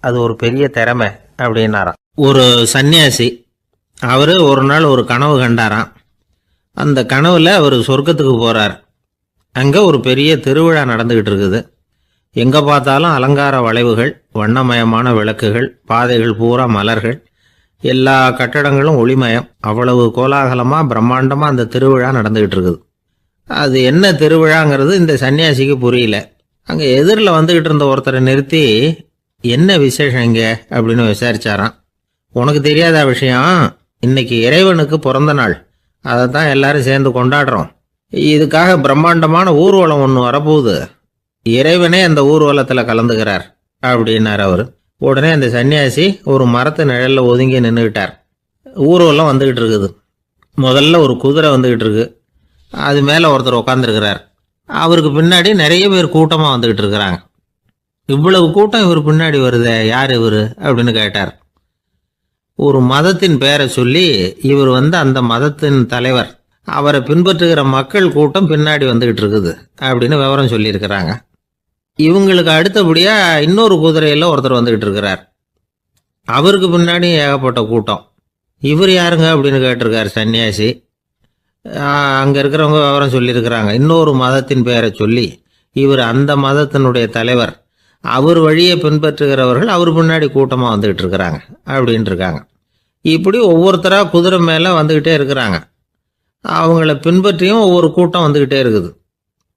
Speaker 1: அது ஒரு பெரிய திறமை அப்படின்னாராம். ஒரு சன்னியாசி அவர் ஒரு நாள் ஒரு கனவு கண்டாராம். அந்த கனவில் அவர் சொர்க்கத்துக்கு போகிறார். அங்கே ஒரு பெரிய திருவிழா நடந்துக்கிட்டு இருக்குது. எங்கே பார்த்தாலும் அலங்கார வளைவுகள், வண்ணமயமான விளக்குகள், பாதைகள் பூரா மலர்கள், எல்லா கட்டடங்களும் ஒளிமயம். அவ்வளவு கோலாகலமாக பிரம்மாண்டமாக அந்த திருவிழா நடந்துக்கிட்டு இருக்குது. அது என்ன திருவிழாங்கிறது இந்த சன்னியாசிக்கு புரியல. அங்கே எதிரில் வந்துக்கிட்டு இருந்த ஒருத்தரை நிறுத்தி, என்ன விசேஷம் இங்கே அப்படின்னு விசாரிச்சாராம். உனக்கு தெரியாத விஷயம், இன்னைக்கு இறைவனுக்கு பிறந்த நாள், அதை தான் எல்லாரும் சேர்ந்து கொண்டாடுறோம். இதுக்காக பிரம்மாண்டமான ஊர்வலம் ஒன்று வரப்போகுது, இறைவனே அந்த ஊர்வலத்தில் கலந்துக்கிறார் அப்படின்னார் அவர். உடனே அந்த சன்னியாசி ஒரு மரத்து நிழலில் ஒதுங்கி நின்றுக்கிட்டார். ஊர்வலம் வந்துக்கிட்டு இருக்குது. முதல்ல ஒரு குதிரை வந்துக்கிட்டு இருக்கு, அது மேலே ஒருத்தர் உட்காந்துருக்கிறார். அவருக்கு பின்னாடி நிறைய பேர் கூட்டமாக வந்துக்கிட்டு இருக்கிறாங்க. இவ்வளவு கூட்டம் இவர் பின்னாடி வருதே, யார் இவர் அப்படின்னு கேட்டார். ஒரு மதத்தின் பெயரை சொல்லி, இவர் அந்த மதத்தின் தலைவர், அவரை பின்பற்றுகிற மக்கள் கூட்டம் பின்னாடி வந்துக்கிட்டு இருக்குது அப்படின்னு விவரம் சொல்லியிருக்கிறாங்க. இவங்களுக்கு அடுத்தபடியாக இன்னொரு குதிரையில் ஒருத்தர் வந்துக்கிட்டு இருக்கிறார். அவருக்கு பின்னாடி ஏகப்பட்ட கூட்டம். இவர் யாருங்க அப்படின்னு கேட்டிருக்கார் சன்னியாசி. அங்கே இருக்கிறவங்க விவரம் சொல்லியிருக்கிறாங்க. இன்னொரு மதத்தின் பெயரை சொல்லி, இவர் அந்த மதத்தினுடைய தலைவர், அவர் வழியை பின்பற்றுகிறவர்கள் அவர் பின்னாடி கூட்டமாக வந்துக்கிட்டு இருக்கிறாங்க அப்படின்ட்டு இருக்காங்க. இப்படி ஒவ்வொருத்தராக குதிரை மேலே வந்துக்கிட்டே இருக்கிறாங்க. அவங்கள பின்பற்றியும் ஒவ்வொரு கூட்டம் வந்துக்கிட்டே இருக்குது.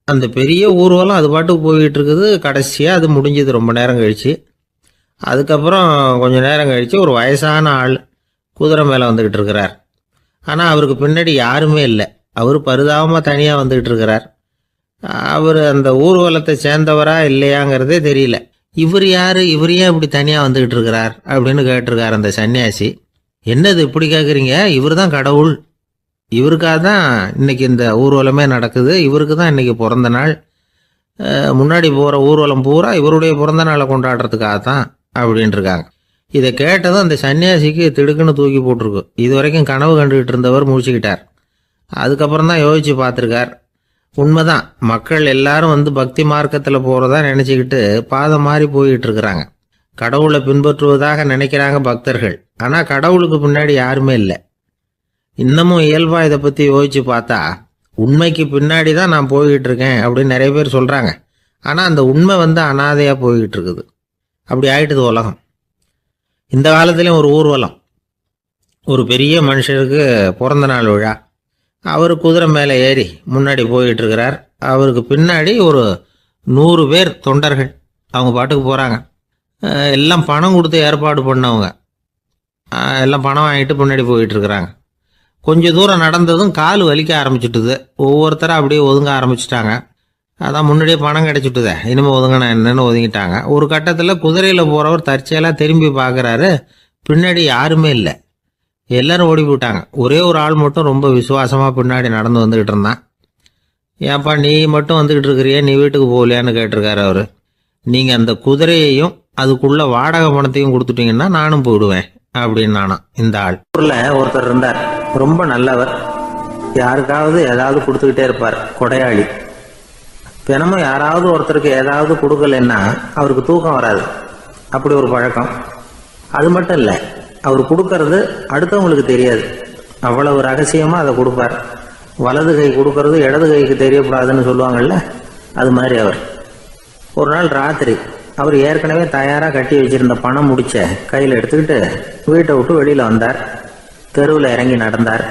Speaker 1: அந்த பெரிய ஊர்வலம் அது பாட்டுக்கு போய்கிட்டு இருக்குது. கடைசியாக அது முடிஞ்சது ரொம்ப நேரம் கழித்து. அதுக்கப்புறம் கொஞ்சம் நேரம் கழித்து ஒரு வயசான ஆள் குதிரை மேலே வந்துக்கிட்டு இருக்கிறார். ஆனால் அவருக்கு பின்னாடி யாருமே இல்லை. அவர் பரிதாபமாக தனியாக வந்துக்கிட்டு இருக்கிறார். அவர் அந்த ஊர்வலத்தை சேர்ந்தவரா இல்லையாங்கிறதே தெரியல. இவர் யார், இவர் ஏன் இப்படி தனியாக வந்துக்கிட்டு இருக்கிறார் அப்படின்னு கேட்டிருக்கார் அந்த சன்னியாசி. என்னது இப்படி கேட்குறீங்க, இவர் தான் கடவுள், இவருக்காக தான் இன்னைக்கு இந்த ஊர்வலமே நடக்குது, இவருக்கு தான் இன்னைக்கு பிறந்த நாள், முன்னாடி போகிற ஊர்வலம் பூரா இவருடைய பிறந்த நாளை கொண்டாடுறதுக்காக தான் அப்படின்ட்டு இருக்காங்க. இதை கேட்டதும் அந்த சன்னியாசிக்கு திடுக்குன்னு தூக்கி போட்டிருக்கு. இது வரைக்கும் கனவு கண்டுகிட்டு இருந்தவர் முடிச்சுக்கிட்டார். அதுக்கப்புறம் தான் யோசிச்சு பார்த்துருக்கார். உண்மைதான், மக்கள் எல்லாரும் வந்து பக்தி மார்க்கத்தில் போகிறதா நினச்சிக்கிட்டு பாதம் மாறி போயிட்டு இருக்கிறாங்க. கடவுளை பின்பற்றுவதாக நினைக்கிறாங்க பக்தர்கள். ஆனால் கடவுளுக்கு பின்னாடி யாருமே இல்லை. இன்னமும் இயல்பாக இதை பற்றி யோசிச்சு பார்த்தா உண்மைக்கு பின்னாடி தான் நான் போய்கிட்டு இருக்கேன் அப்படின்னு நிறைய பேர் சொல்கிறாங்க. ஆனால் அந்த உண்மை வந்து அனாதையாக போய்கிட்டு இருக்குது. அப்படி ஆயிட்டுது உலகம். இந்த காலத்துலேயும் ஒரு ஊர்வலம், ஒரு பெரிய மனுஷருக்கு பிறந்த நாள் விழா. அவர் குதிரை மேலே ஏறி முன்னாடி போயிட்டு இருக்கிறார். அவருக்கு பின்னாடி ஒரு 100 பேர் தொண்டர்கள் அவங்க பாட்டுக்கு போகிறாங்க. எல்லாம் பணம் கொடுத்து ஏற்பாடு பண்ணவங்க, எல்லாம் பணம் வாங்கிட்டு முன்னாடி போயிட்டு இருக்கிறாங்க. கொஞ்சம் தூரம் நடந்ததும் கால் வலிக்க ஆரம்பிச்சுட்டுது. ஒவ்வொருத்தராக அப்படியே ஒதுங்க ஆரம்பிச்சிட்டாங்க. அதான் முன்னாடியே பணம் கிடைச்சிட்டுதே, இனிமேல் ஒதுங்கினா என்னன்னு ஒதுங்கிட்டாங்க. ஒரு கட்டத்தில் குதிரையில் போகிறவர் தற்செயலாக திரும்பி பார்க்குறாரு, பின்னாடி யாருமே இல்லை, எல்லாரும் ஓடி போயிட்டாங்க. ஒரே ஒரு ஆள் மட்டும் ரொம்ப விசுவாசமாக பின்னாடி நடந்து வந்துக்கிட்டு இருந்தான். ஏன்ப்பா நீ மட்டும் வந்துக்கிட்டு இருக்கிறியே, நீ வீட்டுக்கு போகலையான்னு கேட்டிருக்காரு அவர். நீங்கள் அந்த குதிரையையும் அதுக்குள்ள வாடகை பணத்தையும் கொடுத்துட்டீங்கன்னா நானும் போயிடுவேன் அப்படின்னு நானா. இந்த ஆள் ஊரில் ஒருத்தர் இருந்தார், ரொம்ப நல்லவர், யாருக்காவது ஏதாவது கொடுத்துக்கிட்டே இருப்பார், கொடையாளி. தினமும் யாராவது ஒருத்தருக்கு ஏதாவது கொடுக்கலன்னா அவருக்கு தூக்கம் வராது, அப்படி ஒரு பழக்கம். அது மட்டும் இல்லை, அவர் கொடுக்கறது அடுத்தவங்களுக்கு தெரியாது, அவ்வளவு ரகசியமாக அதை கொடுப்பார். வலது கை கொடுக்கறது இடது கைக்கு தெரியக்கூடாதுன்னு சொல்லுவாங்கள்ல, அது மாதிரி அவர். ஒரு நாள் ராத்திரி அவர் ஏற்கனவே தயாராக கட்டி வச்சிருந்த பணம் முடிச்ச கையில் எடுத்துக்கிட்டு வீட்டை விட்டு வெளியில் வந்தார். தெருவில் இறங்கி நடந்தார்.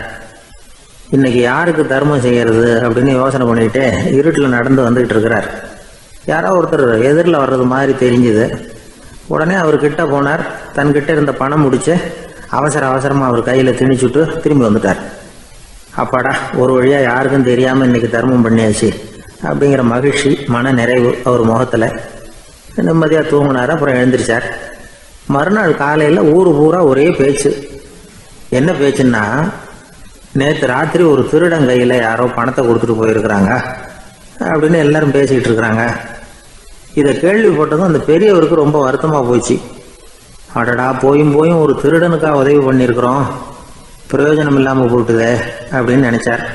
Speaker 1: இன்னைக்கு யாருக்கு தர்மம் செய்யறது அப்படின்னு யோசனை பண்ணிட்டு இருட்டில் நடந்து வந்துகிட்டு இருக்கிறார். யாரோ ஒருத்தர் எதிரில் வர்றது மாதிரி தெரிஞ்சுது. உடனே அவர் கிட்ட போனார். தன்கிட்ட இருந்த பணம் முடிச்சு அவசரமாக அவர் கையில் திணிச்சுட்டு திரும்பி வந்துட்டார். அப்பாடா, ஒரு வழியாக யாருக்கும் தெரியாமல் இன்னைக்கு தர்மம் பண்ணியாச்சு அப்படிங்கிற மகிழ்ச்சி, மன நிறைவு அவர் முகத்தில். நிம்மதியாக தூங்கினார். அப்புறம் எழுந்திரிச்சார். மறுநாள் காலையில் ஊர் பூரா ஒரே பேச்சு. என்ன பேச்சுன்னா, நேற்று ராத்திரி ஒரு திருடன் கையில் யாரோ பணத்தை கொடுத்துட்டு போயிருக்கிறாங்க அப்படின்னு எல்லாரும் பேசிக்கிட்டு இருக்கிறாங்க. இதை கேள்விப்பட்டதும் அந்த பெரியவருக்கு ரொம்ப வருத்தமாக போச்சு. அடடா, போயும் ஒரு திருடனுக்காக உதவி பண்ணியிருக்கிறோம், பிரயோஜனம் இல்லாமல் போட்டுதே அப்படின்னு நினச்சார்.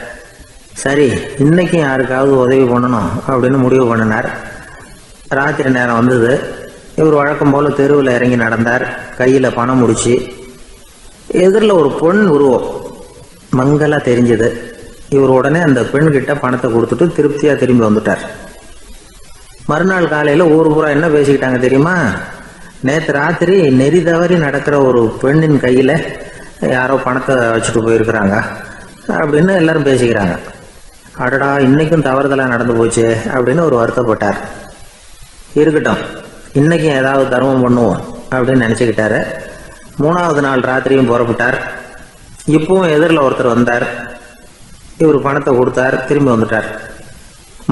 Speaker 1: சரி, இன்னைக்கும் யாருக்காவது உதவி பண்ணணும் அப்படின்னு முடிவு பண்ணினார். ராத்திரி நேரம் வந்தது. இவர் வழக்கம் போல் தெருவில் இறங்கி நடந்தார். கையில் பணம் முடிச்சு. எதிரில் ஒரு பெண் உருவம் மங்கலாக தெரிஞ்சது. இவர் உடனே அந்த பெண்கிட்ட பணத்தை கொடுத்துட்டு திருப்தியாக திரும்பி வந்துட்டார். மறுநாள் காலையில் ஊர் பூரா என்ன பேசிக்கிட்டாங்க தெரியுமா? நேற்று ராத்திரி நெறி தவறி நடக்கிற ஒரு பெண்ணின் கையில் யாரோ பணத்தை வச்சுட்டு போயிருக்கிறாங்க அப்படின்னு எல்லாரும் பேசிக்கிறாங்க. அடடா, இன்னைக்கும் தவறுதலாக நடந்து போச்சு அப்படின்னு ஒரு வருத்தப்பட்டார். இருக்கட்டும், இன்னைக்கும் ஏதாவது தர்மம் பண்ணுவோம் அப்படின்னு நினச்சிக்கிட்டாரு. 3வது நாள் ராத்திரியும் புறப்பட்டார். இப்பவும் எதிரில் ஒருத்தர் வந்தார். இவர் பணத்தை கொடுத்தார், திரும்பி வந்துட்டார்.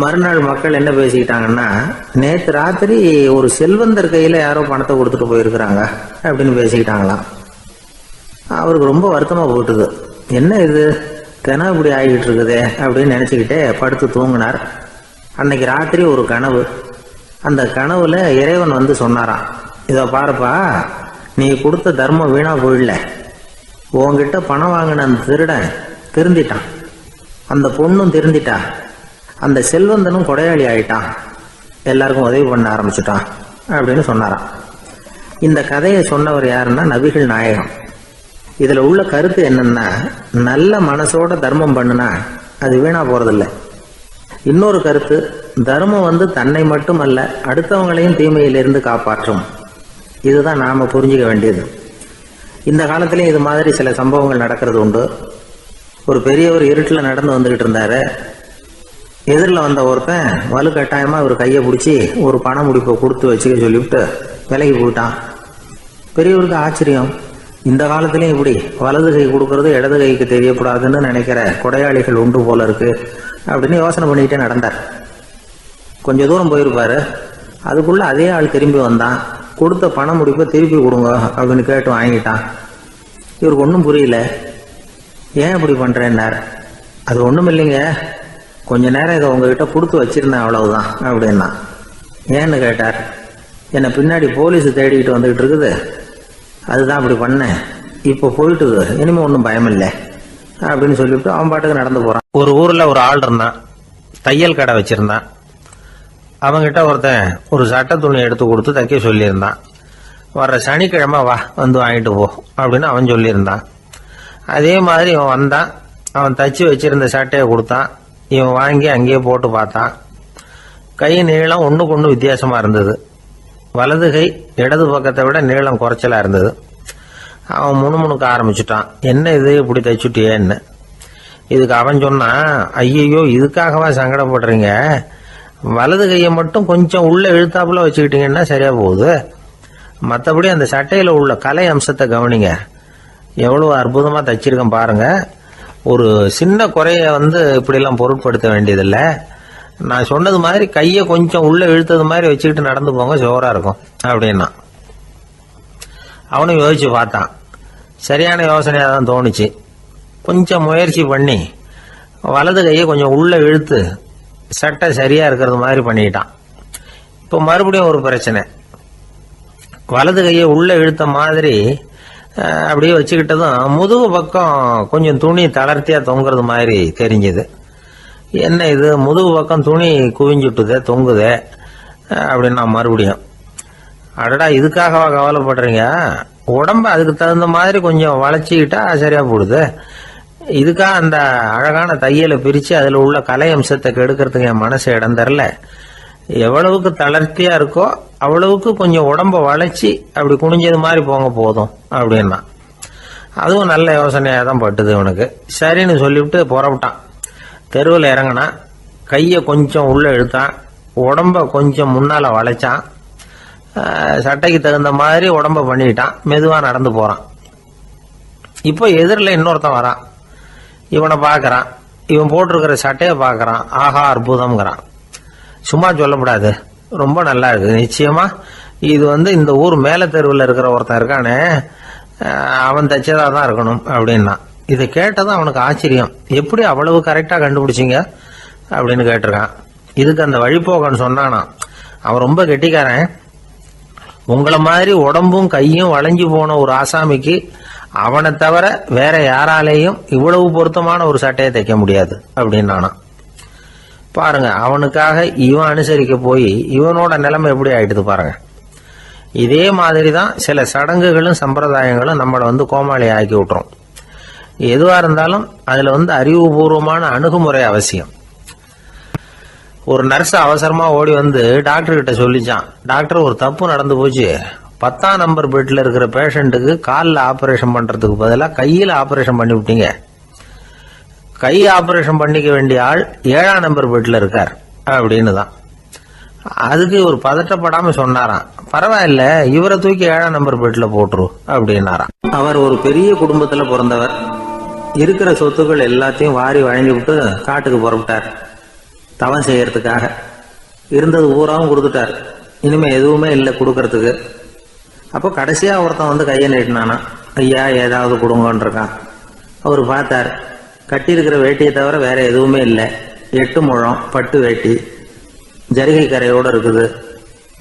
Speaker 1: மறுநாள் மக்கள் என்ன பேசிக்கிட்டாங்கன்னா, நேற்று ராத்திரி ஒரு செல்வந்தர் கையில் யாரோ பணத்தை கொடுத்துட்டு போயிருக்கிறாங்க அப்படின்னு பேசிக்கிட்டாங்களாம். அவருக்கு ரொம்ப வருத்தமாக போட்டுது. என்ன இது, தினம் இப்படி ஆகிக்கிட்டு இருக்குதே அப்படின்னு நினச்சிக்கிட்டே படுத்து தூங்கினார். அன்னைக்கு ராத்திரி ஒரு கனவு. அந்த கனவுல இறைவன் வந்து சொன்னாராம், இதை பாருப்பா, நீ கொடுத்த தர்மம் வீணா போயிடல, உன்கிட்ட பணம் வாங்கின அந்த திருடன் திருந்திட்டான், அந்த பொண்ணும் திருந்திட்டா, அந்த செல்வந்தனும் கொடையாளி ஆயிட்டான், எல்லாருக்கும் உதவி பண்ண ஆரம்பிச்சுட்டான் அப்படின்னு சொன்னாராம். இந்த கதையை சொன்னவர் யாருன்னா நபிகள் நாயகம். இதில் உள்ள கருத்து என்னன்னா, நல்ல மனசோட தர்மம் பண்ணுனா அது வீணா போறதில்லை. இன்னொரு கருத்து, தர்மம் வந்து தன்னை மட்டுமல்ல அடுத்தவங்களையும் தீமையிலிருந்து காப்பாற்றும். இதுதான் நாம புரிஞ்சிக்க வேண்டியது. இந்த காலத்திலையும் இது மாதிரி சில சம்பவங்கள் நடக்கிறது உண்டு. ஒரு பெரியவர் இருட்டில் நடந்து வந்துகிட்டு இருந்தாரு. எதிரில் வந்த ஒருத்தன் வலுக்கட்டாயமாக ஒரு கையை பிடிச்சி ஒரு பண முடிப்பை கொடுத்து வச்சுக்க சொல்லிவிட்டு விலகி போயிட்டான். பெரியவருக்கு ஆச்சரியம், இந்த காலத்திலையும் இப்படி வலது கை கொடுக்கறது இடது கைக்கு தெரியக்கூடாதுன்னு நினைக்கிற கொடையாளிகள் உண்டு போல இருக்கு அப்படின்னு யோசனை பண்ணிக்கிட்டே நடந்தார். கொஞ்சம் தூரம் போயிருப்பாரு. அதுக்குள்ள அதே ஆள் திரும்பி வந்தான். கொடுத்த பண முடிப்பை திருப்பி கொடுங்க அப்படின்னு கேட்டு வாங்கிட்டான். இவருக்கு ஒன்றும் புரியல. ஏன் இப்படி பண்ணுறேன்னார்.
Speaker 2: அது ஒன்றும் இல்லைங்க, கொஞ்ச நேரம் இதை உங்ககிட்ட கொடுத்து வச்சிருந்தேன் அவ்வளவுதான் அப்படின்னா. ஏன்னு கேட்டார். என்னை பின்னாடி போலீஸ் தேடிக்கிட்டு வந்துகிட்டு இருக்குது, அதுதான் அப்படி பண்ணேன், இப்போ போயிட்டுது, இனிமே ஒன்றும் பயமில்லை அப்படின்னு சொல்லிவிட்டு அவன் பாட்டுக்கு நடந்து போறான்.
Speaker 1: ஒரு ஊர்ல ஒரு ஆள் இருந்தான், தையல் கடை வச்சிருந்தான். அவங்கிட்ட ஒருத்தன் ஒரு சட்டை துணி எடுத்து கொடுத்து தைக்க சொல்லியிருந்தான். வர்ற சனிக்கிழமை வா வந்து வாங்கிட்டு போ அப்படின்னு அவன் சொல்லியிருந்தான். அதே மாதிரி இவன் வந்தான். அவன் தச்சு வச்சிருந்த சட்டையை கொடுத்தான். இவன் வாங்கி அங்கேயே போட்டு பார்த்தான். கை நீளம் ஒன்றுக்கு ஒன்று வித்தியாசமா இருந்தது. வலது கை இடது பக்கத்தை விட நீளம் குறைச்சலா இருந்தது. அவன் முணுமுணுக்க ஆரம்பிச்சுட்டான், என்ன இது இப்படி தைச்சுட்டியேன்னு. இதுக்கு அவன் சொன்னான், ஐயையோ இதுக்காகவா சங்கடப்படுறீங்க, வலது கையை மட்டும் கொஞ்சம் உள்ள இழுத்தாப்புல வச்சுக்கிட்டீங்கன்னா சரியா போகுது, மற்றபடி அந்த சட்டையில உள்ள கலை அம்சத்தை கவனிங்க, எவ்வளவு அற்புதமா தைச்சிருக்கேன் பாருங்க, ஒரு சின்ன குறைய இப்படிலாம் பொருட்படுத்த வேண்டியதில்லை, நான் சொன்னது மாதிரி கையை கொஞ்சம் உள்ள இழுத்தது மாதிரி வச்சுக்கிட்டு நடந்து போங்க, ஜோரா இருக்கும் அப்படின்னா. அவனும் யோசிச்சு பார்த்தான். சரியான யோசனையா தான் தோணுச்சு. கொஞ்சம் முயற்சி பண்ணி வலது கையை கொஞ்சம் உள்ள இழுத்து சட்டை சரியா இருக்கிறது மாதிரி பண்ணிட்டான். இப்போ மறுபடியும் ஒரு பிரச்சனை. வலது கையை உள்ள இழுத்த மாதிரி அப்படியே வச்சுக்கிட்டதும் முதுகு பக்கம் கொஞ்சம் துணி தளர்த்தியா தொங்குறது மாதிரி தெரிஞ்சது. என்ன இது, முதுகு பக்கம் துணி குவிஞ்சுட்டுதே, தொங்குதே அப்படின்னா மறுபடியும், அடடா இதுக்காகவா கவலைப்படுறீங்க, உடம்ப அதுக்கு தகுந்த மாதிரி கொஞ்சம் வளைச்சிக்கிட்டா சரியா போடுது, இதுக்காக அந்த அழகான தையலை பிரிச்சு அதுல உள்ள கலை அம்சத்தை கெடுக்கிறதுக்கு என் மனசு இடம் தரல, எவ்வளவுக்கு தளர்த்தியா இருக்கோ அவ்வளவுக்கு கொஞ்சம் உடம்ப வளைச்சி அப்படி குனிஞ்சது மாதிரி போங்க போதும் அப்படின்னா. அதுவும் நல்ல யோசனையா தான் பட்டுது இவனுக்கு. சரின்னு சொல்லிவிட்டு புறப்பட்டான். தெருவில் இறங்கினா, கையை கொஞ்சம் உள்ள இழுத்தான், உடம்ப கொஞ்சம் முன்னால வளைச்சான், சட்டைக்கு தகுந்த மாதிரி உடம்ப பண்ணிட்டான், மெதுவா நடந்து போறான். இப்போ எதிரில் இன்னொருத்தன் வரான். இவனை பார்க்கறான், இவன் போட்டிருக்கிற சட்டையை பார்க்கறான், ஆஹா அற்புதம்ங்கிறான். சும்மா சொல்லக்கூடாது, ரொம்ப நல்லா இருக்கு, நிச்சயமா இது இந்த ஊர் மேல தெருவில் இருக்கிற ஒருத்தன் இருக்கானே அவன் தைச்சதா தான் இருக்கணும் அப்படின்னா. இதை கேட்டதான் அவனுக்கு ஆச்சரியம், எப்படி அவ்வளவு கரெக்டா கண்டுபிடிச்சிங்க அப்படின்னு கேட்டிருக்கான். இதுக்கு அந்த வழிபோகன்னு சொன்னானா, அவன் ரொம்ப கெட்டிக்காரன், உங்களை மாதிரி உடம்பும் கையும் வளைஞ்சு போன ஒரு ஆசாமிக்கு அவனை தவிர வேற யாராலேயும் இவ்வளவு பொருத்தமான ஒரு சட்டையை தைக்க முடியாது அப்படின்னானா. பாருங்க, அவனுக்காக இவன் அனுசரிக்க போய் இவனோட நிலைமை எப்படி ஆயிடுது பாருங்க. இதே மாதிரி தான் சில சடங்குகளும் சம்பிரதாயங்களும் நம்மளை கோமாளி ஆக்கி விட்டுரும். எதுவா இருந்தாலும் அதுல அறிவுபூர்வமான அணுகுமுறை அவசியம். ஒரு நர்ஸ் அவசரமா ஓடி டாக்டர் கிட்ட சொல்லிச்சான், டாக்டர் ஒரு தப்பு நடந்து போச்சு, 10ஆம் நம்பர் பெட்ல இருக்கிற பேஷண்ட்டுக்கு காலில் ஆபரேஷன் பண்றதுக்கு பதிலாக கையில் ஆபரேஷன் பண்ணி விட்டீங்க, கை ஆபரேஷன் பண்ணிக்க வேண்டிய ஆள் 7ஆம் நம்பர் பெட்ல இருக்கார் அப்படின்னு தான். அதுக்கு ஒரு பதட்டப்படாம சொன்னாராம், பரவாயில்ல இவரை தூக்கி 7ஆம் நம்பர் பெட்ல போட்டுரு அப்படின்னாராம். அவர் ஒரு பெரிய குடும்பத்துல பிறந்தவர். இருக்கிற சொத்துக்கள் எல்லாத்தையும் வாரி வழங்கி விட்டு காட்டுக்கு புறப்பட்டார் தவம் செய்யறதுக்காக. இருந்தது ஊராவும் கொடுத்துட்டார், இனிமே எதுவுமே இல்லை கொடுக்கறதுக்கு. அப்போ கடைசியா ஒருத்தன் கையை நீட்டினானா, ஐயா ஏதாவது கொடுங்கன்னு இருக்கான். அவர் பார்த்தார், கட்டியிருக்கிற வேட்டியை தவிர வேற எதுவுமே இல்லை, 8 முழம் பட்டு வேட்டி ஜரிகை கரையோடு இருக்குது.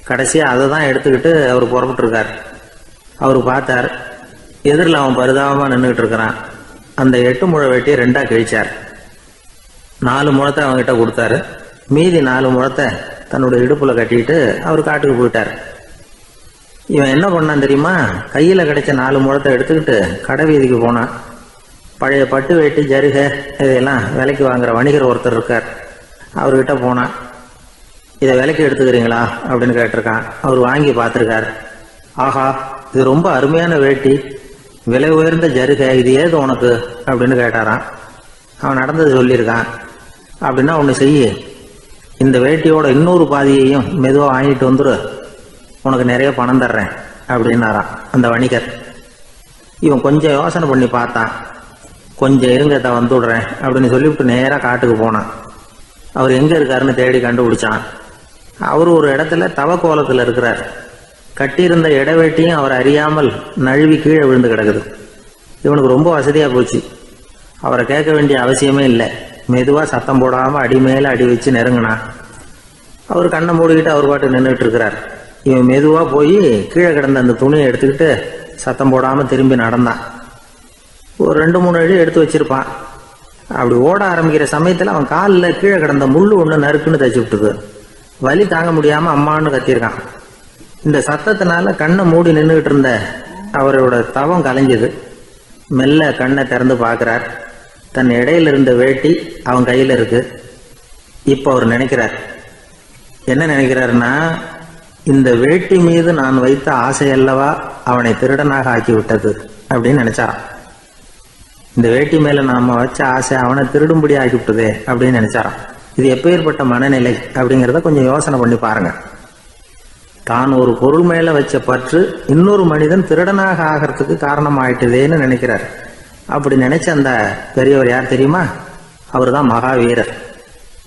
Speaker 1: கடைசியா அதை தான் எடுத்துக்கிட்டு அவர் புறப்பட்டு இருக்கார். அவர் பார்த்தார், எதிரில் அவன் பரிதாபமா நின்றுட்டு இருக்கிறான். அந்த 8 முழ வேட்டியை 2ஆ கிழிச்சார். 4 முழத்தை அவங்ககிட்ட கொடுத்தாரு, மீதி 4 முழத்தை தன்னுடைய இடுப்புல கட்டிட்டு அவர் காட்டுக்கு போயிட்டார். இவன் என்ன பண்ணான் தெரியுமா, கையில கிடைச்ச 4 முழத்தை எடுத்துக்கிட்டு கடை வீதிக்கு போனான். பழைய பட்டு வேட்டி ஜருகை இதையெல்லாம் விலைக்கு வாங்குற வணிகர் ஒருத்தர் இருக்கார், அவர்கிட்ட போனான். இதை விலைக்கு எடுத்துக்கிறீங்களா அப்படின்னு கேட்டிருக்கான். அவர் வாங்கி பார்த்துருக்கார். ஆஹா இது ரொம்ப அருமையான வேட்டி, விலை உயர்ந்த ஜருகை, இது ஏது உனக்கு அப்படின்னு கேட்டாரான். அவன் நடந்தது சொல்லியிருக்கான். அப்படின்னா ஒன்று செய்ய, இந்த வேட்டியோட இன்னொரு பாதியையும் மெதுவாக வாங்கிட்டு வந்துரு, உனக்கு நிறைய பணம் தர்றேன் அப்படின்னாரான் அந்த வணிகர். இவன் கொஞ்சம் யோசனை பண்ணி பார்த்தான். கொஞ்சம் இருங்க வந்து விடுறேன் அப்படின்னு சொல்லிவிட்டு நேராக காட்டுக்கு போனான். அவர் எங்கே இருக்காருன்னு தேடி கண்டுபிடிச்சான். அவர் ஒரு இடத்துல தவக்கோலத்தில் இருக்கிறார். கட்டியிருந்த இடவேட்டியும் அவர் அறியாமல் நழுவி கீழே விழுந்து கிடக்குது. இவனுக்கு ரொம்ப வசதியாக போச்சு, அவரை கேட்க வேண்டிய அவசியமே இல்லை.
Speaker 2: மெதுவாக சத்தம் போடாமல் அடி மேலே அடி வச்சு நெருங்கினா. அவர் கண்ணை மூடிக்கிட்டு அவர் பாட்டு நின்றுட்டு இருக்கிறார். இவன் மெதுவாக போய் கீழே கிடந்த அந்த துணியை எடுத்துக்கிட்டு சத்தம் போடாமல் திரும்பி நடந்தான். ஒரு 2-3 அடி எடுத்து வச்சிருப்பான். அப்படி ஓட ஆரம்பிக்கிற சமயத்தில் அவன் காலில் கீழே கிடந்த முள்ளு ஒன்று நறுக்குன்னு தச்சு விட்டுது. வலி தாங்க முடியாமல் அம்மான்னு கத்திருக்கான். இந்த சத்தத்தினால கண்ணை மூடி நின்றுகிட்டு இருந்த அவரோட தவம் கலைஞ்சது. மெல்ல கண்ணை திறந்து பார்க்குறார். தன் இடையில இருந்த வேட்டி அவன் கையில் இருக்கு. இப்போ அவர் நினைக்கிறார், என்ன நினைக்கிறாருன்னா, இந்த வேட்டி மீது நான் வைத்த ஆசை அல்லவா அவனை திருடனாக ஆக்கி விட்டது அப்படின்னு நினைச்சாராம். இந்த வேட்டி மேல நாம வச்ச ஆசை அவனை திருடும்படி ஆக்கி விட்டதே அப்படின்னு நினைச்சாராம். இது எப்பேற்பட்ட மனநிலை அப்படிங்கிறத கொஞ்சம் யோசனை பண்ணி பாருங்க. தான் ஒரு பொருள் மேல வச்ச பற்று இன்னொரு மனிதன் திருடனாக ஆகிறதுக்கு காரணம் ஆயிட்டுதேன்னு நினைக்கிறார். அப்படி நினைச்ச அந்த பெரியவர் யார் தெரியுமா? அவர் தான் மகாவீரர்.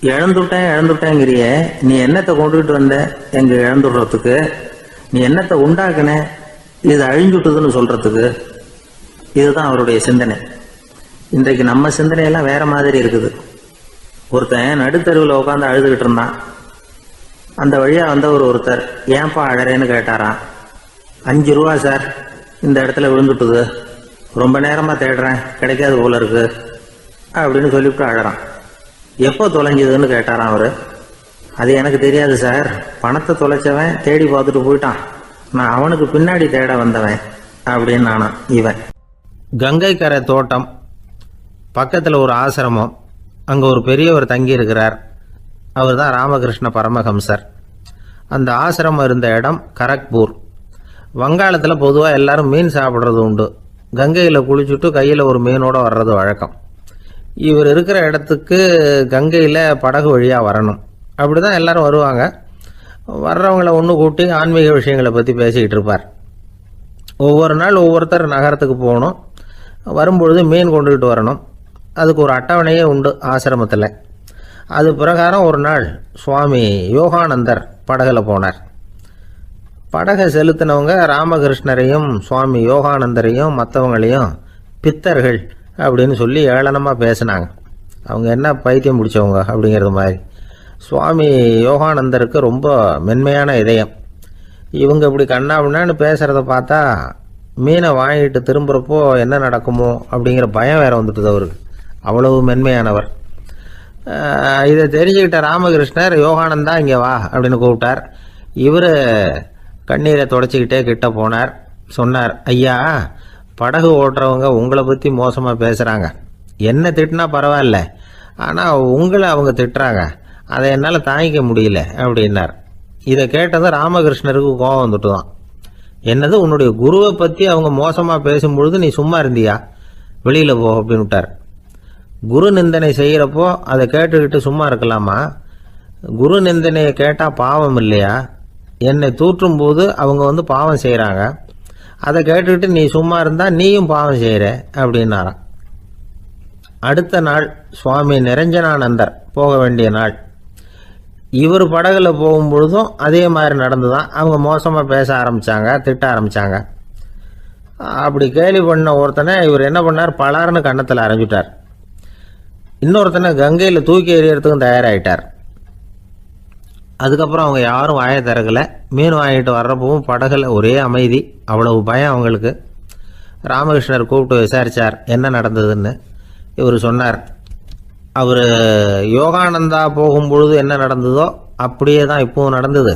Speaker 2: இழந்துட்டேங்கிறிய, நீ என்னத்தை கொண்டுகிட்டு வந்த எங்க இழந்துடுறதுக்கு? நீ என்னத்தை உண்டாக்குன இது அழிஞ்சுட்டுதுன்னு சொல்றதுக்கு? இதுதான் அவருடைய சிந்தனை. இன்றைக்கு நம்ம சிந்தனையெல்லாம் வேற மாதிரி இருக்குது. ஒருத்தன் நடுத்தருவில் உட்காந்து அழுதுகிட்டு இருந்தான். அந்த வழியா வந்தவர் ஒருத்தர், ஏன்பா அழறேன்னு கேட்டாராம். 5 ரூபா சார், இந்த இடத்துல விழுந்துட்டுது, ரொம்ப நேரமா தேடுறேன், கிடைக்காது போல இருக்கு அப்படின்னு சொல்லிவிட்டு அழறான். எப்போ தொலைஞ்சதுன்னு கேட்டாராம் அவரு. அது எனக்கு தெரியாது சார், பணத்தை தொலைச்சவன் தேடி பார்த்துட்டு போயிட்டான், நான் அவனுக்கு பின்னாடி தேட வந்தவன் அப்படின்னு நானா இவன்.
Speaker 1: கங்கை கரை தோட்டம் பக்கத்தில் ஒரு ஆசிரமம். அங்கே ஒரு பெரியவர் தங்கி இருக்கிறார். அவர் தான் ராமகிருஷ்ண பரமஹம்சர். அந்த ஆசிரமம் இருந்த இடம் கரக்பூர். வங்காளத்தில் பொதுவாக எல்லாரும் மீன் சாப்பிட்றது உண்டு. கங்கையில் குளிச்சுட்டு கையில் ஒரு மீனோடு வர்றது வழக்கம். இவர் இருக்கிற இடத்துக்கு கங்கையில் படகு வழியாக வரணும். அப்படி தான் எல்லாரும் வருவாங்க. வர்றவங்கள ஒன்று கூட்டி ஆன்மீக விஷயங்களை பற்றி பேசிக்கிட்டு இருப்பார். ஒவ்வொரு நாள் ஒவ்வொருத்தர் நகரத்துக்கு போகணும். வரும்பொழுது மீன் கொண்டுகிட்டு வரணும். அதுக்கு ஒரு அட்டவணையே உண்டு ஆசிரமத்தில். அது பிரகாரம் ஒரு நாள் சுவாமி யோகானந்தர் படகுல போனார். படகை செலுத்தினவங்க ராமகிருஷ்ணரையும் சுவாமி யோகானந்தரையும் மற்றவங்களையும் பித்தர்கள் அப்படின்னு சொல்லி ஏளனமாக பேசினாங்க. அவங்க என்ன பைத்தியம் பிடிச்சவங்க அப்படிங்கிறது மாதிரி. சுவாமி யோகானந்தருக்கு ரொம்ப மென்மையான இதயம். இவங்க இப்படி கண்ணாபின்னான்னு பேசுகிறத பார்த்தா மீனை வாங்கிட்டு திரும்புகிறப்போ என்ன நடக்குமோ அப்படிங்கிற பயம் வேற வந்துட்டுது அவருக்கு. அவ்வளவு மென்மையானவர். இதை தெரிஞ்சுக்கிட்ட ராமகிருஷ்ணர், யோகானந்தா இங்கே வா அப்படின்னு கூப்பிட்டார். இவர் கண்ணீரை தொடச்சிக்கிட்டே கிட்ட போனார். சொன்னார், ஐயா, படகு ஓட்டுறவங்க உங்களை பற்றி மோசமாக பேசுகிறாங்க. என்ன திட்டினா பரவாயில்ல, ஆனால் உங்களை அவங்க திட்டுறாங்க, அதை என்னால் தாங்கிக்க முடியல அப்படின்னார். இதை கேட்டதும் ராமகிருஷ்ணருக்கு கோபம் வந்துட்டு தான். என்னது, உன்னுடைய குருவை பற்றி அவங்க மோசமாக பேசும்பொழுது நீ சும்மா இருந்தியா? வெளியில் போ அப்படின்னு விட்டார். குரு நிந்தனை செய்கிறப்போ அதை கேட்டுக்கிட்டு சும்மா இருக்கலாமா? குரு நிந்தனையை கேட்டால் பாவம் இல்லையா? என்னை தூற்றும் போது அவங்க பாவம் செய்கிறாங்க, அதை கேட்டுக்கிட்டு நீ சும்மா இருந்தால் நீயும் பாவம் செய்கிற அப்படின்னாராம். அடுத்த நாள் சுவாமி நிரஞ்சனானந்தர் போக வேண்டிய நாள். இவர் படகுல போகும்பொழுதும் அதே மாதிரி நடந்துதான். அவங்க மோசமாக பேச ஆரம்பித்தாங்க, திட்ட ஆரம்பித்தாங்க. அப்படி கேலி பண்ண ஒருத்தனை இவர் என்ன பண்ணார், பலார்னு கன்னத்தில் அரைஞ்சிட்டார். இன்னொருத்தனை கங்கையில் தூக்கி எறியறதுக்கும் தயாராகிட்டார். அதுக்கப்புறம் அவங்க யாரும் வாயை திறக்கலை. மீன் வாங்கிட்டு வர்றப்பவும் படகுல ஒரே அமைதி. அவ்வளவு பயம் அவங்களுக்கு. ராமகிருஷ்ணர் கூப்பிட்டு விசாரித்தார் என்ன நடந்ததுன்னு. இவர் சொன்னார், அவர் யோகானந்தா போகும்பொழுது என்ன நடந்ததோ அப்படியே தான் இப்பவும் நடந்தது.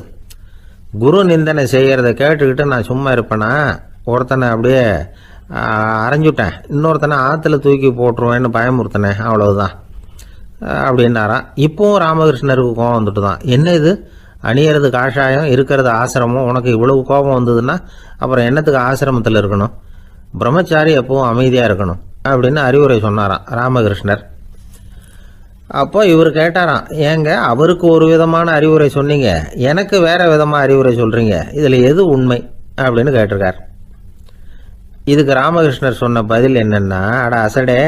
Speaker 1: குரு நிந்தனை செய்கிறத கேட்டுக்கிட்டு நான் சும்மா இருப்பேனா? ஒருத்தனை அப்படியே அரைஞ்சுட்டேன், இன்னொருத்தனை ஆற்றுல தூக்கி போட்டுருவேன்னு பயமுறுத்தினேன், அவ்வளவுதான் அப்படின்னாராம். இப்போவும் ராமகிருஷ்ணருக்கு கோபம் வந்துட்டு தான். என்ன இது, அணியறது காஷாயம், இருக்கிறது ஆசிரமம், உனக்கு இவ்வளவு கோபம் வந்ததுன்னா அப்புறம் என்னத்துக்கு ஆசிரமத்தில் இருக்கணும்? பிரம்மச்சாரி எப்பவும் அமைதியாக இருக்கணும் அப்படின்னு அறிவுரை சொன்னாராம் ராமகிருஷ்ணர். அப்போ இவர் கேட்டாராம், ஏங்க அவருக்கு ஒரு விதமான அறிவுரை சொன்னீங்க, எனக்கு வேற விதமாக அறிவுரை சொல்கிறீங்க, இதில் எது உண்மை அப்படின்னு கேட்டிருக்கார். இதுக்கு ராமகிருஷ்ணர் சொன்ன பதில் என்னென்னா, அட அசடே,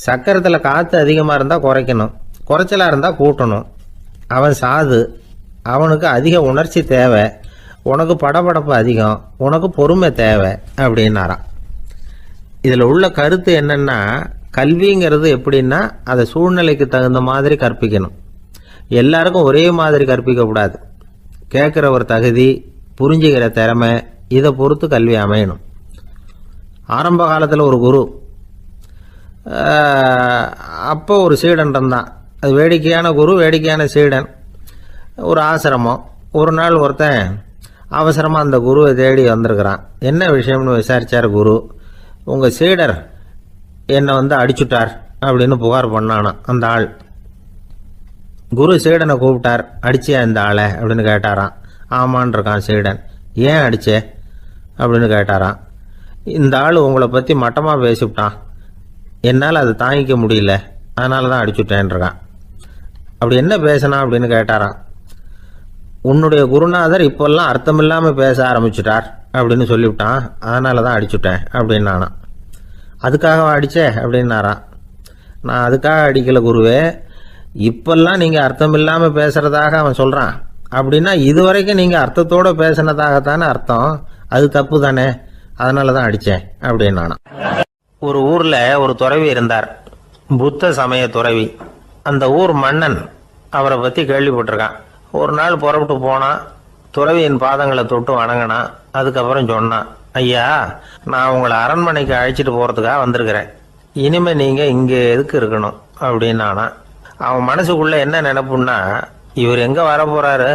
Speaker 1: சக்கரத்தில் காற்று அதிகமாக இருந்தால் குறைக்கணும், குறைச்சலாக இருந்தால் கூட்டணும். அவன் சாது, அவனுக்கு அதிக உணர்ச்சி தேவை, உனக்கு படபடப்பு அதிகம், உனக்கு பொறுமை தேவை அப்படின்னாராம். இதில் உள்ள கருத்து என்னென்னா, கல்விங்கிறது எப்படின்னா அதை சூழ்நிலைக்கு தகுந்த மாதிரி கற்பிக்கணும். எல்லாருக்கும் ஒரே மாதிரி கற்பிக்கக்கூடாது. கேட்குற ஒரு தகுதி, புரிஞ்சுக்கிற திறமை, இதை பொறுத்து கல்வி அமையணும். ஆரம்ப காலத்தில் ஒரு குரு, அப்போ ஒரு சீடன் இருந்தான். அது வேடிக்கையான குரு, வேடிக்கையான சீடன். ஒரு ஆசிரமம். ஒரு நாள் ஒருத்தன் அவசரமாக அந்த குருவை தேடி வந்திருக்கிறான். என்ன விஷயம்னு விசாரித்தார் குரு. உங்கள் சீடர் என்னை அடிச்சுட்டார் அப்படின்னு புகார் பண்ணானா அந்த ஆள். குரு சீடனை கூப்பிட்டார். அடிச்சியா இந்த ஆளை அப்படின்னு கேட்டாராம். ஆமான் இருக்கான் சீடன். ஏன் அடிச்சே அப்படின்னு கேட்டாராம். இந்த ஆள் உங்களை பற்றி மட்டமாக பேசிவிட்டான், என்னால் அதை தாங்கிக்க முடியல, அதனால தான் அடிச்சுட்டேன்ருக்கான். அப்படி என்ன பேசினா அப்படின்னு கேட்டாராம். உன்னுடைய குருநாதர் இப்போல்லாம் அர்த்தமில்லாமல் பேச ஆரம்பிச்சுட்டார் அப்படின்னு சொல்லிவிட்டான், அதனால தான் அடிச்சுட்டேன் அப்படின்னு நானான். அதுக்காக அடித்தே அப்படின்னாரான். நான் அதுக்காக அடிக்கலை குருவே, இப்பெல்லாம் நீங்கள் அர்த்தம் இல்லாமல் பேசுகிறதாக அவன் சொல்கிறான். அப்படின்னா இதுவரைக்கும் நீங்கள் அர்த்தத்தோடு பேசினதாகத்தானே அர்த்தம், அது தப்பு தானே, அதனால தான் அடித்தேன் அப்படின்னு நானான். ஒரு ஊரில் ஒரு துறவி இருந்தார், புத்த சமய துறவி. அந்த ஊர் மன்னன் அவரை பற்றி கேள்விப்பட்டிருக்கான். ஒரு நாள் புறப்பட்டு போனான். துறவியின் பாதங்களை தொட்டு வணங்கினான். அதுக்கப்புறம் சொன்னான், ஐயா, நான் உங்களை அரண்மனைக்கு அழைச்சிட்டு போகிறதுக்காக வந்திருக்கிறேன். இனிமேல் நீங்கள் இங்கே எதுக்கு இருக்கணும் அப்படின்னானா. அவன் மனசுக்குள்ளே என்ன நினைப்புன்னா, இவர் எங்கே வர போகிறாரு,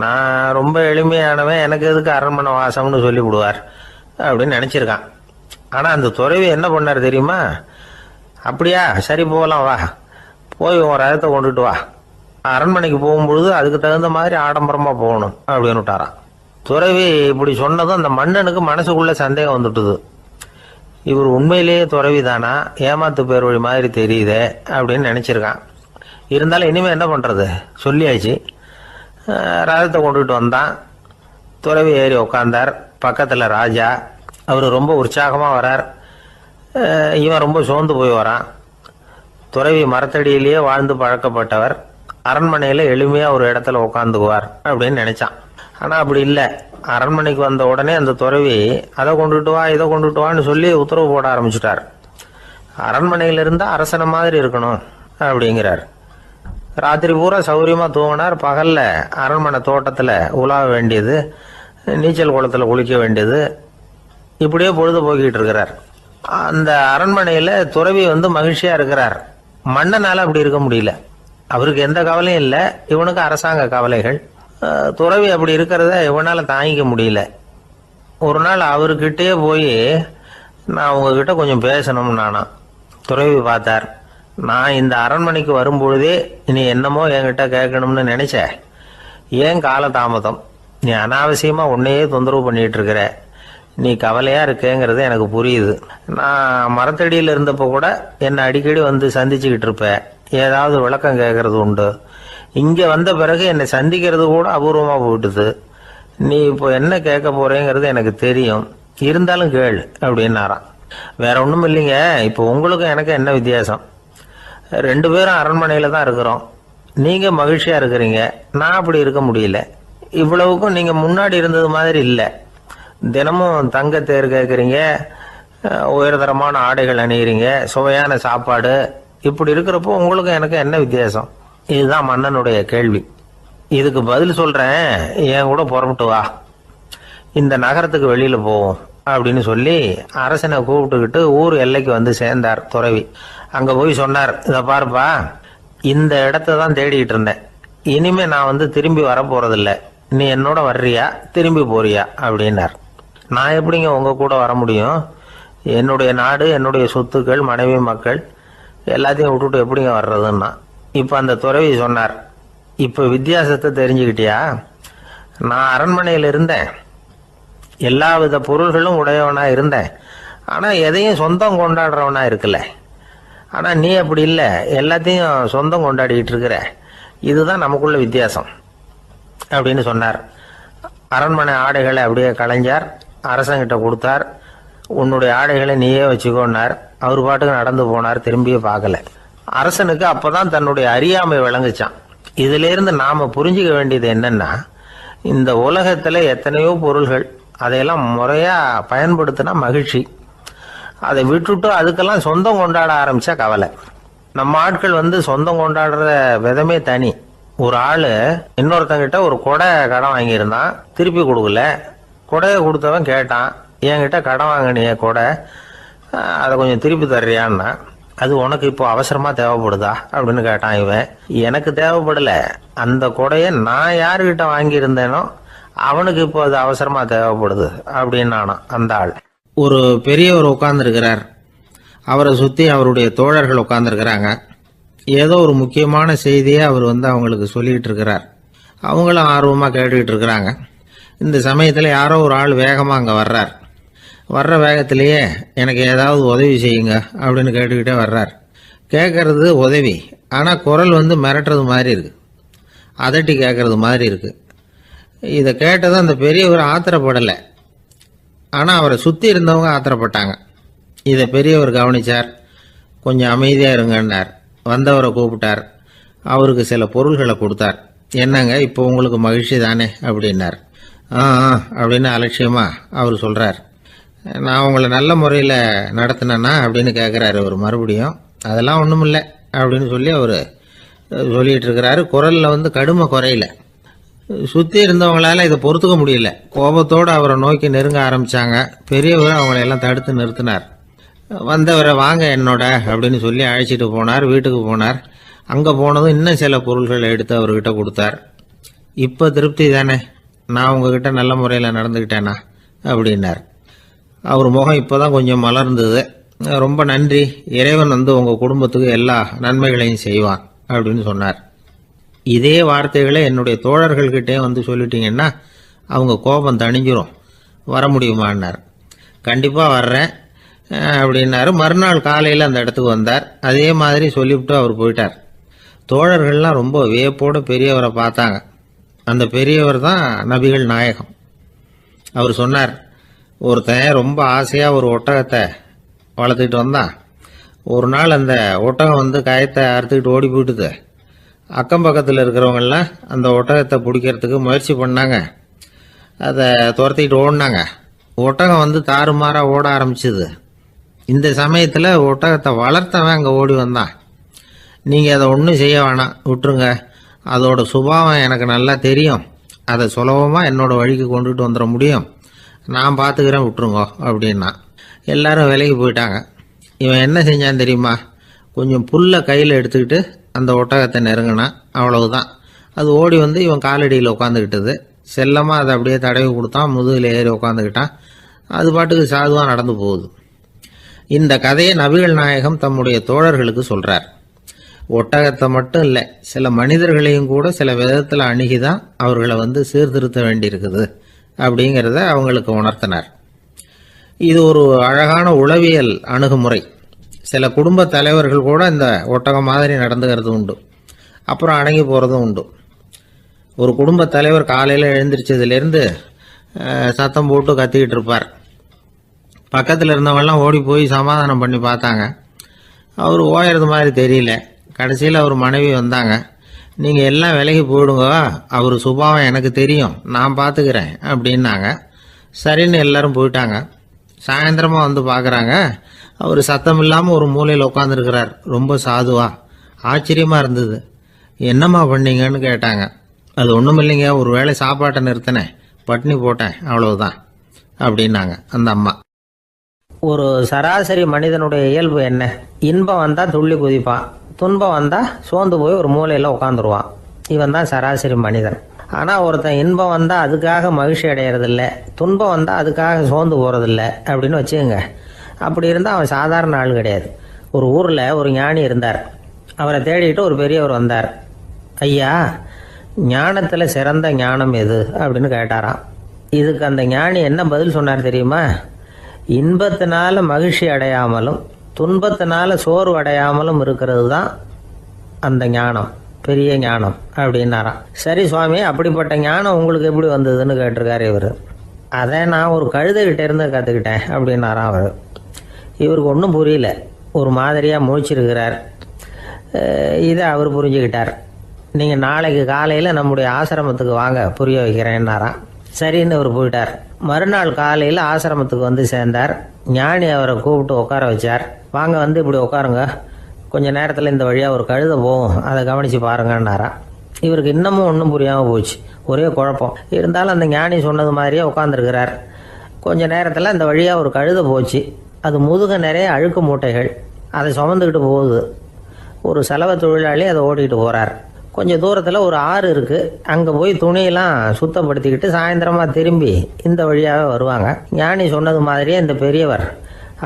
Speaker 1: நான் ரொம்ப எளிமையானவன், எனக்கு எதுக்கு அரண்மனை வாசம்னு சொல்லி விடுவார் அப்படின்னு நினச்சிருக்கான். ஆனால் அந்த துறவி என்ன பண்ணார் தெரியுமா? அப்படியா, சரி போகலாம், வா, போய் உன் ரதத்தை கொண்டுட்டு வா, அரண்மனைக்கு போகும்பொழுது அதுக்கு தகுந்த மாதிரி ஆடம்பரமாக போகணும் அப்படின்னு விட்டாரான். துறவி இப்படி சொன்னதும் அந்த மன்னனுக்கு மனசுக்குள்ளே சந்தேகம் வந்துட்டுது. இவர் உண்மையிலேயே துறவி தானா, ஏமாத்து பேர் வழி மாதிரி தெரியுதே அப்படின்னு நினச்சிருக்கான். இருந்தாலும் இனிமேல் என்ன பண்ணுறது, சொல்லியாச்சு. ரதத்தை கொண்டுகிட்டு வந்தான். துறவி ஏறி உக்காந்தார். பக்கத்தில் ராஜா. அவர் ரொம்ப உற்சாகமாக வரார். இவன் ரொம்ப சோர்ந்து போய் வரான். துறவி மரத்தடியிலேயே வாழ்ந்து பழக்கப்பட்டவர், அரண்மனையில் எளிமையாக ஒரு இடத்துல உட்காந்துக்குவார் அப்படின்னு நினைச்சான். ஆனால் அப்படி இல்லை. அரண்மனைக்கு வந்த உடனே அந்த துறவி அதை கொண்டுட்டு வா, இதை கொண்டுட்டு வான்னு சொல்லி உத்தரவு போட ஆரம்பிச்சுட்டார். அரண்மனையில் இருந்தால் அரசனை மாதிரி இருக்கணும் அப்படிங்கிறார். ராத்திரி பூரா சௌரியமாக தூங்கினார். பகலில் அரண்மனை தோட்டத்தில் உலாவ வேண்டியது, நீச்சல் குளத்தில் குளிக்க வேண்டியது, இப்படியே பொழுது போக்கிட்டு இருக்கிறார். அந்த அரண்மனையில் துறவி மகிழ்ச்சியாக இருக்கிறார். மன்னனால் அப்படி இருக்க முடியல. அவருக்கு எந்த கவலையும் இல்லை, இவனுக்கு அரசாங்க கவலைகள். துறவி அப்படி இருக்கிறத இவனால் தாங்கிக்க முடியல. ஒரு நாள் அவர்கிட்டயே போய், நான் உங்ககிட்ட கொஞ்சம் பேசணும்னு நானா. துறவி பார்த்தார். நான் இந்த அரண்மனைக்கு வரும்பொழுதே நீ என்னமோ என்கிட்ட கேட்கணும்னு நினைச்ச, ஏன் காலதாமதம், நீ அனாவசியமாக உன்னையே தொந்தரவு பண்ணிட்டு இருக்கிற, நீ கவலையாக இருக்கேங்கிறது எனக்கு புரியுது. நான் மரத்தடியில் இருந்தப்போ கூட என்னை அடிக்கடி சந்திச்சுக்கிட்டு இருப்பேன், ஏதாவது விளக்கம் கேட்கறது உண்டு. இங்கே வந்த பிறகு என்னை சந்திக்கிறது கூட அபூர்வமாக போயிட்டுது. நீ இப்போ என்ன கேட்க போறேங்கிறது எனக்கு தெரியும், இருந்தாலும் கேளு அப்படின்னாராம். வேற ஒன்றும் இல்லைங்க, இப்போ உங்களுக்கும் எனக்கு என்ன வித்தியாசம், 2 பேரும் அரண்மனையில் தான் இருக்கிறோம். நீங்கள் மகிழ்ச்சியாக இருக்கிறீங்க, நான் அப்படி இருக்க முடியல. இவ்வளவுக்கும் நீங்கள் முன்னாடி இருந்தது மாதிரி இல்லை. தினமும் தங்க தேர் கேட்குறீங்க, உயர்தரமான ஆடைகள் அணிகிறீங்க, சுவையான சாப்பாடு. இப்படி இருக்கிறப்போ உங்களுக்கு எனக்கு என்ன வித்தியாசம்? இதுதான் மன்னனுடைய கேள்வி. இதுக்கு பதில் சொல்கிறேன், என் கூட புறப்பட்டு வா, இந்த நகரத்துக்கு வெளியில் போவோம் அப்படின்னு சொல்லி அரசனை கூப்பிட்டுக்கிட்டு ஊர் எல்லைக்கு சேர்ந்தார் துறவி. அங்கே போய் சொன்னார், இதை பாருப்பா, இந்த இடத்த தான் தேடிக்கிட்டு இருந்தேன், இனிமே நான் திரும்பி வரப்போறதில்ல, நீ என்னோட வர்றியா திரும்பி போறியா அப்படின்னார். நான் எப்படிங்க உங்கள் கூட வர முடியும், என்னுடைய நாடு, என்னுடைய சொத்துக்கள், மனைவி மக்கள் எல்லாத்தையும் விட்டுட்டு எப்படிங்க வர்றதுன்னா. இப்போ அந்த துறவி சொன்னார், இப்போ வித்தியாசத்தை தெரிஞ்சுக்கிட்டியா, நான் அரண்மனையில் இருந்தேன், எல்லா வித பொருள்களும் உடையவனா இருந்தேன், ஆனால் எதையும் சொந்தம் கொண்டாடுறவனா இருக்கல. ஆனால் நீ அப்படி இல்லை, எல்லாத்தையும் சொந்தம் கொண்டாடிக்கிட்டு இருக்கிற, இதுதான் நமக்குள்ள வித்தியாசம் அப்படின்னு சொன்னார். அரண்மனை ஆடைகளை அப்படியே கலைஞர் அரசங்கிட்ட கொடுத்தார். உன்னுடைய ஆடைகளை நீயே வச்சுக்கோன்னார். அவர் பாட்டுக்கு நடந்து போனார், திரும்பியே பார்க்கல. அரசனுக்கு அப்பதான் தன்னுடைய அறியாமை விளங்குச்சான். இதுல இருந்து நாம புரிஞ்சுக்க வேண்டியது என்னன்னா, இந்த உலகத்துல எத்தனையோ பொருள்கள், அதையெல்லாம் முறையா பயன்படுத்தினா மகிழ்ச்சி. அதை விட்டுட்டு அதுக்கெல்லாம் சொந்தம் கொண்டாட ஆரம்பிச்சா கவலை. நம்ம ஆட்கள் சொந்தம் கொண்டாடுற விதமே தனி. ஒரு ஆளு இன்னொருத்தங்கிட்ட ஒரு கொடை கடன் வாங்கியிருந்தான், திருப்பி கொடுக்கல. கொடையை கொடுத்தவன் கேட்டான், என்கிட்ட கடன் வாங்கினிய கொடை, அதை கொஞ்சம் திருப்பி தர்றியான்னா. அது உனக்கு இப்போ அவசரமா தேவைப்படுதா அப்படின்னு கேட்டான் இவன். எனக்கு தேவைப்படல, அந்த கொடையை நான் யாருக்கிட்ட வாங்கியிருந்தேனோ அவனுக்கு இப்போ அது அவசரமா தேவைப்படுது அப்படின்னு அந்த ஆள். ஒரு பெரியவர் உட்கார்ந்துருக்கிறார். அவரை சுற்றி அவருடைய தோழர்கள் உட்காந்துருக்கிறாங்க. ஏதோ ஒரு முக்கியமான செய்தியை அவர் அவங்களுக்கு சொல்லிக்கிட்டு இருக்கிறார். அவங்களும் ஆர்வமாக கேட்டுக்கிட்டு இருக்கிறாங்க. இந்த சமயத்தில் யாரோ ஒரு ஆள் வேகமாக அங்கே வர்றார். வர்ற வேகத்திலேயே எனக்கு ஏதாவது உதவி செய்யுங்க அப்படின்னு கேட்டுக்கிட்டே வர்றார். கேட்கறது உதவி, ஆனால் குரல் மிரட்டுறது மாதிரி இருக்கு, அதட்டி கேட்கறது மாதிரி இருக்கு. இதை கேட்டதும் அந்த பெரியவர் ஆத்திரப்படலை, ஆனால் அவரை சுற்றி இருந்தவங்க ஆத்திரப்பட்டாங்க. இதை பெரியவர் கவனிச்சார். கொஞ்சம் அமைதியாக இருங்கன்னார். வந்தவரை கூப்பிட்டார். அவருக்கு சில பொருள்களை கொடுத்தார். என்னங்க இப்போ உங்களுக்கு மகிழ்ச்சி தானே அப்படின்னார். ஆ அப்படின்னு அலட்சியமா அவர் சொல்கிறார். நான் உங்களை நல்ல முறையில் நடத்தினேன்னா அப்படின்னு கேட்குறாரு அவர் மறுபடியும். அதெல்லாம் ஒன்றும் இல்லை அப்படின்னு சொல்லி அவர் சொல்லிகிட்டு இருக்கிறாரு. குரலில் கடுமை குறையில. சுற்றி இருந்தவங்களால இதை பொறுத்துக்க முடியல. கோபத்தோடு அவரை நோக்கி நெருங்க ஆரம்பித்தாங்க. பெரியவர் அவங்களையெல்லாம் தடுத்து நிறுத்தினார். வந்தவரை வாங்க என்னோட அப்படின்னு சொல்லி அழைச்சிட்டு போனார். வீட்டுக்கு போனார். அங்கே போனதும் இன்னும் சில பொருள்களை எடுத்து அவர்கிட்ட கொடுத்தார். இப்போ திருப்தி தானே, நான் உங்ககிட்ட நல்ல முறையில் நடந்துக்கிட்டேனா அப்படின்னார். அவர் முகம் இப்போ தான் கொஞ்சம் மலர்ந்தது. ரொம்ப நன்றி, இறைவன் உங்கள் குடும்பத்துக்கு எல்லா நன்மைகளையும் செய்வான் அப்படின்னு சொன்னார். இதே வார்த்தைகளை என்னுடைய தோழர்கள்கிட்டே சொல்லிட்டீங்கன்னா அவங்க கோபம் தணிஞ்சிரும், வர முடியுமான்னார். கண்டிப்பாக வர்றேன் அப்படின்னாரு. மறுநாள் காலையில் அந்த இடத்துக்கு வந்தார். அதே மாதிரி சொல்லிவிட்டு அவர் போயிட்டார். தோழர்கள்லாம் ரொம்ப வியப்போடு பெரியவரை பார்த்தாங்க. அந்த பெரியவர் தான் நபிகள் நாயகம். அவர் சொன்னார், ஒருத்தன் ரொம்ப ஆசையாக ஒரு ஒட்டகத்தை வளர்த்துக்கிட்டு வந்தான். ஒரு நாள் அந்த ஒட்டகம் கயத்தை அறுத்துக்கிட்டு ஓடி போயிட்டுது. அக்கம் பக்கத்தில் இருக்கிறவங்கெல்லாம் அந்த ஒட்டகத்தை பிடிக்கிறதுக்கு முயற்சி பண்ணாங்க. அதை துரத்திக்கிட்டு ஓடினாங்க. ஒட்டகம் தாறுமாறாக ஓட ஆரம்பிச்சுது. இந்த சமயத்தில் ஒட்டகத்தை வளர்த்தவன் அங்கே ஓடி வந்தான். நீங்கள் அதை ஒன்றும் செய்ய வேணாம், விட்டுருங்க, அதோட சுபாவம் எனக்கு நல்லா தெரியும், அதை சுலபமாக என்னோட வழிக்கு கொண்டுட்டு வந்துட முடியும், நான் பார்த்துக்கிறேன், விட்டுருங்க அப்படின்னா. எல்லாரும் விலைக்கு போயிட்டாங்க. இவன் என்ன செஞ்சான் தெரியுமா? கொஞ்சம் புல்லை கையில் எடுத்துக்கிட்டு அந்த ஒட்டகத்தை நெருங்கினான். அவ்வளவுதான். அது ஓடி இவன் காலடியில் உட்காந்துக்கிட்டது. செல்லமாக அதை அப்படியே தடவி கொடுத்தான். முதுகில் ஏறி உட்காந்துக்கிட்டான். அது பாட்டுக்கு சாதுவாக நடந்து போகுது. இந்த கதையை நபிகள் நாயகம் தம்முடைய தோழர்களுக்கு சொல்றார். ஒட்டகத்தை மட்டும் இல்லை, சில மனிதர்களையும் கூட சில விதத்தில் அணுகிதான் அவர்களை சீர்திருத்த வேண்டியிருக்குது அப்படிங்கிறத அவங்களுக்கு உணர்த்தினார். இது ஒரு அழகான உளவியல் அணுகுமுறை. சில குடும்ப தலைவர்கள் கூட இந்த ஒட்டகம் மாதிரி நடந்துக்கிறது உண்டு, அப்புறம் அடங்கி போகிறதும் உண்டு. ஒரு குடும்ப தலைவர் காலையில் எழுந்திரிச்சதுலேருந்து சத்தம் போட்டு கத்திக்கிட்டு இருப்பார். பக்கத்தில் இருந்தவங்கெல்லாம் ஓடி போய் சமாதானம் பண்ணி பார்த்தாங்க. அவர் ஓயறது மாதிரி தெரியல. கடைசியில் அவர் மனைவி வந்தாங்க. நீங்கள் எல்லாம் விலகி போயிடுங்க, அவர் சுபாவம் எனக்கு தெரியும், நான் பார்த்துக்கிறேன் அப்படின்னாங்க. சரின்னு எல்லாரும் போயிட்டாங்க. சாயந்தரமாக பார்க்குறாங்க, அவர் சத்தம் இல்லாமல் ஒரு மூலையில் உட்காந்துருக்கிறார். ரொம்ப சாதுவா. ஆச்சரியமாக இருந்தது. என்னம்மா பண்ணீங்கன்னு கேட்டாங்க. அது ஒன்றும் இல்லைங்க, ஒரு வேளை சாப்பாட்டை நிறுத்தினேன், பட்னி போட்டேன், அவ்வளவுதான் அப்படின்னாங்க அந்த அம்மா. ஒரு சராசரி மனிதனுடைய இயல்பு என்ன? இன்பம் வந்தால் துள்ளி குதிப்பான், துன்பம் வந்தால் சோர்ந்து போய் ஒரு மூலையில் உட்காந்துருவான். இவன் தான் சராசரி மனிதன். ஆனால் ஒருத்தன் இன்பம் வந்தால் அதுக்காக மகிழ்ச்சி அடையிறதில்ல, துன்பம் வந்தால் அதுக்காக சோர்ந்து போகிறதில்ல அப்படின்னு வச்சுக்கோங்க. அப்படி இருந்தால் அவன் சாதாரண ஆள் கிடையாது. ஒரு ஊரில் ஒரு ஞானி இருந்தார். அவரை தேடிட்டு ஒரு பெரியவர் வந்தார். ஐயா, ஞானத்தில் சிறந்த ஞானம் எது அப்படின்னு கேட்டாராம். இதுக்கு அந்த ஞானி என்ன பதில் சொன்னார் தெரியுமா? இன்பத்தினால மகிழ்ச்சி அடையாமலும் துன்பத்தினால சோர்வு அடையாமலும் இருக்கிறது தான் அந்த ஞானம், பெரிய ஞானம் அப்படின்னாராம். சரி சுவாமி, அப்படிப்பட்ட ஞானம் உங்களுக்கு எப்படி வந்ததுன்னு கேட்டிருக்காரு இவர். அதை நான் ஒரு கழுதைகிட்ட இருந்து கற்றுக்கிட்டேன் அப்படின்னாராம் அவர். இவருக்கு ஒன்றும் புரியல, ஒரு மாதிரியாக முழிச்சிருக்கிறார். இதை அவர் புரிஞ்சுக்கிட்டார். நீங்கள் நாளைக்கு காலையில் நம்முடைய ஆசிரமத்துக்கு வாங்க, புரிய வைக்கிறேன்னாராம்.
Speaker 3: சரின்னு அவர் போயிட்டார். மறுநாள் காலையில் ஆசிரமத்துக்கு வந்து சேர்ந்தார். ஞானி அவரை கூப்பிட்டு உட்கார வச்சார். வாங்க வந்து இப்படி உட்காருங்க, கொஞ்ச நேரத்தில் இந்த வழியாக ஒரு கழுதை போகும், அதை கவனித்து பாருங்கன்னாரா. இவருக்கு இன்னமும் ஒன்றும் புரியாமல் போச்சு, ஒரே குழப்பம். இருந்தாலும் அந்த ஞானி சொன்னது மாதிரியே உட்காந்துருக்கிறார். கொஞ்ச நேரத்தில் அந்த வழியாக ஒரு கழுதை போச்சு. அது முதுக நிறைய அழுக்கு மூட்டைகள், அதை சுமந்துக்கிட்டு போகுது. ஒரு சலவை தொழிலாளி அதை ஓட்டிகிட்டு போகிறார். கொஞ்சம் தூரத்தில் ஒரு ஆறு இருக்குது. அங்கே போய் துணியெல்லாம் சுத்தப்படுத்திக்கிட்டு சாயந்தரமாக திரும்பி இந்த வழியாகவே வருவாங்க. ஞானி சொன்னது மாதிரியே இந்த பெரியவர்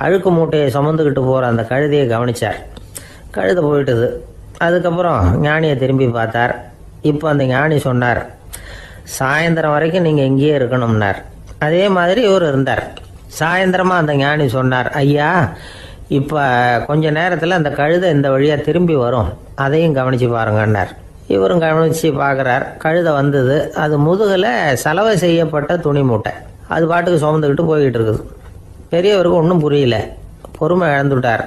Speaker 3: அழுக்கு மூட்டையை சுமந்துக்கிட்டு போகிற அந்த கழுதையை கவனித்தார். கழுதை போயிட்டுது. அதுக்கப்புறம் ஞானியை திரும்பி பார்த்தார். இப்போ அந்த ஞானி சொன்னார், சாயந்தரம் வரைக்கும் நீங்கள் இங்கேயே இருக்கணும்னார். அதே மாதிரி இவர் இருந்தார். சாயந்தரமாக அந்த ஞானி சொன்னார், ஐயா இப்போ கொஞ்ச நேரத்தில் அந்த கழுதை இந்த வழியாக திரும்பி வரும், அதையும் கவனித்து பாருங்கன்னார். இவரும் கவனித்து பார்க்குறார். கழுதை வந்தது. அது முதுகில் சலவை செய்யப்பட்ட துணி மூட்டை, அது பாட்டுக்கு சுமந்துக்கிட்டு போய்கிட்டு இருக்குது. பெரியவருக்கு ஒன்றும் புரியல, பொறுமை இழந்துட்டார்.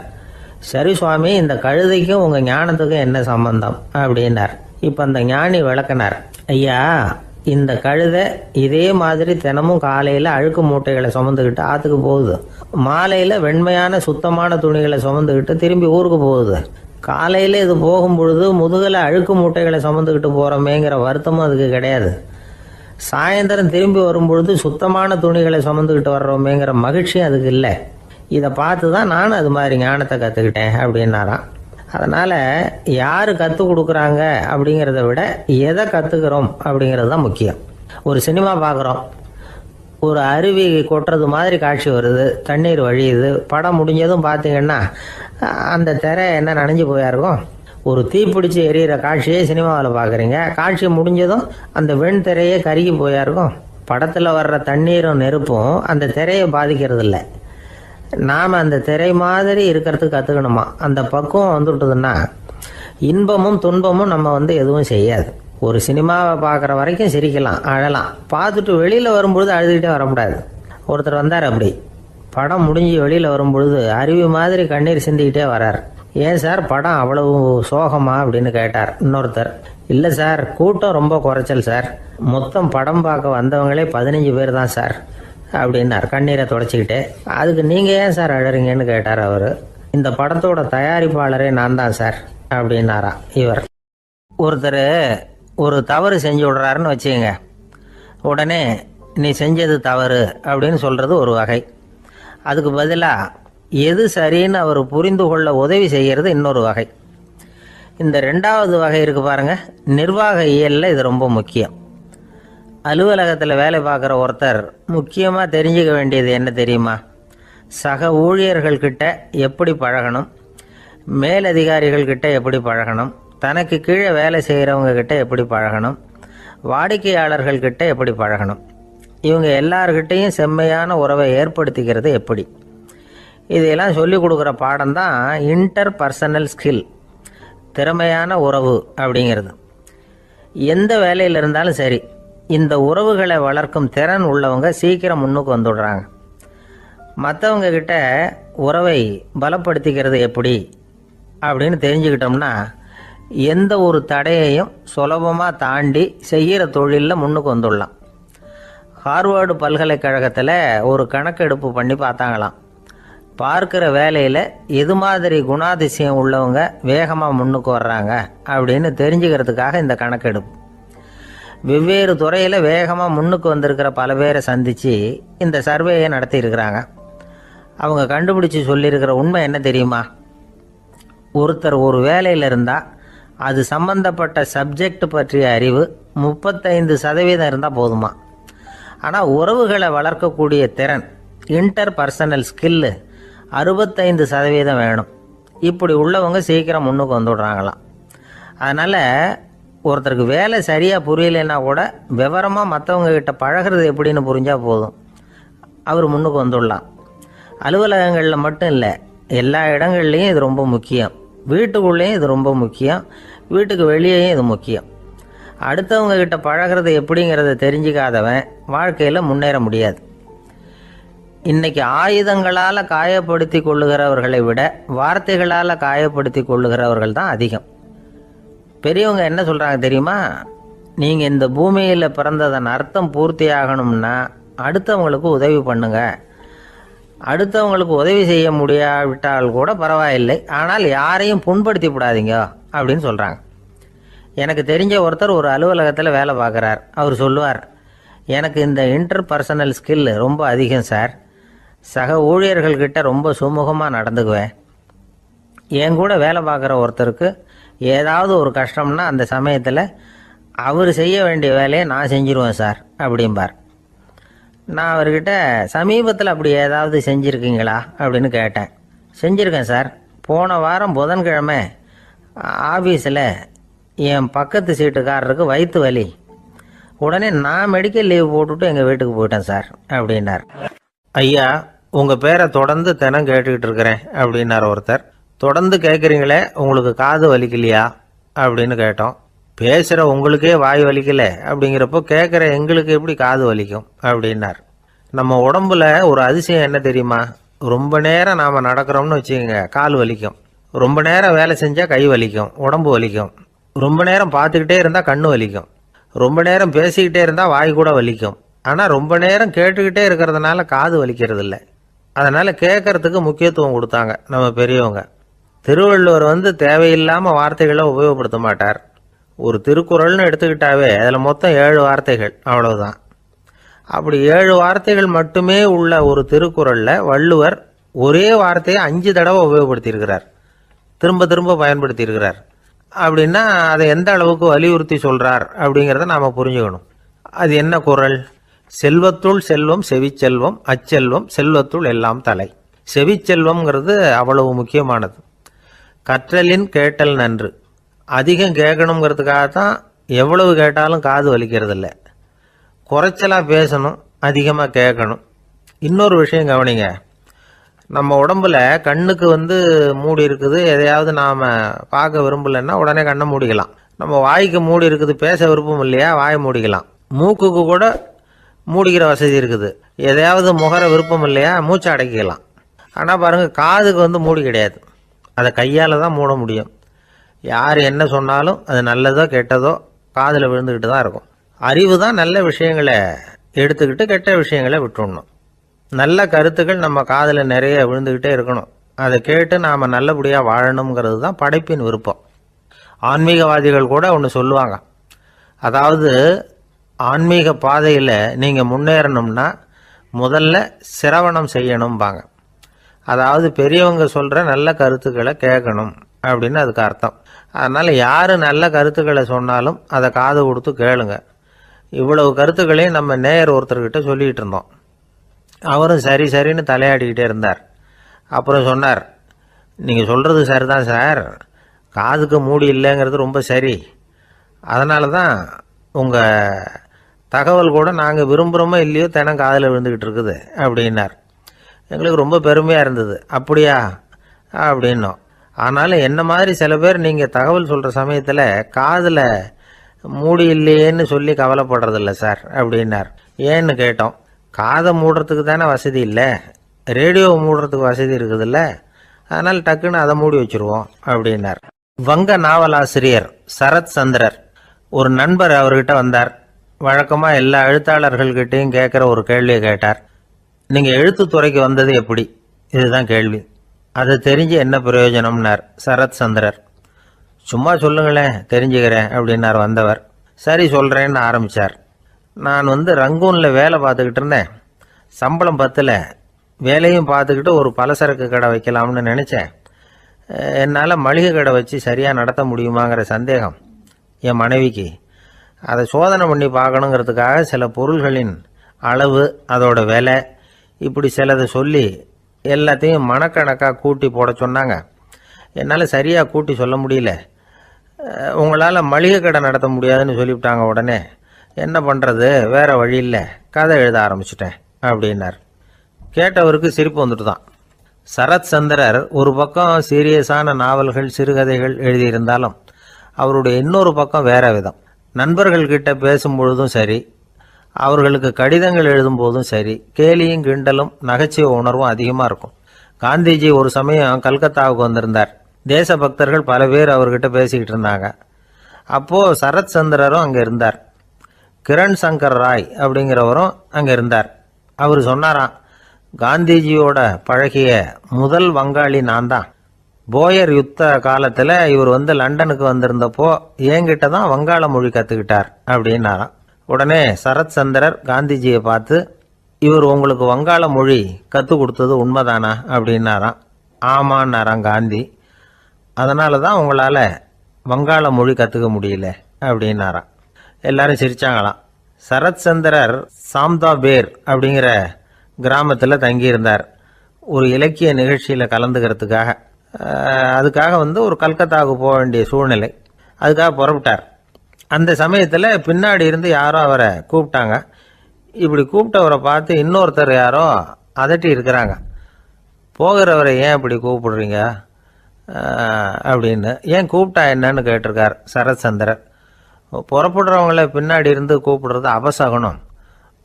Speaker 3: சரி சுவாமி, இந்த கழுதைக்கும் உங்கள் ஞானத்துக்கும் என்ன சம்பந்தம் அப்படின்னார். இப்போ அந்த ஞானி விளக்கினார், ஐயா இந்த கழுதை இதே மாதிரி தினமும் காலையில் அழுக்கு மூட்டைகளை சுமந்துக்கிட்டு ஆற்றுக்கு போகுது, மாலையில் வெண்மையான சுத்தமான துணிகளை சுமந்துக்கிட்டு திரும்பி ஊருக்கு போகுது. காலையில் இது போகும் பொழுது முதுகில் அழுக்கு மூட்டைகளை சுமந்துக்கிட்டு போகிறோமேங்கிற வருத்தமும் அதுக்கு கிடையாது. சாயந்தரம் திரும்பி வரும்பொழுது சுத்தமான துணிகளை சுமந்துக்கிட்டு வர்றோமேங்கிற மகிழ்ச்சியும் அதுக்கு இல்லை. இதை பார்த்து தான் நானும் அது மாதிரி ஞானத்தை கற்றுக்கிட்டேன் அப்படின்னாராம். அதனால் யார் கற்றுக் கொடுக்குறாங்க அப்படிங்கிறத விட எதை கற்றுக்கிறோம் அப்படிங்கிறது தான் முக்கியம். ஒரு சினிமா பார்க்குறோம், ஒரு அருவி கொட்டுறது மாதிரி காட்சி வருது, தண்ணீர் வழியுது. படம் முடிஞ்சதும் பார்த்தீங்கன்னா அந்த திரை என்ன நனைஞ்சு போயா இருக்கும். ஒரு தீப்பிடிச்சு எரியிற காட்சியே சினிமாவில் பார்க்குறீங்க, காட்சி முடிஞ்சதும் அந்த வெண் திரையே கருகி போயா இருக்கும். படத்தில் வர்ற தண்ணீரும் நெருப்பும் அந்த திரையை பாதிக்கிறது இல்லை. நாம் அந்த திரை மாதிரி இருக்கிறதுக்கு கற்றுக்கணுமா. அந்த பக்குவம் வந்துவிட்டதுன்னா இன்பமும் துன்பமும் நம்ம எதுவும் செய்யாது. ஒரு சினிமாவை பார்க்குற வரைக்கும் சிரிக்கலாம், அழலாம். பார்த்துட்டு வெளியில் வரும்பொழுது அழுதுகிட்டே வரக்கூடாது. ஒருத்தர் வந்தார், அப்படி படம் முடிஞ்சு வெளியில் வரும்பொழுது அருவி மாதிரி கண்ணீர் சிந்திக்கிட்டே வரார். ஏன் சார் படம் அவ்வளவு சோகமா அப்படின்னு கேட்டார். இன்னொருத்தர், இல்லை சார் கூட்டம் ரொம்ப குறைச்சல் சார், மொத்தம் படம் பார்க்க வந்தவங்களே 15 பேர் தான் சார் அப்படின்னார் கண்ணீரை தொடச்சிக்கிட்டே. அதுக்கு நீங்கள் ஏன் சார் அழறீங்கன்னு கேட்டார் அவர். இந்த படத்தோட தயாரிப்பாளரே நான் தான் சார் அப்படின்னாரா இவர். ஒருத்தர் ஒரு தவறு செஞ்சு விடுறாருன்னு வச்சுக்கோங்க, உடனே நீ செஞ்சது தவறு அப்படின்னு சொல்கிறது ஒரு வகை. அதுக்கு பதிலாக எது சரின்னு அவர் புரிந்து கொள்ள உதவி செய்கிறது இன்னொரு வகை. இந்த ரெண்டாவது வகை இருக்குது பாருங்கள், நிர்வாக இயலில் இது ரொம்ப முக்கியம். அலுவலகத்தில் வேலை பார்க்குற ஒருத்தர் முக்கியமாக தெரிஞ்சுக்க வேண்டியது என்ன தெரியுமா? சக ஊழியர்கள்கிட்ட எப்படி பழகணும், மேலதிகாரிகள்கிட்ட எப்படி பழகணும், தனக்கு கீழே வேலை செய்கிறவங்க கிட்ட எப்படி பழகணும், வாடிக்கையாளர்கள்கிட்ட எப்படி பழகணும், இவங்க எல்லார்கிட்டையும் செம்மையான உறவை ஏற்படுத்திக்கிறது எப்படி. இதையெல்லாம் சொல்லிக் கொடுக்குற பாடம் தான் இன்டர் பர்சனல் ஸ்கில், திறமையான உறவு அப்படிங்கிறது. எந்த வேலையில் இருந்தாலும் சரி, இந்த உறவுகளை வளர்க்கும் திறன் உள்ளவங்க சீக்கிரம் முன்னுக்கு வந்துடுறாங்க. மற்றவங்க கிட்ட உறவை பலப்படுத்திக்கிறது எப்படி அப்படின்னு தெரிஞ்சுக்கிட்டோம்னா எந்த ஒரு தடையையும் சுலபமாக தாண்டி செய்கிற தொழிலில் முன்னுக்கு வந்துடலாம். ஹார்வர்டு பல்கலைக்கழகத்தில் ஒரு கணக்கெடுப்பு பண்ணி பார்த்தாங்களாம். பார்க்குற வேலையில் எது மாதிரி குணாதிசயம் உள்ளவங்க வேகமாக முன்னுக்கு வர்றாங்க அப்படின்னு தெரிஞ்சுக்கிறதுக்காக இந்த கணக்கெடுப்பு. வெவ்வேறு துறையில் வேகமாக முன்னுக்கு வந்திருக்கிற பல பேரை சந்தித்து இந்த சர்வேயை நடத்தியிருக்கிறாங்க. அவங்க கண்டுபிடிச்சி சொல்லியிருக்கிற உண்மை என்ன தெரியுமா? ஒருத்தர் ஒரு வேலையில் இருந்தால் அது சம்பந்தப்பட்ட சப்ஜெக்ட் பற்றிய அறிவு 35% இருந்தால் போதுமா. ஆனால் உறவுகளை வளர்க்கக்கூடிய திறன், இன்டர் பர்சனல் ஸ்கில்லு 65% வேணும். இப்படி உள்ளவங்க சீக்கிரம் முன்னுக்கு வந்துவிடுறாங்களாம். அதனால் ஒருத்தருக்கு வேலை சரியாக புரியலைன்னா கூட விவரமாக மற்றவங்க கிட்ட பழகிறது எப்படின்னு புரிஞ்சால் போதும், அவர் முன்னுக்கு வந்துடலாம். அலுவலகங்களில் மட்டும் இல்லை, எல்லா இடங்கள்லையும் இது ரொம்ப முக்கியம். வீட்டுக்குள்ளேயும் இது ரொம்ப முக்கியம், வீட்டுக்கு வெளியேயும் இது முக்கியம். அடுத்தவங்க கிட்ட பழகிறது எப்படிங்கிறத தெரிஞ்சிக்காதவன் வாழ்க்கையில் முன்னேற முடியாது. இன்றைக்கி ஆயுதங்களால் காயப்படுத்தி கொள்ளுகிறவர்களை விட வார்த்தைகளால் காயப்படுத்தி கொள்ளுகிறவர்கள் தான் அதிகம். பெரியவங்க என்ன சொல்கிறாங்க தெரியுமா? நீங்கள் இந்த பூமியில் பிறந்ததன் அர்த்தம் பூர்த்தி ஆகணும்னா அடுத்தவங்களுக்கு உதவி பண்ணுங்க. அடுத்தவங்களுக்கு உதவி செய்ய முடியாவிட்டால் கூட பரவாயில்லை, ஆனால் யாரையும் புண்படுத்தி விடாதீங்க அப்படின்னு சொல்கிறாங்க. எனக்கு தெரிஞ்ச ஒருத்தர் ஒரு அலுவலகத்தில் வேலை பார்க்குறார். அவர் சொல்லுவார், எனக்கு இந்த இன்டர் பர்சனல் ஸ்கில் ரொம்ப அதிகம் சார். சக ஊழியர்கள்கிட்ட ரொம்ப சுமூகமாக நடந்துக்குவேன். என் கூட வேலை பார்க்குற ஒருத்தருக்கு ஏதாவது ஒரு கஷ்டம்னா அந்த சமயத்தில் அவர் செய்ய வேண்டிய வேலையை நான் செஞ்சிருவேன் சார் அப்படிம்பார். நான் அவர்கிட்ட சமீபத்தில் அப்படி ஏதாவது செஞ்சுருக்கீங்களா அப்படின்னு கேட்டேன். செஞ்சுருக்கேன் சார். போன வாரம் புதன்கிழமை ஆஃபீஸில் என் பக்கத்து சீட்டுக்காரருக்கு வயிற்று வலி. உடனே நான் மெடிக்கல் லீவ் போட்டுவிட்டு எங்கள் வீட்டுக்கு போயிட்டேன் சார் அப்படின்னார்.
Speaker 1: ஐயா, உங்கள் பேரை தொடர்ந்து தினம் கேட்டுக்கிட்டு இருக்கிறேன் அப்படின்னார் ஒருத்தர். தொடர்ந்து கேட்குறீங்களே, உங்களுக்கு காது வலிக்கலையா அப்படின்னு கேட்டோம். பேசுகிற உங்களுக்கே வாய் வலிக்கல அப்படிங்கிறப்போ கேட்குற எங்களுக்கு எப்படி காது வலிக்கும் அப்படின்னார். நம்ம உடம்புல ஒரு அதிசயம் என்ன தெரியுமா? ரொம்ப நேரம் நாம் நடக்கிறோம்னு வச்சுக்கோங்க, கால் வலிக்கும். ரொம்ப நேரம் வேலை செஞ்சால் கை வலிக்கும், உடம்பு வலிக்கும். ரொம்ப நேரம் பார்த்துக்கிட்டே இருந்தால் கண்ணு வலிக்கும். ரொம்ப நேரம் பேசிக்கிட்டே இருந்தால் வாய் கூட வலிக்கும். ஆனால் ரொம்ப நேரம் கேட்டுக்கிட்டே இருக்கிறதுனால காது வலிக்கிறது இல்லை. அதனால் கேட்கறதுக்கு முக்கியத்துவம் கொடுத்தாங்க நம்ம பெரியவங்க. திருவள்ளுவர் தேவையில்லாமல் வார்த்தைகளை உபயோகப்படுத்த மாட்டார். ஒரு திருக்குறள்னு எடுத்துக்கிட்டாவே அதில் மொத்தம் 7 வார்த்தைகள், அவ்வளவுதான். அப்படி 7 வார்த்தைகள் மட்டுமே உள்ள ஒரு திருக்குறளில் வள்ளுவர் ஒரே வார்த்தையை 5 தடவை உபயோகப்படுத்தியிருக்கிறார், திரும்ப திரும்ப பயன்படுத்தியிருக்கிறார். அப்படின்னா அதை எந்த அளவுக்கு வலியுறுத்தி சொல்கிறார் அப்படிங்கிறத நாம் புரிஞ்சுக்கணும். அது என்ன குறள்? செல்வத்துள் செல்வம் செவிச்செல்வம், அச்செல்வம் செல்வத்துள் எல்லாம் தலை. செவிச்செல்வம்ங்கிறது அவ்வளவு முக்கியமானது. கற்றலின் கேட்டல் நன்று. அதிகம் கேட்கணுங்கிறதுக்காகத்தான் எவ்வளவு கேட்டாலும் காது வலிக்கிறது இல்லை. குறைச்சலாக பேசணும், அதிகமாக கேட்கணும். இன்னொரு விஷயம் கவனிங்க, நம்ம உடம்புல கண்ணுக்கு மூடி இருக்குது, எதையாவது நாம் பார்க்க விரும்பலைன்னா உடனே கண்ணை மூடிக்கலாம். நம்ம வாய்க்கு மூடி இருக்குது, பேச விருப்பம் இல்லையா, வாயை மூடிக்கலாம். மூக்குக்கு கூட மூடிக்கிற வசதி இருக்குது, எதையாவது முகர விருப்பம் இல்லையா, மூச்சை அடக்கிக்கலாம். ஆனால் பாருங்கள், காதுக்கு மூடி கிடையாது, அதை கையால் தான் மூட முடியும். யார் என்ன சொன்னாலும் அது நல்லதோ கெட்டதோ காதில் விழுந்துக்கிட்டு தான் இருக்கும். அறிவு தான் நல்ல விஷயங்களை எடுத்துக்கிட்டு கெட்ட விஷயங்களை விட்டுடணும். நல்ல கருத்துக்கள் நம்ம காதில் நிறைய விழுந்துக்கிட்டே இருக்கணும். அதை கேட்டு நாம் நல்லபடியாக வாழணுங்கிறது தான் படைப்பின் விருப்பம். ஆன்மீகவாதிகள் கூட ஒன்று சொல்லுவாங்க, அதாவது ஆன்மீக பாதையில் நீங்கள் முன்னேறணும்னா முதல்ல சிரவணம் செய்யணும்பாங்க. அதாவது பெரியவங்க சொல்கிற நல்ல கருத்துக்களை கேட்கணும் அப்படின்னு அதுக்கு அர்த்தம். அதனால் யார் நல்ல கருத்துக்களை சொன்னாலும் அதை காது கொடுத்து கேளுங்க. இவ்வளவு கருத்துக்களையும் நம்ம நேயர் ஒருத்தர்கிட்ட சொல்லிகிட்டு இருந்தோம். அவரும் சரி சரின்னு தலையாடிக்கிட்டே இருந்தார். அப்புறம் சொன்னார், நீங்கள் சொல்கிறது சரிதான் சார், காதுக்கு மூடி இல்லைங்கிறது ரொம்ப சரி. அதனால தான் உங்கள் தகவல் கூட நாங்கள் விரும்புகிறோமோ இல்லையோ தினம் காதில் விழுந்துக்கிட்டு இருக்குது அப்படின்னார். எங்களுக்கு ரொம்ப பெருமையாக இருந்தது. அப்படியா அப்படின்னோம். ஆனாலும் என்ன மாதிரி சில பேர் நீங்கள் தகவல் சொல்கிற சமயத்தில் காதில் மூடி இல்லையேன்னு சொல்லி கவலைப்படுறதில்ல சார் அப்படின்னார். ஏன்னு கேட்டோம். காதை மூடுறதுக்கு தானே வசதி இல்லை, ரேடியோவை மூடுறதுக்கு வசதி இருக்குதுல்ல, அதனால் டக்குன்னு அதை மூடி வச்சுருவோம் அப்படின்னார். வங்க நாவலாசிரியர் சரத் சந்திரர் ஒரு நண்பர் அவர்கிட்ட வந்தார். வழக்கமாக எல்லா எழுத்தாளர்கள்கிட்டையும் கேட்குற ஒரு கேள்வியை கேட்டார். நீங்கள் எழுத்துத்துறைக்கு வந்தது எப்படி? இதுதான் கேள்வி. அதை தெரிஞ்சு என்ன பிரயோஜனம்னார் சரத் சந்திரர். சும்மா சொல்லுங்களேன், தெரிஞ்சுக்கிறேன் அப்படின்னார் வந்தவர். சரி சொல்கிறேன்னு ஆரம்பித்தார். நான் ரங்கூனில் வேலை பார்த்துக்கிட்டு இருந்தேன். சம்பளம் பத்தில், வேலையும் பார்த்துக்கிட்டு ஒரு பலசரக்கு கடை வைக்கலாம்னு நினச்சேன். என்னால் மளிகை கடை வச்சு சரியாக நடத்த முடியுமாங்கிற சந்தேகம் என் மனைவிக்கு. அதை சோதனை பண்ணி பார்க்கணுங்கிறதுக்காக சில பொருள்களின் அளவு, அதோட விலை, இப்படி சிலதை சொல்லி எல்லாத்தையும் மனக்கணக்காக கூட்டி போட சொன்னாங்க. என்னால் சரியாக கூட்டி சொல்ல முடியல. உங்களால் மளிகை கடை நடத்த முடியாதுன்னு சொல்லிவிட்டாங்க. உடனே என்ன பண்ணுறது, வேறு வழி இல்லை, கதை எழுத ஆரம்பிச்சிட்டேன் அப்படின்னார். கேட்டவருக்கு சிரிப்பு வந்துட்டு தான். சரத் சந்திரர் ஒரு பக்கம் சீரியஸான நாவல்கள், சிறுகதைகள் எழுதியிருந்தாலும் அவருடைய இன்னொரு பக்கம் வேற விதம். நண்பர்கள்கிட்ட பேசும்பொழுதும் சரி, அவர்களுக்கு கடிதங்கள் எழுதும் போதும் சரி, கேலியும் கிண்டலும் நகைச்சுவை உணர்வும் அதிகமாக இருக்கும். காந்திஜி ஒரு சமயம் கல்கத்தாவுக்கு வந்திருந்தார். தேசபக்தர்கள் பல பேர் அவர்கிட்ட பேசிக்கிட்டு இருந்தாங்க. அப்போது சரத் சந்திரரும் அங்கே இருந்தார். கிரண் சங்கர் ராய் அப்படிங்கிறவரும் அங்கே இருந்தார். அவர் சொன்னாராம், காந்திஜியோட பழகிய முதல் வங்காளி நான் தான். போயர் யுத்த காலத்தில் இவர் லண்டனுக்கு வந்திருந்தப்போ என்கிட்ட தான் வங்காள மொழி கற்றுக்கிட்டார் அப்படின்னாராம். உடனே சரத் சந்திரர் காந்திஜியை பார்த்து, இவர் உங்களுக்கு வங்காள மொழி கற்றுக் கொடுத்தது உண்மைதானா அப்படின்னாராம். ஆமான்னாராம் காந்தி. அதனால தான் உங்களால் வங்காள மொழி கற்றுக்க முடியல அப்படின்னாராம். எல்லாரும் சிரிச்சாங்களாம். சரத் சந்திரர் சாம்தாபேர் அப்படிங்கிற கிராமத்தில் தங்கியிருந்தார் ஒரு இலக்கிய நிகழ்ச்சியில் கலந்துக்கிறதுக்காக. அதுக்காக ஒரு கல்கத்தாவுக்கு போக வேண்டிய சூழ்நிலை. அதுக்காக புறப்பட்டார். அந்த சமயத்தில் பின்னாடி இருந்து யாரோ அவரை கூப்பிட்டாங்க. இப்படி கூப்பிட்டவரை பார்த்து இன்னொருத்தர் யாரோ அதட்டி இருக்கிறாங்க. போகிறவரை ஏன் இப்படி கூப்பிடுறீங்க அப்படின்னு. ஏன் கூப்பிட்டா என்னன்னு கேட்டிருக்கார் சரத் சந்திரர். புறப்படுறவங்கள பின்னாடி இருந்து கூப்பிடுறது அபசகுனம்,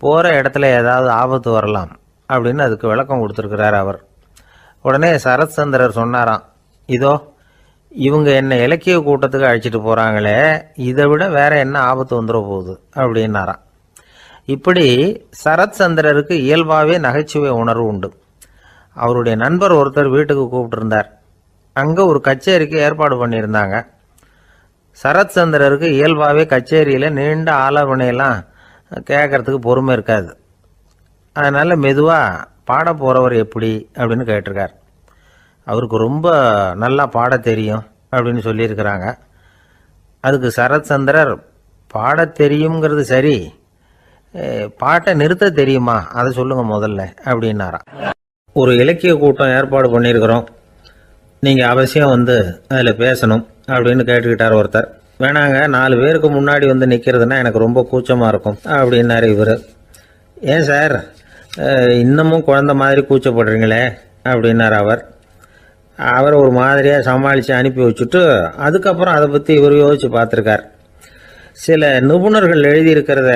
Speaker 1: போகிற இடத்துல ஏதாவது ஆபத்து வரலாம் அப்படின்னு அதுக்கு விளக்கம் கொடுத்துருக்கிறார் அவர். உடனே சரத் சந்திரர் சொன்னாராம், இதோ இவங்க என்னை இலக்கிய கூட்டத்துக்கு அழைச்சிட்டு போகிறாங்களே, இதை விட வேற என்ன ஆபத்து வந்துட போகுது அப்படின்னாராம். இப்படி சரத் சந்திரருக்கு இயல்பாகவே நகைச்சுவை உணர்வு உண்டு. அவருடைய நண்பர் ஒருத்தர் வீட்டுக்கு கூப்பிட்டுருந்தார். அங்கே ஒரு கச்சேரிக்கு ஏற்பாடு பண்ணியிருந்தாங்க. சரத் சந்திரருக்கு இயல்பாகவே கச்சேரியில் நீண்ட ஆலோசனையெல்லாம் கேட்கறதுக்கு பொறுமை இருக்காது. அதனால் மெதுவாக பாட போகிறவர் எப்படி அப்படின்னு கேட்டிருக்கார். அவருக்கு ரொம்ப நல்லா பாட தெரியும் அப்படின்னு சொல்லியிருக்கிறாங்க. அதுக்கு சரத் சந்திரர், பாட தெரியுங்கிறது சரி, பாட்டை நிறுத்த தெரியுமா அதை சொல்லுங்கள் முதல்ல அப்படின்னாராம். ஒரு இலக்கிய கூட்டம் ஏற்பாடு பண்ணியிருக்கிறோம், நீங்கள் அவசியம் அதில் பேசணும் அப்படின்னு கேட்டுக்கிட்டார் ஒருத்தர். வேணாங்க, 4 பேருக்கு முன்னாடி நிற்கிறதுனா எனக்கு ரொம்ப கூச்சமாக இருக்கும் அப்படின்னாரு இவர். ஏன் சார் இன்னமும் குழந்த மாதிரி கூச்சப்படுறீங்களே அப்படின்னார் அவர். அவரை ஒரு மாதிரியாக சமாளித்து அனுப்பி வச்சுட்டு அதுக்கப்புறம் அதை பற்றி இவர் யோசித்து பார்த்துருக்கார். சில நிபுணர்கள் எழுதியிருக்கிறத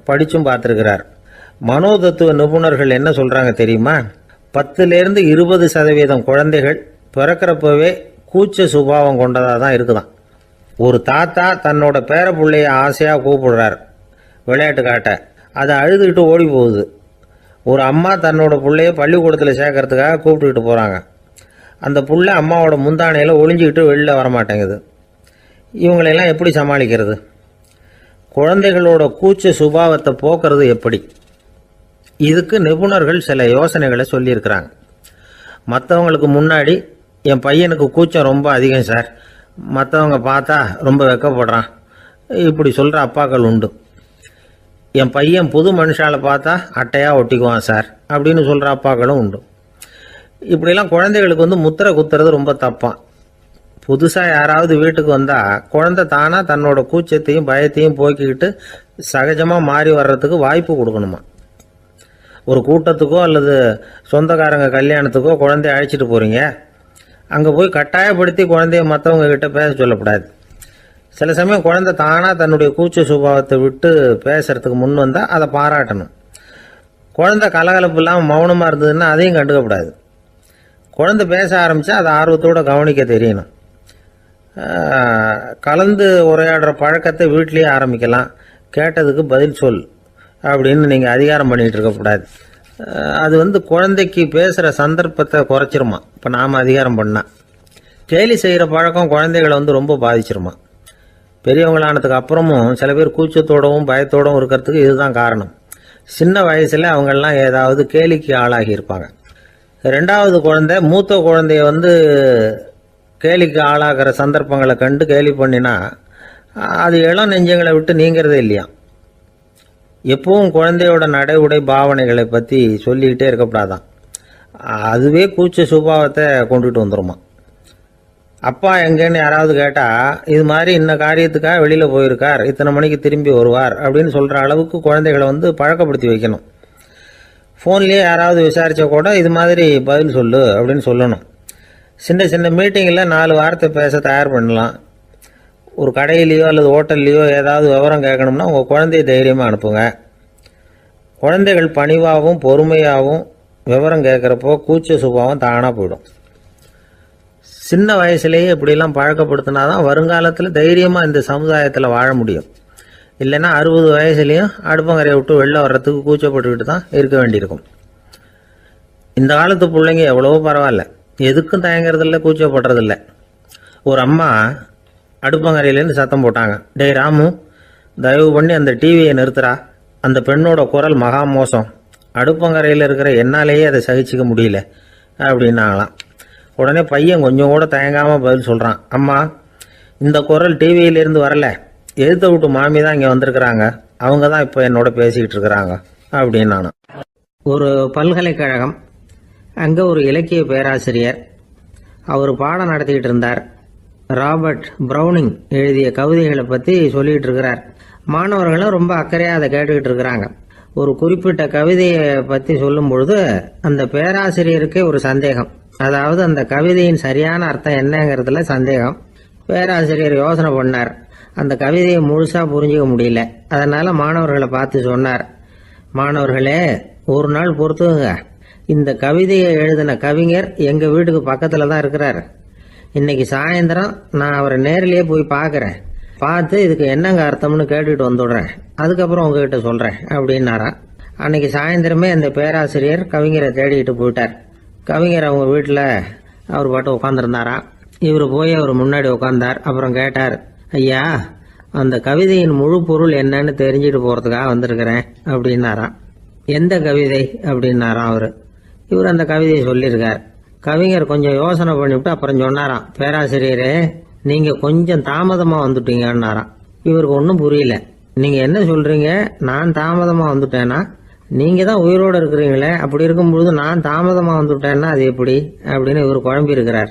Speaker 1: படித்தும் பார்த்துருக்கிறார். மனோதத்துவ நிபுணர்கள் என்ன சொல்கிறாங்க தெரியுமா? 10லேருந்து 20% குழந்தைகள் பிறக்கிறப்பவே கூச்ச சுபாவம் கொண்டதாக தான் இருக்குதான். ஒரு தாத்தா தன்னோட பேர பிள்ளைய ஆசையாக கூப்பிடுறார் விளையாட்டு காட்ட, அதை அழுதுகிட்டு ஓடி போகுது. ஒரு அம்மா தன்னோட பிள்ளைய பள்ளிக்கூடத்தில் சேர்க்கறதுக்காக கூப்பிட்டுக்கிட்டு போகிறாங்க. அந்த புள்ள அம்மாவோட முந்தானையில் ஒளிஞ்சிக்கிட்டு வெளில வரமாட்டேங்குது. இவங்களெல்லாம் எப்படி சமாளிக்கிறது? குழந்தைகளோட கூச்ச சுபாவத்தை போக்குறது எப்படி? இதுக்கு நிபுணர்கள் சில யோசனைகளை சொல்லியிருக்கிறாங்க. மற்றவங்களுக்கு முன்னாடி என் பையனுக்கு கூச்சம் ரொம்ப அதிகம் சார், மற்றவங்க பார்த்தா ரொம்ப வெக்கப்படுறான், இப்படி சொல்கிற அப்பாக்கள் உண்டு. என் பையன் புது மனுஷால பார்த்தா அட்டையாக ஒட்டிக்குவான் சார் அப்படின்னு சொல்கிற அப்பாக்களும் உண்டு. இப்படிலாம் குழந்தைகளுக்கு முத்திரை குத்துறது ரொம்ப தப்பான். புதுசாக யாராவது வீட்டுக்கு வந்தால் குழந்தை தானாக தன்னோட கூச்சத்தையும் பயத்தையும் போக்கிக்கிட்டு சகஜமாக மாறி வர்றதுக்கு வாய்ப்பு கொடுக்கணுமா. ஒரு கூட்டத்துக்கோ அல்லது சொந்தக்காரங்க கல்யாணத்துக்கோ குழந்தைய அழைச்சிட்டு போகிறீங்க, அங்கே போய் கட்டாயப்படுத்தி குழந்தைய மற்றவங்க கிட்ட பேச சொல்லக்கூடாது. சில சமயம் குழந்தை தானாக தன்னுடைய கூச்ச சுபாவத்தை விட்டு பேசுறதுக்கு முன் வந்தால் அதை பாராட்டணும். குழந்தை கலகலப்பு இல்லாமல் மௌனமாக இருந்ததுன்னா அதையும் கண்டுக்கக்கூடாது. குழந்தை பேச ஆரம்பித்தா அதை ஆர்வத்தோடு கவனிக்க தெரியணும். கலந்து உரையாடுற பழக்கத்தை வீட்லேயே ஆரம்பிக்கலாம். கேட்டதுக்கு பதில் சொல் அப்படின்னு நீங்கள் அதிகாரம் பண்ணிகிட்டு இருக்கக்கூடாது. அது குழந்தைக்கு பேசுகிற சந்தர்ப்பத்தை குறைச்சிருமா. இப்போ நாம் அதிகாரம் பண்ணால் கேலி செய்கிற பழக்கம் குழந்தைகளை ரொம்ப பாதிச்சிருமா. பெரியவங்களானதுக்கு அப்புறமும் சில பேர் கூச்சத்தோடவும் பயத்தோடவும் இருக்கிறதுக்கு இதுதான் காரணம். சின்ன வயசில் அவங்கெல்லாம் ஏதாவது கேலிக்கு ஆளாகி இருப்பாங்க. 2வது குழந்தை மூத்த குழந்தைய கேலிக்கு ஆளாகிற சந்தர்ப்பங்களை கண்டு கேலி பண்ணினா அது இளம் நெஞ்சங்களை விட்டு நீங்கிறதே இல்லையா. எப்பவும் குழந்தையோட நடை உடை பாவனைகளை பற்றி சொல்லிக்கிட்டே இருக்கக்கூடாதான். அதுவே கூச்ச சுபாவத்தை கொண்டுட்டு வந்துடுமா. அப்பா எங்கேன்னு யாராவது கேட்டால் இது மாதிரி இன்ன காரியத்துக்காக வெளியில் போயிருக்கார், இத்தனை மணிக்கு திரும்பி வருவார் அப்படின்னு சொல்கிற அளவுக்கு குழந்தைகளை பழக்கப்படுத்தி வைக்கணும். ஃபோன்லேயே யாராவது விசாரித்தா கூட இது மாதிரி பதில் சொல்லு அப்படின்னு சொல்லணும். சின்ன சின்ன மீட்டிங்கில் 4 வார்த்தை பேச தயார் பண்ணலாம். ஒரு கடையிலையோ அல்லது ஹோட்டல்லையோ ஏதாவது விவரம் கேட்கணும்னா உங்கள் குழந்தைய தைரியமாக அனுப்புங்க. குழந்தைகள் பணிவாகவும் பொறுமையாகவும் விவரம் கேட்குறப்போ கூச்ச சுபாவம் தானாக போயிடும்.
Speaker 3: சின்ன வயசுலேயே இப்படிலாம் பழக்கப்படுத்தினாதான் வருங்காலத்தில் தைரியமாக இந்த சமுதாயத்தில் வாழ முடியும். இல்லைன்னா 60 வயசுலேயும் அடுப்பங்கரையை விட்டு வெளில வர்றதுக்கு கூச்சப்பட்டுக்கிட்டு தான் இருக்க வேண்டியிருக்கும். இந்த காலத்து பிள்ளைங்க எவ்வளவோ பரவாயில்ல, எதுக்கும் தயங்குறதில்ல, கூச்சப்படுறதில்ல. ஒரு அம்மா அடுப்பங்கரையிலேருந்து சத்தம் போட்டாங்க, டேய் ராமு, தயவு பண்ணி அந்த டிவியை நிறுத்துறா, அந்த பெண்ணோட குரல் மகா மோசம், அடுப்பங்கரையில் இருக்கிற என்னாலேயே அதை சகிச்சிக்க முடியல அப்படின்னாங்களாம். உடனே பையன் கொஞ்சம் கூட தயங்காமல் பதில் சொல்கிறான், அம்மா, இந்த குரல் டிவியிலேருந்து வரல, எழுத்த விட்டு மாமி தான் இங்கே வந்திருக்கிறாங்க, அவங்க தான் இப்போ என்னோட பேசிக்கிட்டு இருக்கிறாங்க அப்படின்னு நான். ஒரு பல்கலைக்கழகம், அங்கே ஒரு இலக்கிய பேராசிரியர், அவர் பாடம் நடத்திக்கிட்டு இருந்தார். ராபர்ட் ப்ரௌனிங் எழுதிய கவிதைகளை பற்றி சொல்லிகிட்டு இருக்கிறார். மாணவர்களும் ரொம்ப அக்கறையாக அதை கேட்டுக்கிட்டு இருக்கிறாங்க. ஒரு குறிப்பிட்ட கவிதையை பற்றி சொல்லும் பொழுது அந்த பேராசிரியருக்கே ஒரு சந்தேகம், அதாவது அந்த கவிதையின் சரியான அர்த்தம் என்னங்கிறதுல சந்தேகம். பேராசிரியர் யோசனை பண்ணார், அந்த கவிதையை முழுசாக புரிஞ்சிக்க முடியல. அதனால் மாணவர்களை பார்த்து சொன்னார், மாணவர்களே, ஒரு நாள் பொறுத்துங்க, இந்த கவிதையை எழுதின கவிஞர் எங்கள் வீட்டுக்கு பக்கத்தில் தான் இருக்கிறார். இன்னைக்கு சாயந்தரம் நான் அவரை நேரிலேயே போய் பார்க்குறேன், பார்த்து இதுக்கு என்னங்க அர்த்தம்னு கேட்டுட்டு வந்துடுறேன், அதுக்கப்புறம் உங்ககிட்ட சொல்கிறேன் அப்படின்னாராம். அன்னைக்கு சாயந்தரமே அந்த பேராசிரியர் கவிஞரை தேடிக்கிட்டு போயிட்டார். கவிஞர் அவங்க வீட்டில் அவர் பாட்டு உட்காந்துருந்தாராம். இவர் போய் அவர் முன்னாடி உட்காந்தார். அப்புறம் கேட்டார், ஐயா, அந்த கவிதையின் முழு பொருள் என்னன்னு தெரிஞ்சுட்டு போகிறதுக்காக வந்திருக்கிறேன் அப்படின்னாராம். எந்த கவிதை அப்படின்னாராம் அவர். இவர் அந்த கவிதையை சொல்லியிருக்கார். கவிஞர் கொஞ்சம் யோசனை பண்ணிவிட்டு அப்புறம் சொன்னாராம், பேராசிரியரே, நீங்கள் கொஞ்சம் தாமதமாக வந்துட்டீங்கன்னாராம். இவருக்கு ஒன்றும் புரியல. நீங்கள் என்ன சொல்கிறீங்க, நான் தாமதமாக வந்துட்டேன்னா? நீங்கள் தான் உயிரோடு இருக்கிறீங்களே, அப்படி இருக்கும்பொழுது நான் தாமதமாக வந்துட்டேன்னா அது எப்படி அப்படின்னு இவர் குழம்பி இருக்கிறார்.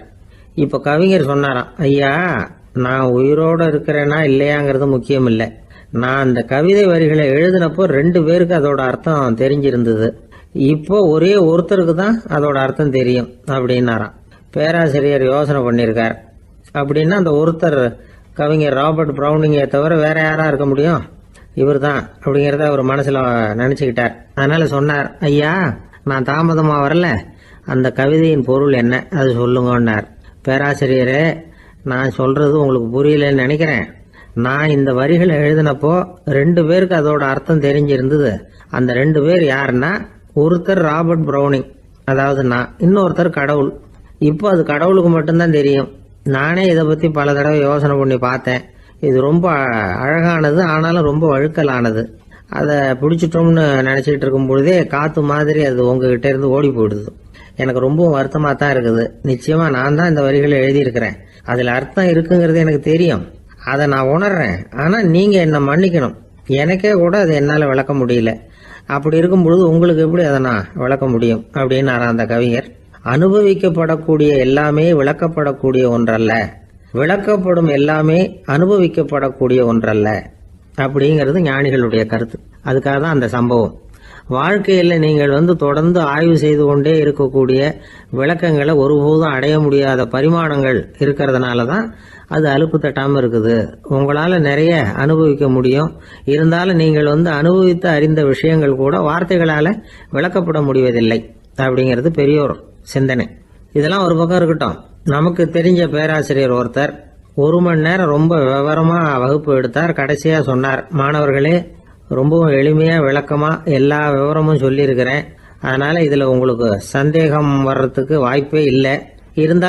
Speaker 3: இப்போ கவிஞர் சொன்னாராம், ஐயா, நான் உயிரோடு இருக்கிறேன்னா இல்லையாங்கிறது முக்கியம் இல்லை, நான் அந்த கவிதை வரிகளை எழுதினப்போ 2 பேருக்கு அதோட அர்த்தம் தெரிஞ்சிருந்தது, இப்போ ஒரே ஒருத்தருக்கு தான் அதோட அர்த்தம் தெரியும் அப்படின்னாராம். பேராசிரியர் யோசனை பண்ணியிருக்கார். அப்படின்னா அந்த ஒருத்தர் கவிஞர் ராபர்ட் ப்ரௌனிங்கை தவிர வேற யாரா இருக்க முடியும்? இவர் தான் அப்படிங்கிறத அவர் மனசில் நினச்சிக்கிட்டார். அதனால சொன்னார், ஐயா, நான் தாமதமாக வரல, அந்த கவிதையின் பொருள் என்ன அது சொல்லுங்கன்னார். பேராசிரியரே, நான் சொல்றது உங்களுக்கு புரியலன்னு நினைக்கிறேன். நான் இந்த வரிகளை எழுதினப்போ 2 பேருக்கு அதோட அர்த்தம் தெரிஞ்சிருந்தது. அந்த 2 பேர் யாருன்னா, ஒருத்தர் ராபர்ட் ப்ரௌனிங், அதாவது நான், இன்னொருத்தர் கடவுள். இப்போ அது கடவுளுக்கு மட்டும்தான் தெரியும். நானே இதை பற்றி பல தடவை யோசனை பண்ணி பார்த்தேன். இது ரொம்ப அழகானது, ஆனாலும் ரொம்ப வழுக்கலானது. அதை பிடிச்சிட்டோம்னு நினச்சிக்கிட்டு இருக்கும் பொழுதே காற்று மாதிரி அது உங்ககிட்ட இருந்து ஓடி போயிடுது. எனக்கு ரொம்பவும் வருத்தமாக தான் இருக்குது. நிச்சயமாக நான் தான் இந்த வரிகளை எழுதியிருக்கிறேன், அதில் அர்த்தம் இருக்குங்கிறது எனக்கு தெரியும், அதை நான் உணர்றேன். ஆனால் நீங்கள் என்னை மன்னிக்கணும், எனக்கே கூட அதை என்னால் விளக்க முடியல. அப்படி இருக்கும் பொழுது உங்களுக்கு எப்படி அதை நான் விளக்க முடியும் அப்படின்னாரா அந்த கவிஞர். அனுபவிக்கப்படக்கூடிய எல்லாமே விளக்கப்படக்கூடிய ஒன்றல்ல, விளக்கப்படும் எல்லாமே அனுபவிக்கப்படக்கூடிய ஒன்றல்ல அப்படிங்கிறது ஞானிகளுடைய கருத்து. அதுக்காக தான் அந்த சம்பவம். வாழ்க்கையில் நீங்கள் தொடர்ந்து ஆய்வு செய்து கொண்டே இருக்கக்கூடிய விளக்கங்களை ஒருபோதும் அடைய முடியாத பரிமாணங்கள் இருக்கிறதுனால தான் அது அலுப்பு தட்டாமல் இருக்குது. உங்களால் நிறைய அனுபவிக்க முடியும், இருந்தாலும் நீங்கள் அனுபவித்து அறிந்த விஷயங்கள் கூட வார்த்தைகளால் விளக்கப்பட முடிவதில்லை அப்படிங்கிறது பெரியோர் சிந்தனை. இதெல்லாம் ஒரு பக்கம் இருக்கட்டும். நமக்கு தெரிஞ்ச பேராசிரியர் ஒருத்தர் 1 மணி நேரம் ரொம்ப விவரமாக வகுப்பு எடுத்தார். கடைசியாக சொன்னார், மாணவர்களே, ரொம்பவும் எளிமையாக விளக்கமாக எல்லா விவரமும் சொல்லியிருக்கிறேன், அதனால் இதில் உங்களுக்கு சந்தேகம் வர்றதுக்கு வாய்ப்பே இல்லை. இருந்தால்